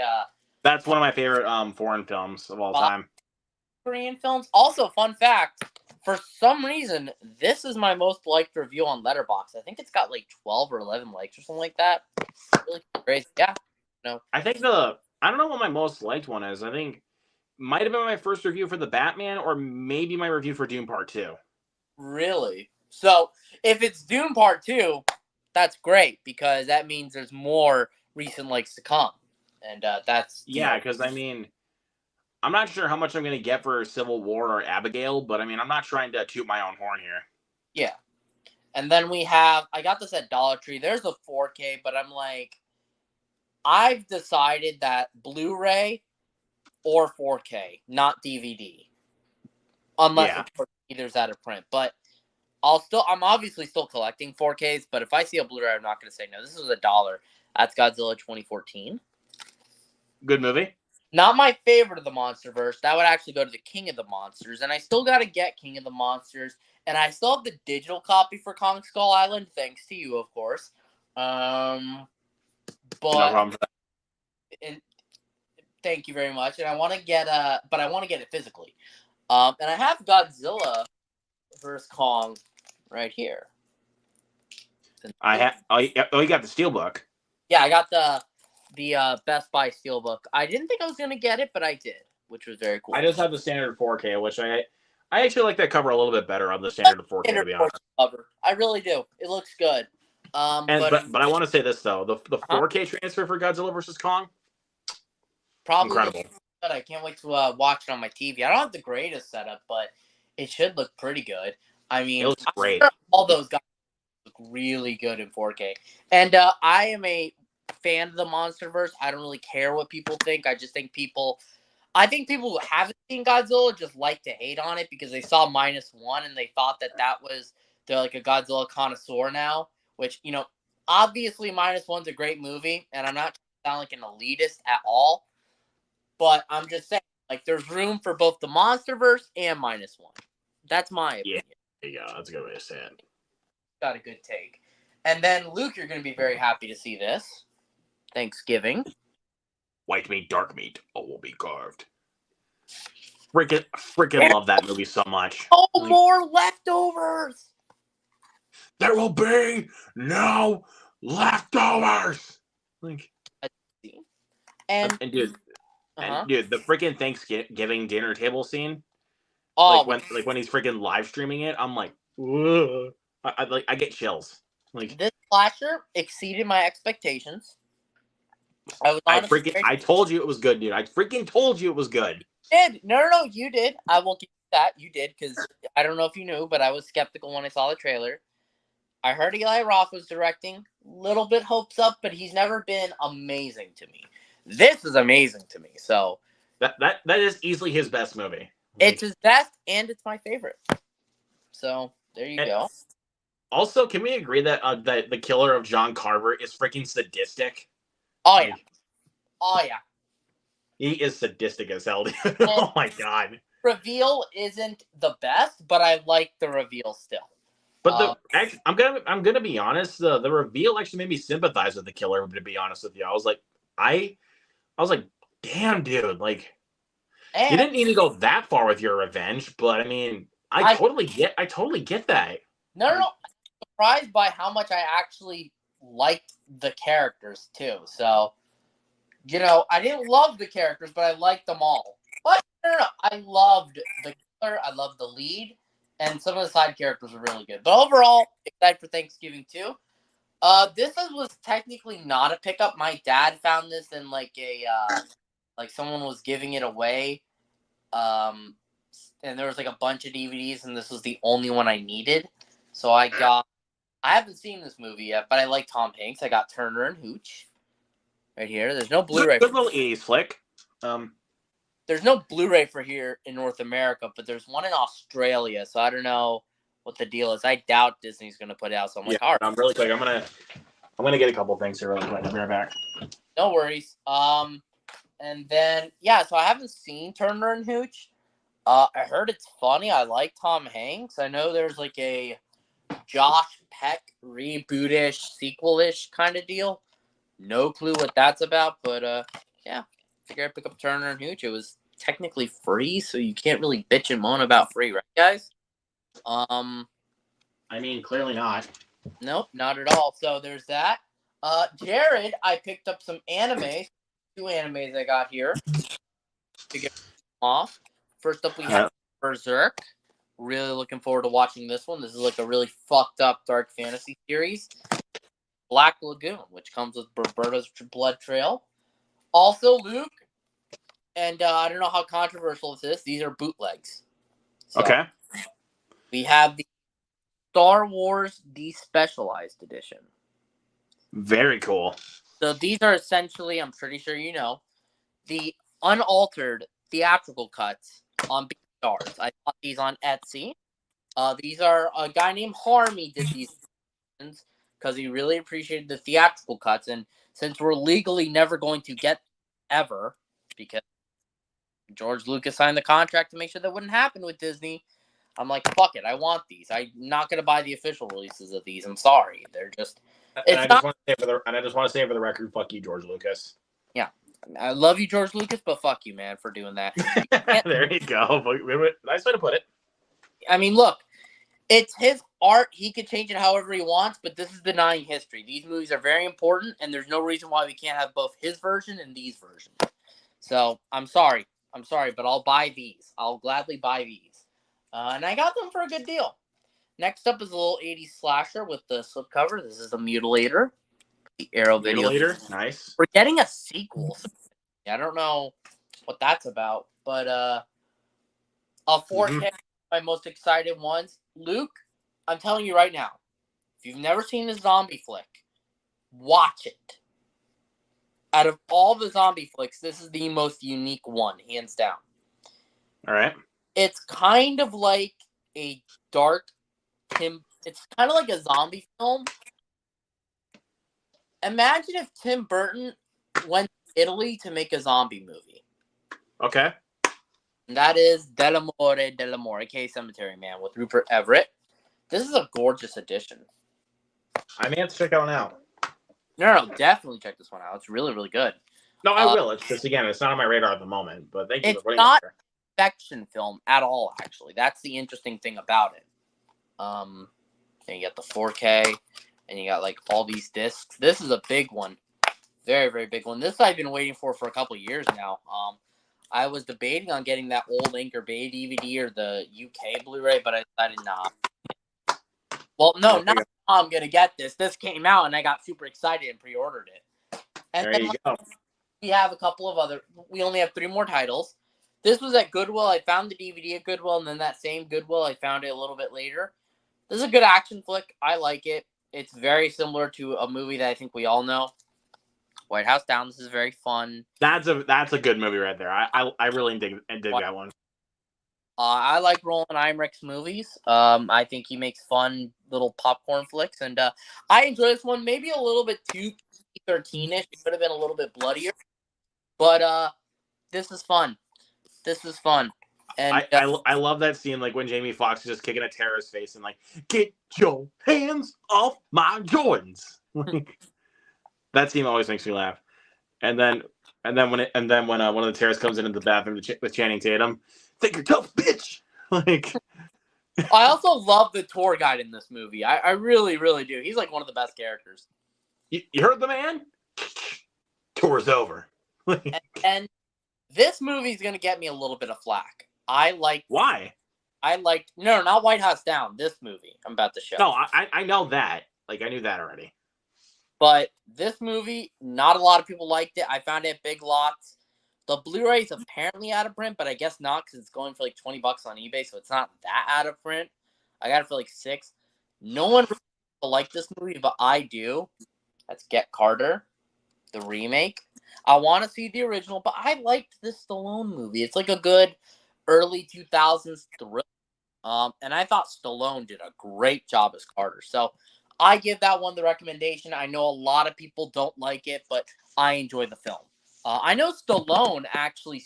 that's one of my favorite foreign films of all time. Korean films. Also, fun fact. For some reason, this is my most liked review on Letterboxd. I think it's got like 12 or 11 likes or something like that. Really crazy. Yeah. No. I think I don't know what my most liked one is. I think might have been my first review for the Batman, or maybe my review for Dune Part 2. Really? So, if it's Dune Part 2, that's great because that means there's more recent likes to come. And that's... Yeah, because I mean... I'm not sure how much I'm going to get for Civil War or Abigail, but I mean, I'm not trying to toot my own horn here. Yeah. And then we have, I got this at Dollar Tree. There's a 4K, but I'm like, I've decided that Blu-ray or 4K, not DVD. Unless either's out of print. But I'm obviously still collecting 4Ks, but if I see a Blu-ray, I'm not going to say no. This is $1. That's Godzilla 2014. Good movie. Not my favorite of the Monsterverse. That would actually go to the King of the Monsters. And I still got to get King of the Monsters. And I still have the digital copy for Kong Skull Island, thanks to you, of course. But no problem for that. And thank you very much. And I want to get but I want to get it physically. And I have Godzilla vs. Kong right here. I have. Oh, you got the Steelbook. Yeah, I got the Best Buy Steelbook. I didn't think I was gonna get it, but I did, which was very cool. I just have the standard 4K, which I actually like that cover a little bit better on the standard 4K, to be honest. Cover. I really do. It looks good. But I want to say this though, the 4K transfer for Godzilla vs Kong, probably incredible. Good. I can't wait to watch it on my TV. I don't have the greatest setup, but it should look pretty good. I mean, it looks great. All those guys look really good in 4K. And I am a fan of the MonsterVerse. I don't really care what people think. I think people who haven't seen Godzilla just like to hate on it because they saw -1 and they thought that was, they're like a Godzilla connoisseur now, which, you know, obviously -1's a great movie, and I'm not sound like an elitist at all, but I'm just saying, like, there's room for both the MonsterVerse and -1. That's my opinion. Yeah, that's a good way to say it. Got a good take. And then, Luke, you're going to be very happy to see this. Thanksgiving. White meat, dark meat, all will be carved. Freaking love that movie so much. Oh, more leftovers! There will be no leftovers! Like, and dude, dude, the freaking Thanksgiving dinner table scene. Oh, when he's freaking live streaming it, I'm like, whoa. I get chills. Like, this slasher exceeded my expectations. I told you it was good, dude. I freaking told you it was good. No, you did. I will give you that. You did, because I don't know if you knew, but I was skeptical when I saw the trailer. I heard Eli Roth was directing. Little bit hopes up, but he's never been amazing to me. This is amazing to me. So that is easily his best movie. It's his best, and it's my favorite. So there you go. Also, can we agree that that the killer of John Carver is freaking sadistic? Oh yeah. Oh yeah. He is sadistic as hell. Oh my god. Reveal isn't the best, but I like the reveal still. But I'm gonna be honest. The reveal actually made me sympathize with the killer. To be honest with you, I was like, damn, dude, like, you didn't need to go that far with your revenge. But I mean, I totally get that. No. I'm surprised by how much I actually liked the characters too. So, you know, I didn't love the characters, but I liked them all. But no, I loved the killer. I loved the lead. And some of the side characters were really good. But overall, excited for Thanksgiving too. This was technically not a pickup. My dad found this in like a like someone was giving it away. And there was like a bunch of DVDs, and this was the only one I needed. So I haven't seen this movie yet, but I like Tom Hanks. I got Turner and Hooch right here. There's no Blu-ray. Good little 80s flick. There's no Blu-ray for here in North America, but there's one in Australia. So I don't know what the deal is. I doubt Disney's going to put it out. So I'm like, all right. I'm really quick. I'm gonna get a couple things here really quick. I'll be right back. No worries. And then so I haven't seen Turner and Hooch. I heard it's funny. I like Tom Hanks. I know there's like a Josh Peck reboot-ish, sequel-ish kind of deal. No clue what that's about, but figure I'd pick up Turner and Hooch. It was technically free, so you can't really bitch and moan about free, right, guys? I mean, clearly not. Nope, not at all. So there's that. Jared, I picked up some anime. 2 animes I got here to get off. First up, we have Berserk. Really looking forward to watching this one. This is like a really fucked up dark fantasy series. Black Lagoon, which comes with Roberto's Blood Trail. Also, Luke, and I don't know how controversial this is. These are bootlegs. So, okay. We have the Star Wars Despecialized Edition. Very cool. So these are essentially, I'm pretty sure you know, the unaltered theatrical cuts on Stars. I bought these on Etsy. These are a guy named Harmy did these because he really appreciated the theatrical cuts, and since we're legally never going to get ever, because George Lucas signed the contract to make sure that wouldn't happen with Disney, I'm like, fuck it, I want these. I'm not going to buy the official releases of these. I'm sorry. They're just... I just want to say for the record, fuck you, George Lucas. Yeah. I love you, George Lucas, but fuck you, man, for doing that. There you go. Nice way to put it. I mean, look, it's his art. He could change it however he wants, but this is denying history. These movies are very important, and there's no reason why we can't have both his version and these versions. So I'm sorry, but I'll buy these. I'll gladly buy these, and I got them for a good deal. Next up is a little 80s slasher with the slipcover. This is a Mutilator. The Arrow video. Mutilator, nice. We're getting a sequel. So I don't know what that's about, but a 4K, my most excited ones. Luke, I'm telling you right now, if you've never seen a zombie flick, watch it. Out of all the zombie flicks, this is the most unique one, hands down. All right. It's kind of like a dark it's kind of like a zombie film. Imagine if Tim Burton went to Italy to make a zombie movie. Okay. And that is Dell'Amore, aka Cemetery Man, with Rupert Everett. This is a gorgeous addition. I may have to check that one out. No, definitely check this one out. It's really, really good. No, I will. It's just, again, it's not on my radar at the moment, but thank you for putting it there. It's not a fiction film at all, actually. That's the interesting thing about it. And you got the 4K, and you got like all these discs. This is a big one, very, very big one. This I've been waiting for a couple of years now. I was debating on getting that old Anchor Bay DVD or the UK Blu-ray, but I decided not. Well, no, not I'm gonna get this. This came out, and I got super excited and pre-ordered it. And there you go. We have a couple of other. We only have 3 more titles. This was at Goodwill. I found the DVD at Goodwill, and then that same Goodwill, I found it a little bit later. This is a good action flick. I like it. It's very similar to a movie that I think we all know. White House Down. This is very fun. That's a good movie right there. I really dig that one. I like Roland Emmerich's movies. I think he makes fun little popcorn flicks, and I enjoy this one. Maybe a little bit too 13-ish. It could have been a little bit bloodier, but this is fun. This is fun. And I love that scene, like when Jamie Foxx is just kicking a terrorist's face and like, get your hands off my Jordans. That scene always makes me laugh. And then when one of the terrorists comes into the bathroom with Channing Tatum, think you're tough, bitch. Like, I also love the tour guide in this movie. I really, really do. He's like one of the best characters. You heard the man? Tour's over. and this movie is gonna get me a little bit of flack. Why? No, not White House Down. This movie I'm about to show. No, I know that. Like, I knew that already. But this movie, not a lot of people liked it. I found it at Big Lots. The Blu-ray is apparently out of print, but I guess not because it's going for like $20 on eBay, so it's not that out of print. I got it for like $6. No one really liked this movie, but I do. That's Get Carter, the remake. I want to see the original, but I liked this Stallone movie. It's like a good early 2000s thriller. And I thought Stallone did a great job as Carter. So I give that one the recommendation. I know a lot of people don't like it, but I enjoy the film. I know Stallone actually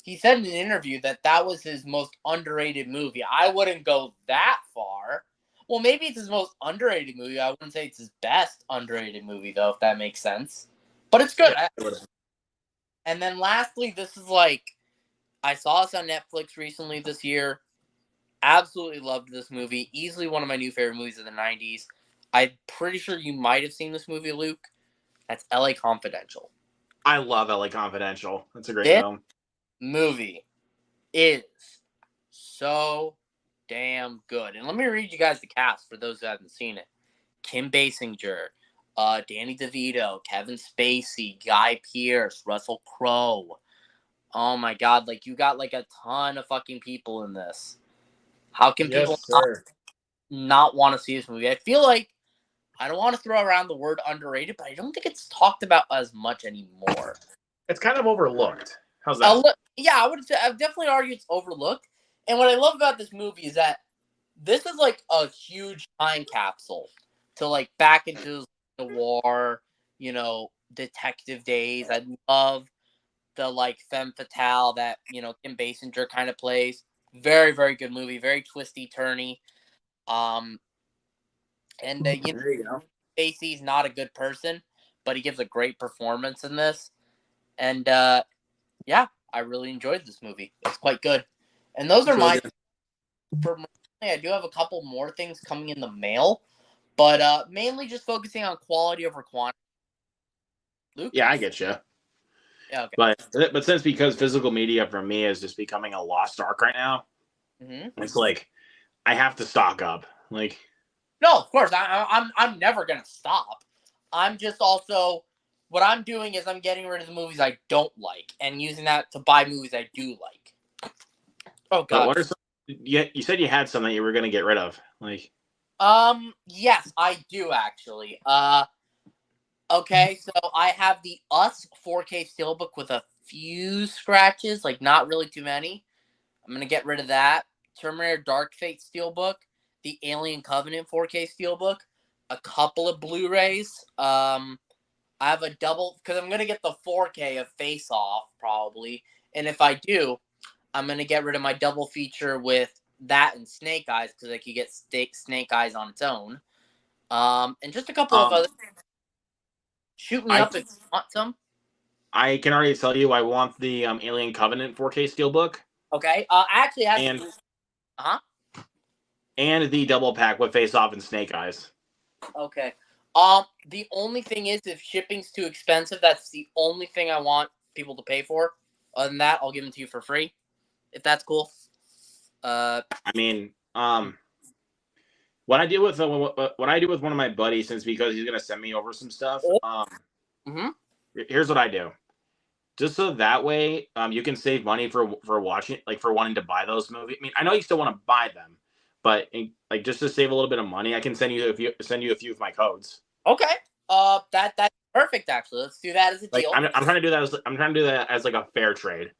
he said in an interview that was his most underrated movie. I wouldn't go that far. Well, maybe it's his most underrated movie. I wouldn't say it's his best underrated movie, though, if that makes sense. But it's good. And then lastly, this is like, I saw this on Netflix recently this year. Absolutely loved this movie. Easily one of my new favorite movies of the 90s. I'm pretty sure you might have seen this movie, Luke. That's LA Confidential. I love LA Confidential. That's a great film. Movie is so damn good. And let me read you guys the cast for those who haven't seen it. Kim Basinger, Danny DeVito, Kevin Spacey, Guy Pearce, Russell Crowe. Oh my God, like you got like a ton of fucking people in this. How can people not want to see this movie? I feel like I don't want to throw around the word underrated, but I don't think it's talked about as much anymore. It's kind of overlooked. How's that? Yeah, I would definitely argue it's overlooked. And what I love about this movie is that this is like a huge time capsule to like back into the war, detective days. I love the like femme fatale that, Kim Basinger kind of plays. Very, very good movie. Very twisty, turny. There you go. Spacey's not a good person, but he gives a great performance in this. And yeah, I really enjoyed this movie. It's quite good. And those are my I do have a couple more things coming in the mail, but mainly just focusing on quality over quantity. Luke? Yeah, I get you. Yeah, okay. But since because physical media for me is just becoming a lost ark right now, it's like I have to stock up. Like, no, of course, I'm never gonna stop. I'm just also what I'm doing is I'm getting rid of the movies I don't like and using that to buy movies I do like. Oh god. what are some? You said you had some that you were gonna get rid of. Like, yes, I do actually. Okay, so I have the Us 4K Steelbook with a few scratches, like not really too many. I'm gonna get rid of that. Terminator Dark Fate Steelbook, the Alien Covenant 4K Steelbook, a couple of Blu-rays. I have a double because I'm gonna get the 4K of Face Off probably, and if I do, I'm gonna get rid of my double feature with that and Snake Eyes because I could get Snake Eyes on its own. And just a couple of other. Shoot me up if you want some. I can already tell you I want the Alien Covenant 4K Steelbook. Okay. I actually have. And the double pack with Face Off and Snake Eyes. Okay. The only thing is, if shipping's too expensive, that's the only thing I want people to pay for. Other than that, I'll give them to you for free, if that's cool. I mean, what I do with one of my buddies, since because he's gonna send me over some stuff. Here's what I do, just so that way, you can save money for watching, like for wanting to buy those movies. I mean, I know you still want to buy them, but like just to save a little bit of money, I can send you a few of my codes. Okay. That's perfect. Actually, let's do that as a deal. I'm trying to do that as like a fair trade.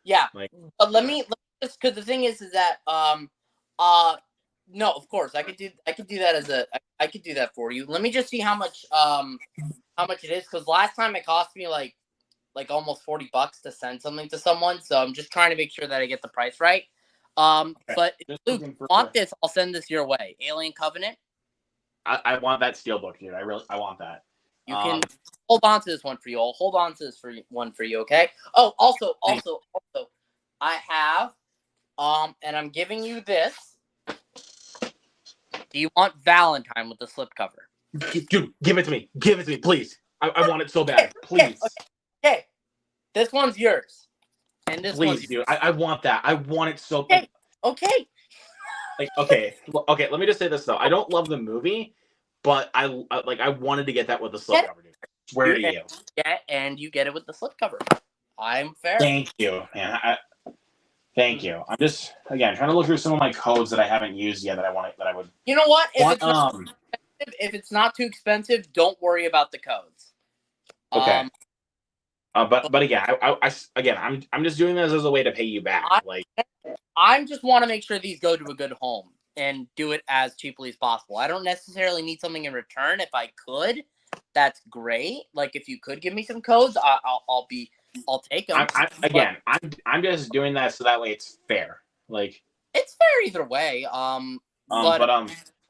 Yeah. But let me just because the thing is that no, of course I could do that I could do that for you. Let me just see how much it is because last time it cost me like almost $40 to send something to someone. So I'm just trying to make sure that I get the price right. Okay. But if Luke, want this, I'll send this your way. Alien Covenant. I want that Steelbook, dude. I want that. You can hold on to this one for you. I'll hold on to this one for you, okay? Oh, also, I have, and I'm giving you this. Do you want Valentine with the slipcover? Dude, give it to me. Give it to me, please. I want it so bad. Please. Okay. This one's yours. And this one's yours. Dude. I want that. I want it so bad. Okay. Okay. Let me just say this though. I don't love the movie, but I wanted to get that with the slipcover, dude. I swear to you. Yeah, and you get it with the slipcover. I'm fair. Thank you. Yeah. Thank you. I'm just trying to look through some of my codes that I haven't used yet that I would. You know what? If it's not too expensive, don't worry about the codes. Okay. But again, I'm just doing this as a way to pay you back. I just want to make sure these go to a good home and do it as cheaply as possible. I don't necessarily need something in return. If I could, that's great. Like if you could give me some codes, I'll take them. I'm just doing that so that way it's fair. Like it's fair either way. Do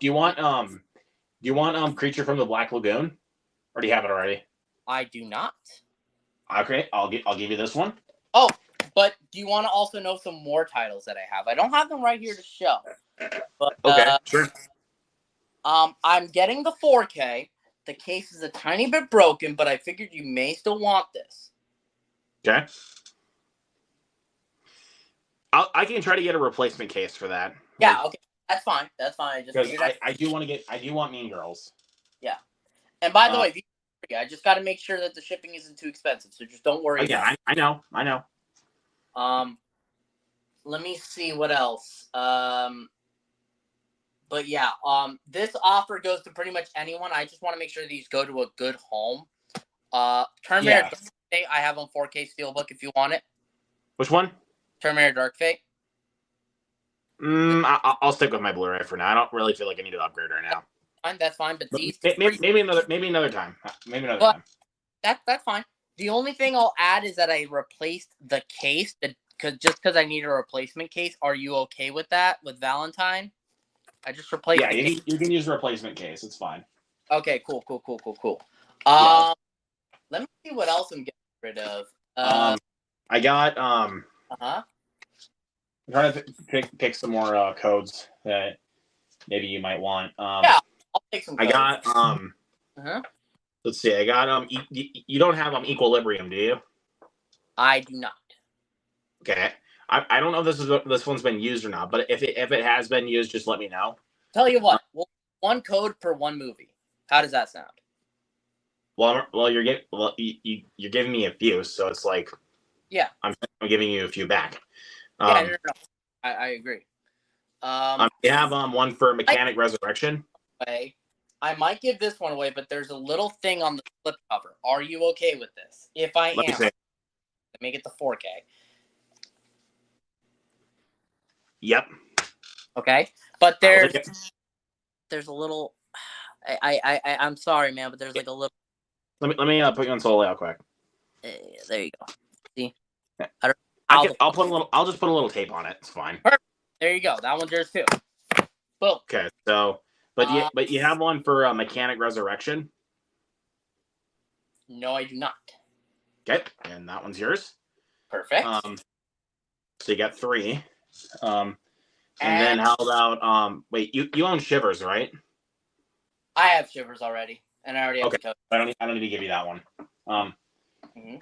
you want Creature from the Black Lagoon, or do you have it already? I do not. Okay, I'll give you this one. Oh, but do you want to also know some more titles that I have? I don't have them right here to show. But, okay, sure. I'm getting the 4K. The case is a tiny bit broken, but I figured you may still want this. Okay. I can try to get a replacement case for that. Yeah, okay. That's fine. I do want Mean Girls. Yeah. And by the way, I just got to make sure that the shipping isn't too expensive, so just don't worry. Yeah, I know. Let me see what else. But yeah, this offer goes to pretty much anyone. I just want to make sure these go to a good home. Terminator Dark Fate, I have on 4K Steelbook if you want it. Which one? Terminator Dark Fate. I'll stick with my Blu-ray for now. I don't really feel like I need to upgrade right now. That's fine, but these maybe another time. That's fine. The only thing I'll add is that I replaced the case because I need a replacement case. Are you okay with that with Valentine? I just replaced. Yeah, you can use a replacement case. It's fine. Okay, cool. Yeah. Let me see what else I'm getting rid of. I got I'm trying to pick some more codes that maybe you might want. Yeah, I'll take some I codes. got Uh-huh. Let's see. I got you don't have Equilibrium, do you? I do not. Okay. I don't know if this one's been used or not, but if it has been used, just let me know. Tell you what, one code per one movie. How does that sound? Well, you're giving me a few, so it's like, Yeah, I'm giving you a few back. yeah, no. I agree. You have one for Mechanic Resurrection. I might give this one away, but there's a little thing on the slip cover. Are you okay with this? If I Let me am, see. make it the 4K. Yep. Okay, but there's a little. I'm sorry, man, but there's like a little. Let me put you on solo out quick. There you go. See, I'll just put a little tape on it. It's fine. Perfect. There you go. That one's yours too. Boom. Okay, so but you have one for Mechanic Resurrection. No, I do not. Okay, and that one's yours. Perfect. So you got 3. And then how about wait, you own Shivers, right? I have Shivers already, and I already have the code. I don't need to give you that one. How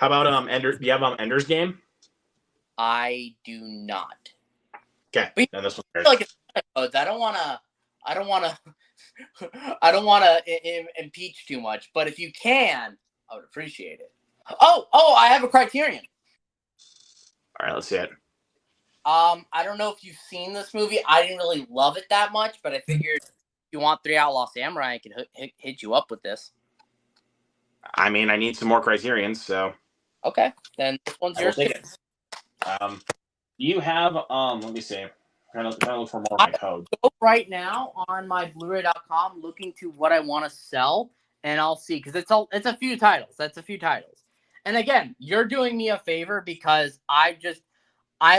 about Ender? Do you have Ender's Game? I do not. Okay, but then this one's yours. Like codes. I don't want to impeach too much, but if you can, I would appreciate it. Oh, I have a Criterion. All right, let's see it. I don't know if you've seen this movie. I didn't really love it that much, but I figured if you want 3 Outlaw Samurai, I could hit you up with this. I mean, I need some more Criterions, so. Okay, then this one's yours. Take it. You have let me see. I'm trying to look for more of my codes. Right now on my Blu-ray.com, looking to what I want to sell, and I'll see because it's a few titles. That's a few titles. And again, you're doing me a favor because I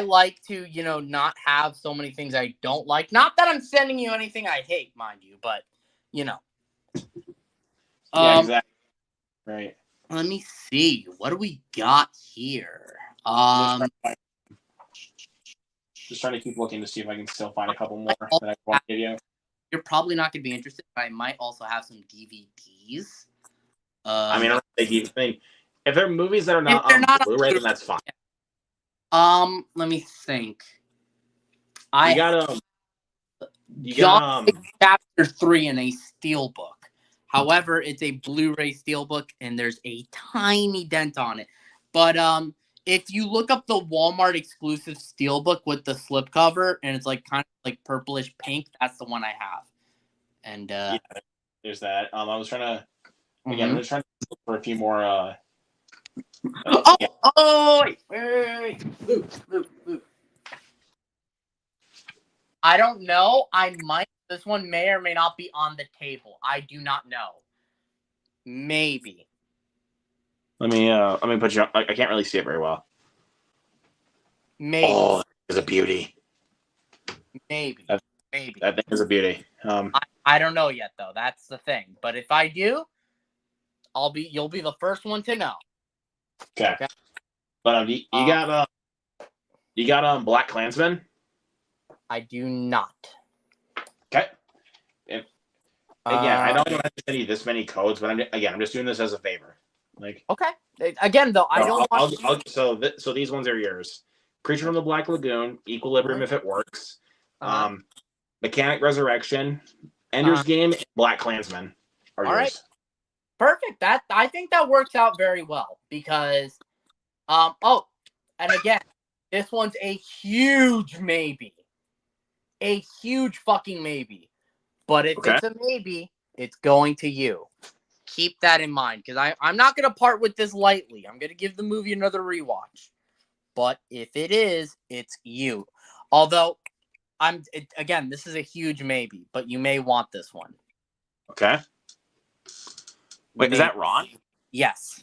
like to, not have so many things I don't like. Not that I'm sending you anything I hate, mind you, but Yeah, exactly. Right. Let me see. What do we got here? Just trying to keep looking to see if I can still find a couple more that I want to give you. You're probably not going to be interested, but I might also have some DVDs. I mean, if they're movies that are not on Blu-ray, then that's fine. Let me think. You got Chapter 3 in a steelbook. However, it's a Blu-ray steelbook, and there's a tiny dent on it. But if you look up the Walmart exclusive steelbook with the slipcover, and it's like kind of like purplish pink, that's the one I have. And yeah, there's that. I was trying to I'm just trying to look for a few more. Wait. Luke. I don't know. This one may or may not be on the table. I do not know. Maybe. Let me put you. I can't really see it very well. Maybe. Oh, it's a beauty. Maybe. Maybe. That thing is a beauty. I don't know yet though. That's the thing. But if I do, you'll be the first one to know. Okay. But you got Black Klansman? I do not. Okay. Again, I don't have to send you this many codes, but I'm just doing this as a favor. Like. Okay. Again, though, I don't want. So these ones are yours. Creature from the Black Lagoon, Equilibrium if it works. Mechanic Resurrection, Ender's Game, and Black Klansman are yours. Right. Perfect. I think that works out very well because, and again, this one's a huge maybe, a huge fucking maybe. But if it's a maybe, it's going to you. Keep that in mind because I'm not going to part with this lightly. I'm going to give the movie another rewatch. But if it is, it's you. Although, again, this is a huge maybe, but you may want this one. Okay. Wait, is that Ron? Yes.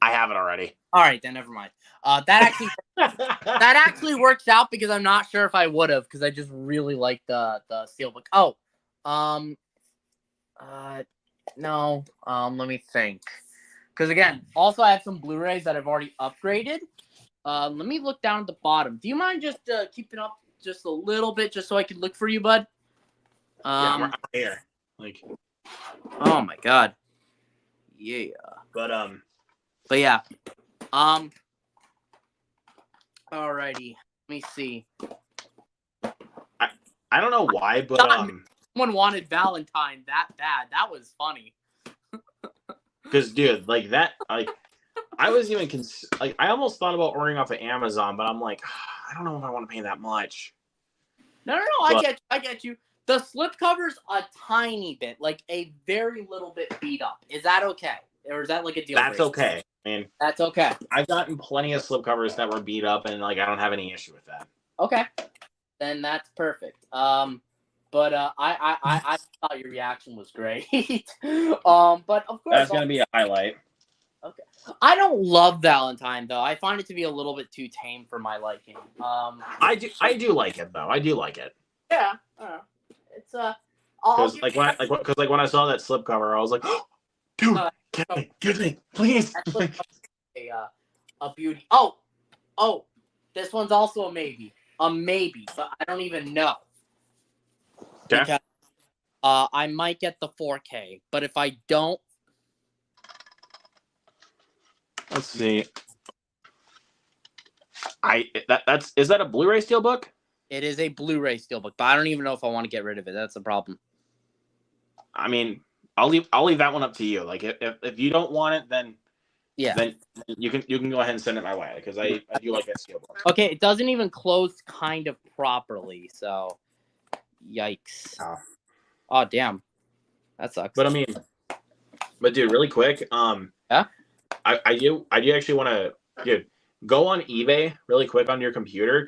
I have it already. All right, then never mind. That actually works out because I'm not sure if I would have because I just really like the steelbook. No. Let me think. Because again, also I have some Blu-rays that I've already upgraded. Let me look down at the bottom. Do you mind just keeping up just a little bit, just so I can look for you, bud? I'm right here. Like, oh my god. Yeah. but yeah. Alrighty. Let me see. I don't know why, but someone wanted Valentine that bad. That was funny. because dude, like that, like I was even like I almost thought about ordering off of Amazon, but I'm like, I don't know if I want to pay that much. No. I get you. The slipcover's a tiny bit, like a very little bit beat up. Is that okay, or is that like a deal? That's breaker? okay. I mean, that's okay. I've gotten plenty of slipcovers that were beat up, and like I don't have any issue with that. Okay, then that's perfect. But I thought your reaction was great. But of course That's gonna be a highlight. Okay. I don't love Valentine though. I find it to be a little bit too tame for my liking. I do like it though. I do like it. Yeah. I don't know. It's because like when I saw that slipcover, I was like, oh, dude, give me, please. A beauty. Oh, this one's also a maybe. A maybe, but I don't even know. Okay. Because, I might get the 4K, but if I don't, let's see. Is that a Blu-ray Steelbook? It is a Blu-ray Steelbook, but I don't even know if I want to get rid of it. That's the problem. I mean, I'll leave that one up to you. Like if you don't want it, then yeah, then you can go ahead and send it my way because I do like that Steelbook. Okay, it doesn't even close kind of properly, so yikes. Oh damn, that sucks. But I mean, dude, really quick, yeah, I do actually want to, dude, go on eBay really quick on your computer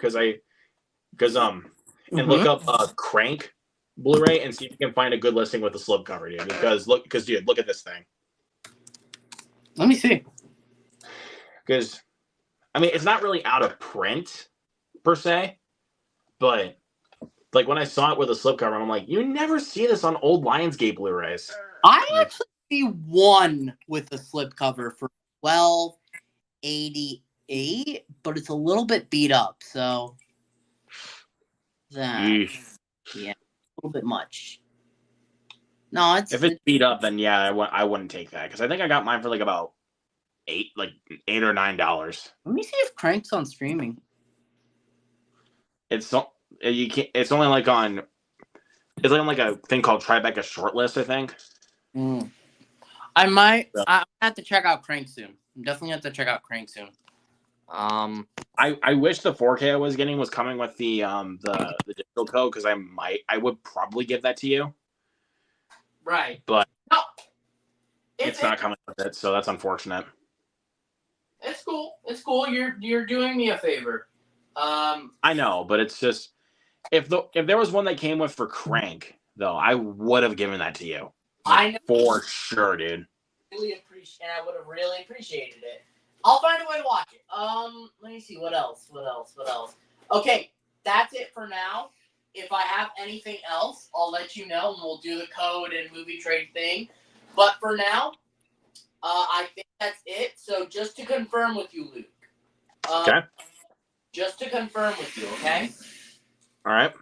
and look up Crank Blu-ray and see if you can find a good listing with the slipcover, dude. Dude, look at this thing. Let me see. Because, I mean, it's not really out of print per se, but like when I saw it with a slipcover, I'm like, you never see this on old Lionsgate Blu-rays. I actually see one with a slipcover for $12.88, but it's a little bit beat up, so that yeah, a little bit much. No, if it's beat up, then yeah, I wouldn't take that because I think I got mine for like about $8 or $9. Let me see if Crank's on streaming. It's only like on like a thing called Tribeca Shortlist, I think. I might have to check out Crank soon. I'm definitely have to check out Crank soon. I wish the 4K I was getting was coming with the digital code because I would probably give that to you. Right. But no, it's not coming with it, so that's unfortunate. It's cool. It's cool. You're doing me a favor. I know, but it's just if there was one that came with for Crank, though, I would have given that to you. I know. For sure, dude. I would have really appreciated it. I'll find a way to watch it. Let me see. What else? Okay, that's it for now. If I have anything else, I'll let you know, and we'll do the code and movie trade thing. But for now, I think that's it. So just to confirm with you, Luke. Okay. Just to confirm with you, okay? All right.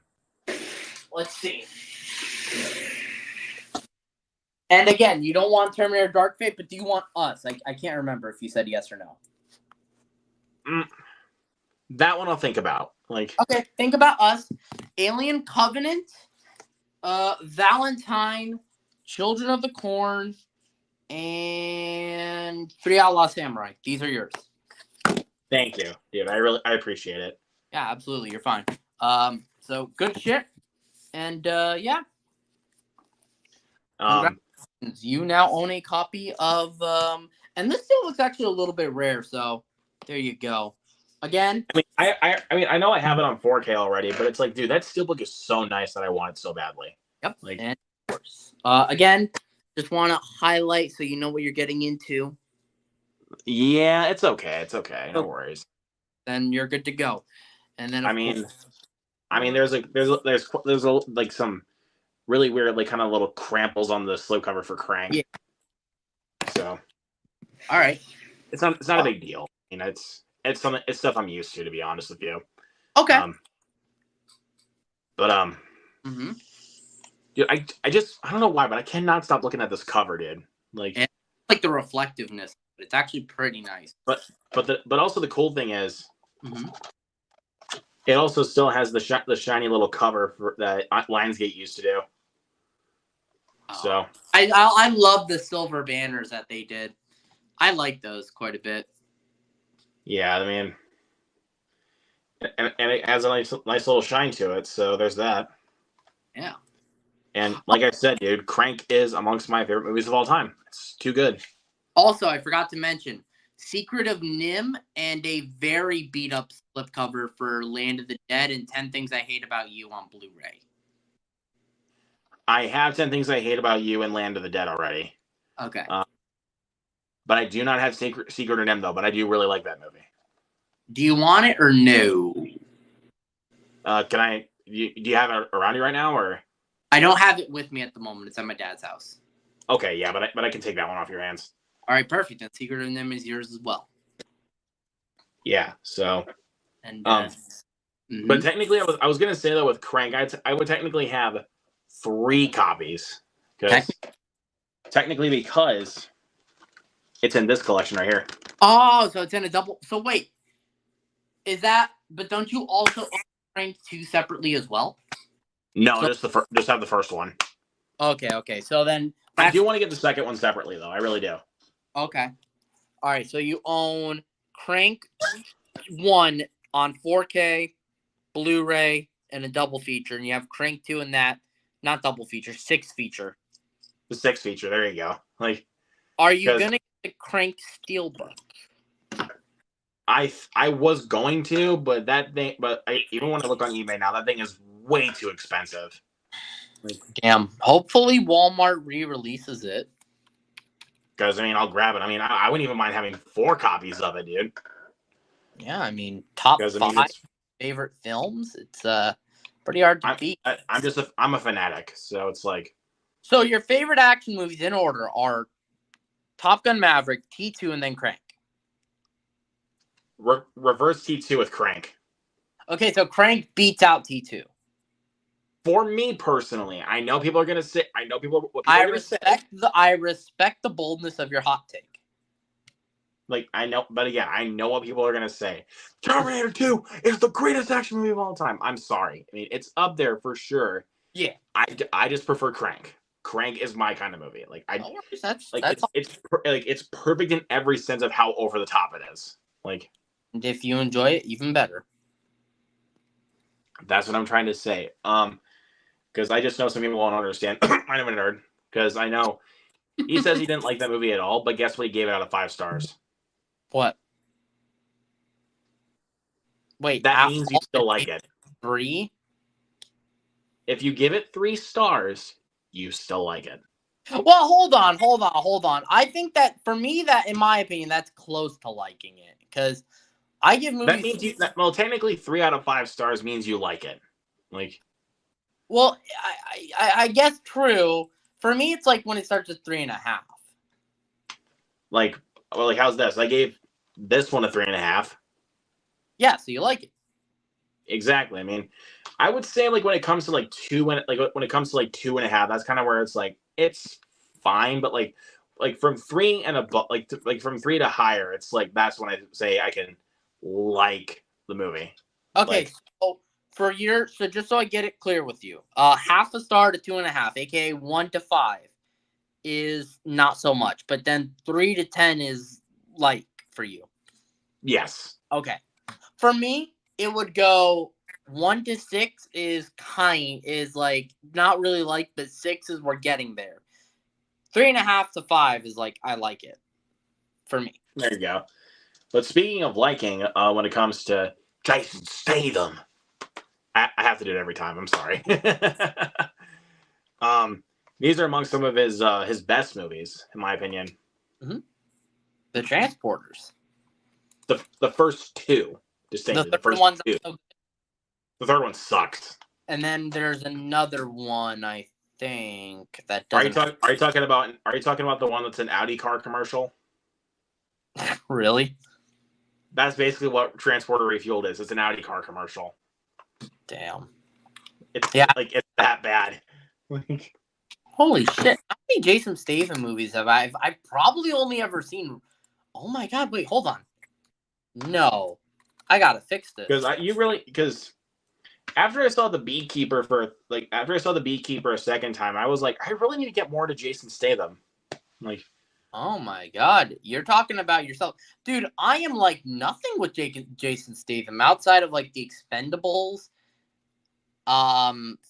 Let's see. And again, you don't want Terminator Dark Fate, but do you want Us? I can't remember if you said yes or no. That one I'll think about. Okay, think about Us, Alien Covenant, Valentine, Children of the Corn, and 3 Outlaw Samurai. These are yours. Thank you, dude. I appreciate it. Yeah, absolutely. You're fine. So good shit. And yeah. You now own a copy of and this still looks actually a little bit rare, so there you go. Again, I mean I know I have it on 4K already, but it's like, dude, that steelbook is so nice that I want it so badly. Yep. And of course. Again, just want to highlight so you know what you're getting into. Yeah, it's okay. It's okay. No worries. Then you're good to go. And then there's like some really weird like kind of little cramples on the slipcover for Crank. Yeah. So. All right. It's not a big deal. You know, it's stuff I'm used to be honest with you. Okay. But Mm-hmm. dude, I don't know why, but I cannot stop looking at this cover, dude. Like, And like the reflectiveness, but it's actually pretty nice. but also the cool thing is, Mm-hmm. it also still has the shiny little cover that Lionsgate used to do. So I love the silver banners that they did. I like those quite a bit. yeah, I mean, and it has a nice little shine to it. So there's that. Yeah. And like I said, dude, Crank is amongst my favorite movies of all time. It's too good. Also, I forgot to mention Secret of Nim and a very beat up slipcover for Land of the Dead and 10 Things I Hate About You on Blu-ray. I have 10 Things I Hate About You and Land of the Dead already. Okay. But I do not have Secret of Nim, though, but I do really like that movie. Do you want it or no? Do you have it around you right now, or? I don't have it with me at the moment. It's at my dad's house. Okay, yeah, but I can take that one off your hands. All right, perfect. Then Secret of Nim is yours as well. Yeah, so. And But technically, I was gonna say though with Crank, I would technically have 3 copies. Technically, because it's in this collection right here. Oh, so it's in a double. So wait, is that? But don't you also own Crank 2 separately as well? No, So, just have the first one. Okay. So then I do want to get the second one separately though. I really do. Okay. All right. So you own Crank 1 on 4K, Blu-ray, and a double feature, and you have Crank 2 in that, not double feature, 6 feature. The 6 feature. There you go. Like, are you gonna get the Crank Steelbook? I was going to, but even when I look on eBay now, that thing is way too expensive. Like, damn. Hopefully Walmart re-releases it. Because I mean, I'll grab it. I mean, I wouldn't even mind having 4 copies of it, dude. Yeah, I mean, top 5 favorite films. It's pretty hard to beat. I'm a fanatic, so it's like. So your favorite action movies in order are Top Gun Maverick, T2, and then Crank. Reverse T2 with Crank. Okay, so Crank beats out T2. For me personally, I know people are gonna say. I respect the boldness of your hot take. Like I know, but again, I know what people are gonna say. Terminator 2 is the greatest action movie of all time. I'm sorry. I mean, it's up there for sure. Yeah. I just prefer Crank. Crank is my kind of movie. Like it's perfect in every sense of how over the top it is. Like. And if you enjoy it, even better. That's what I'm trying to say. Because I just know some people won't understand. I'm a nerd. Because I know he says he didn't like that movie at all, but guess what? He gave it out of 5 stars. What? Wait, that means you still like it. 3? If you give it 3 stars, you still like it. Well, hold on. I think that for me, that in my opinion, that's close to liking it because I give movies. That means well, technically 3 out of 5 stars means you like it. Like, well, I guess true. For me, it's like when it starts at 3.5. Like, well, like how's this? I gave this one a 3.5. Yeah, so you like it. Exactly. I mean, I would say like when it comes to like 2 and when it comes to like 2.5, that's kind of where it's like it's fine, but like from 3 and above, like from 3 to higher, it's like that's when I say I can like the movie. Okay, so so just so I get it clear with you, 0.5 star to 2.5, aka 1 to 5, is not so much, but then 3 to 10 is like for you. Yes. Okay. For me, it would go 1 to 6 is like not really like, but 6 is we're getting there. 3.5 to 5 is like I like it. For me. There you go. But speaking of liking, when it comes to Jason Statham, I have to do it every time. I'm sorry. These are among some of his best movies, in my opinion. Mm-hmm. The Transporters. The first 2, distinctly. The first one's two. The third one sucked. And then there's another one, I think that doesn't. Are you talking about the one that's an Audi car commercial? Really? That's basically what Transporter Refueled is. It's an Audi car commercial. Damn. It's Yeah. like it's that bad. Like, Holy shit! How many Jason Statham movies have I've probably only ever seen? Oh my god! Wait, hold on. No, I gotta fix this. because after I saw The Beekeeper a second time, I was like, I really need to get more to Jason Statham. Like, Oh my god, you're talking about yourself, dude. I am like nothing with Jason Statham outside of like The Expendables,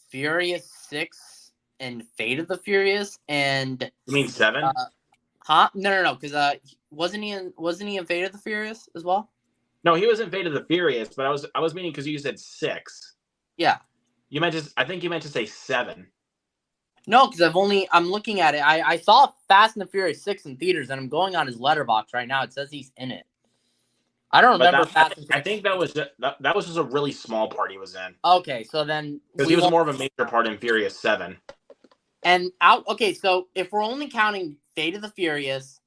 Furious 6, and Fate of the Furious, and you mean 7? No, because wasn't he in Fate of the Furious as well? No, he was in Fate of the Furious, but I was meaning because you said 6. Yeah. I think you meant to say 7. No, because I'm looking at it. I saw Fast and the Furious 6 in theaters, and I'm going on his letterbox right now. It says he's in it. I don't remember Fast and Furious. I think that was just a really small part he was in. Okay, so then because he was more of a major part in Furious 7. And okay, so if we're only counting Fate of the Furious,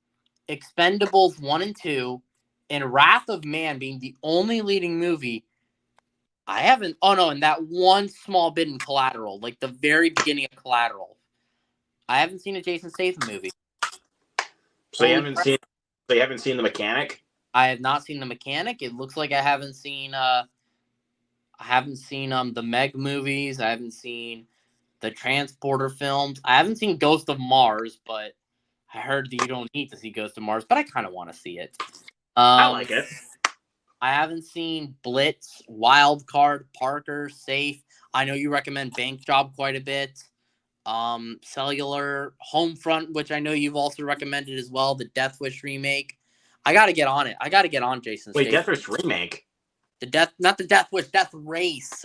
Expendables 1 and 2, and Wrath of Man being the only leading movie, I haven't. Oh no, and that one small bit in Collateral, like the very beginning of Collateral. I haven't seen a Jason Statham movie. So you haven't seen The Mechanic? I have not seen The Mechanic. It looks like I haven't seen the Meg movies. I haven't seen the Transporter films. I haven't seen Ghost of Mars, but I heard that you don't need to see Ghost of Mars, but I kind of want to see it. I like it. I haven't seen Blitz, Wild Card, Parker, Safe. I know you recommend Bank Job quite a bit. Cellular, Homefront, which I know you've also recommended as well. The Death Wish remake. I got to get on it. I got to get on Jason Statham. Wait, Death Wish remake? Not the Death Wish, Death Race.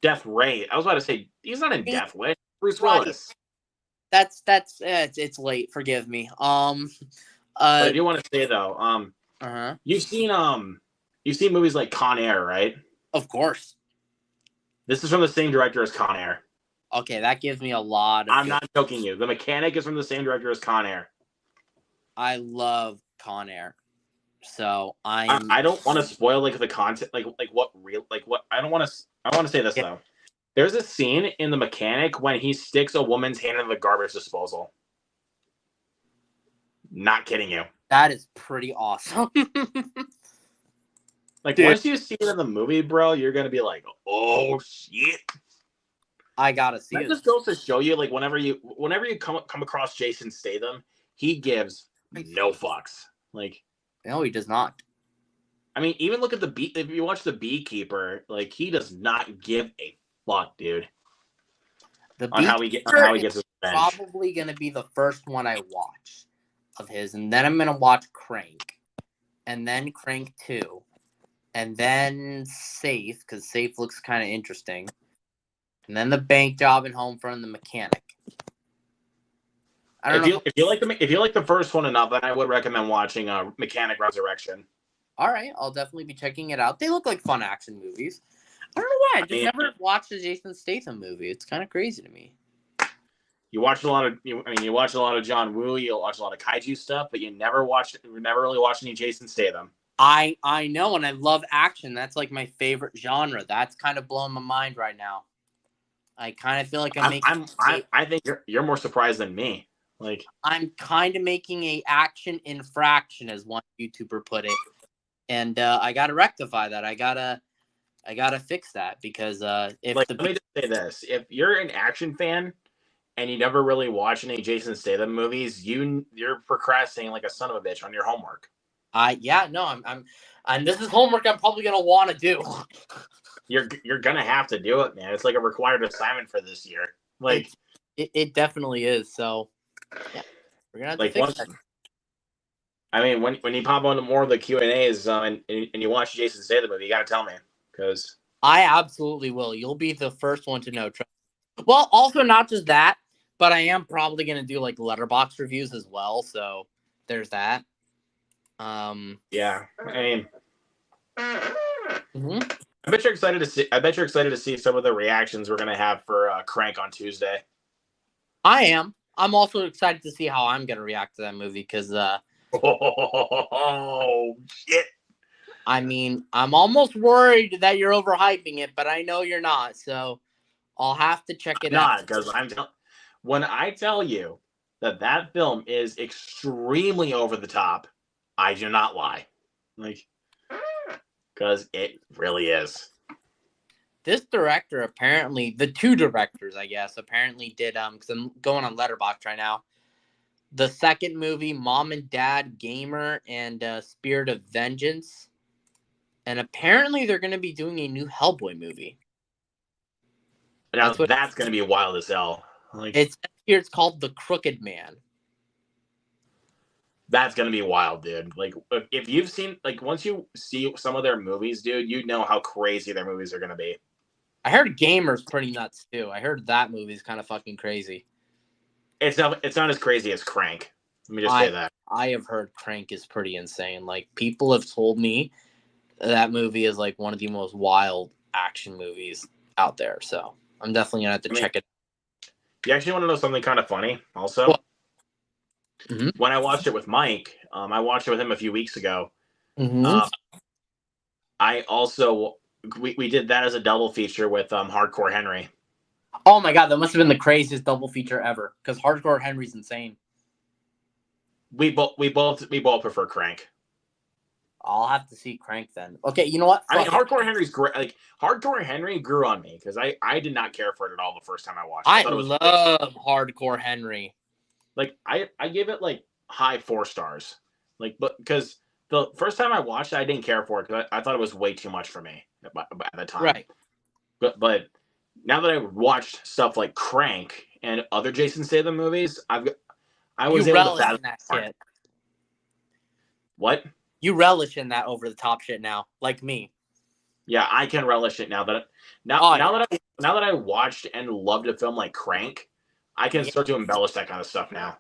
Death Race. I was about to say he's not in Death Wish. Bruce Willis. It's late. Forgive me. But I do want to say though, you've seen movies like Con Air, right? Of course. This is from the same director as Con Air. Okay, that gives me a lot of. I'm not joking you. The Mechanic is from the same director as Con Air. I love Con Air, so I don't want to spoil like the content, I want to say this though. There's a scene in The Mechanic when he sticks a woman's hand in the garbage disposal. Not kidding you. That is pretty awesome. Like, dude, once you see it in the movie, bro, you're gonna be like, "Oh shit!" I gotta see it. That just goes to show you, like, whenever you come across Jason Statham, he gives no fucks. Like, no, he does not. I mean, even look at if you watch The Beekeeper, like, he does not give a fuck, dude. On how he gets his revenge. Probably gonna be the first one I watch of his, and then I'm gonna watch Crank, and then Crank 2, and then Safe, because Safe looks kind of interesting, and then The Bank Job and Homefront and The Mechanic. I don't know. If you like the first one enough, then I would recommend watching Mechanic Resurrection. All right, I'll definitely be checking it out. They look like fun action movies. I don't know why. I just never watched a Jason Statham movie. It's kind of crazy to me. You watch a lot of John Woo. You watch a lot of kaiju stuff, but you never really watched any Jason Statham. I know, and I love action. That's like my favorite genre. That's kind of blowing my mind right now. I kind of feel like I think you're more surprised than me. Like, I'm kind of making a action infraction, as one YouTuber put it, and I gotta rectify that. I gotta fix that because let me just say this: if you're an action fan and you never really watch any Jason Statham movies, you're procrastinating like a son of a bitch on your homework. And this is homework I'm probably gonna want to do. You're gonna have to do it, man. It's like a required assignment for this year. Like, it definitely is. So yeah, we're gonna have to fix that. I mean, when you pop on more of the Q&As and you watch Jason Statham movie, you gotta tell me, because I absolutely will. You'll be the first one to know. Well, also not just that, but I am probably gonna do like Letterboxd reviews as well. So there's that. Yeah, I mean, I bet you're excited to see some of the reactions we're gonna have for Crank on Tuesday. I am. I'm also excited to see how I'm gonna react to that movie because oh shit! I mean, I'm almost worried that you're overhyping it, but I know you're not. So I'll have to check it Not out. because when I tell you that film is extremely over the top, I do not lie. Like, because it really is. This director apparently, the two directors, I guess, apparently did because I'm going on Letterboxd right now. The second movie, Mom and Dad Gamer and Spirit of Vengeance, and apparently they're going to be doing a new Hellboy movie. Now that's going to be wild as hell. Like, it's called The Crooked Man. That's going to be wild, dude. Like, if you've seen, like, once you see some of their movies, dude, you know how crazy their movies are going to be. I heard Gamer's pretty nuts too. I heard that movie's kind of fucking crazy. It's not as crazy as Crank. Let me just say that. I have heard Crank is pretty insane. Like, people have told me that movie is like one of the most wild action movies out there. So I'm definitely gonna have to check it. You actually want to know something kind of funny? Also, Mm-hmm. When I watched it with Mike, I watched it with him a few weeks ago. Mm-hmm. I also we did that as a double feature with Hardcore Henry. Oh my god, that must have been the craziest double feature ever. Because Hardcore Henry's insane. We both prefer Crank. I'll have to see Crank then. Okay, you know what? I mean, Hardcore Henry's great. Like, Hardcore Henry grew on me because I did not care for it at all the first time I watched it. I love Hardcore Henry. Like, I gave it like high 4 stars. Like, but because the first time I watched it, I didn't care for it because I thought it was way too much for me at the time. Right. But now that I watched stuff like Crank and other Jason Statham movies, I was able to in that shit. What? You relish in that over the top shit now, like me. Yeah, I can relish it now that I watched and loved a film like Crank, I can start to embellish that kind of stuff now.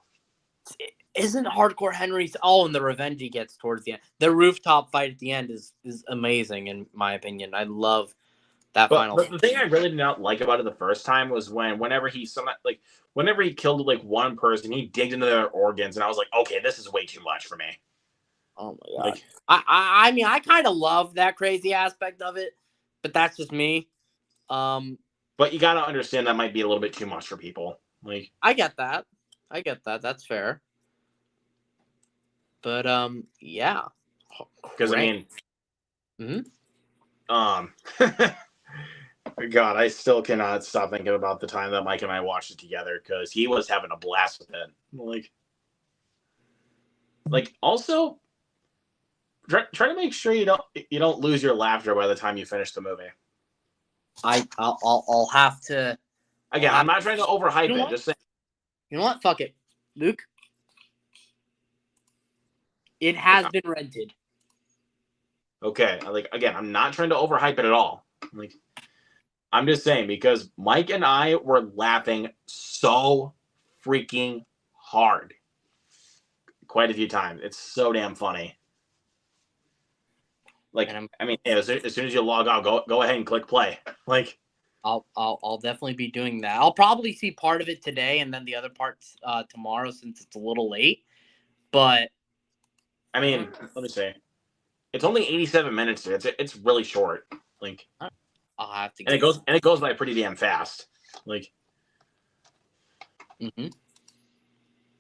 Isn't Hardcore Henry's? Oh, and the revenge he gets towards the end. The rooftop fight at the end is amazing in my opinion. I love that final. But the thing I really did not like about it the first time was whenever he killed like one person, he digged into their organs, and I was like, okay, this is way too much for me. Oh my god! Like, I mean, I kind of love that crazy aspect of it, but that's just me. But you gotta understand that might be a little bit too much for people. Like, I get that. That's fair. But yeah. Because I mean, God, I still cannot stop thinking about the time that Mike and I watched it together because he was having a blast with it. Like also, try to make sure you don't lose your laughter by the time you finish the movie. I'll have to. Again, I'm not trying to overhype it. Just saying. You know what? Fuck it, Luke. It has been rented. Okay, again, I'm not trying to overhype it at all. Like, I'm just saying because Mike and I were laughing so freaking hard quite a few times. It's so damn funny. Like, I mean, as soon as you log out, go ahead and click play. Like, I'll definitely be doing that. I'll probably see part of it today and then the other parts tomorrow since it's a little late. But I mean, let me say, it's only 87 minutes. It's really short. Like, I'll have to. And it goes by pretty damn fast. Like,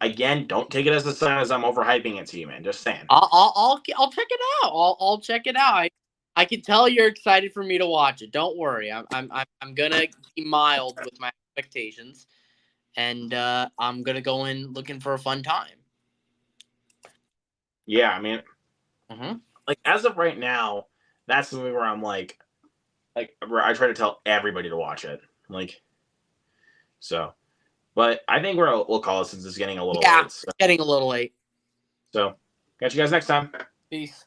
again, don't take it as a sign as I'm overhyping it to you, man. Just saying. I'll check it out. I'll check it out. I can tell you're excited for me to watch it. Don't worry. I'm gonna be mild with my expectations, and I'm gonna go in looking for a fun time. Yeah, I mean, like as of right now, that's the movie where I'm like where I try to tell everybody to watch it. Like, so, but I think we'll call it since it's getting a little late. So. Getting a little late. So, catch you guys next time. Peace.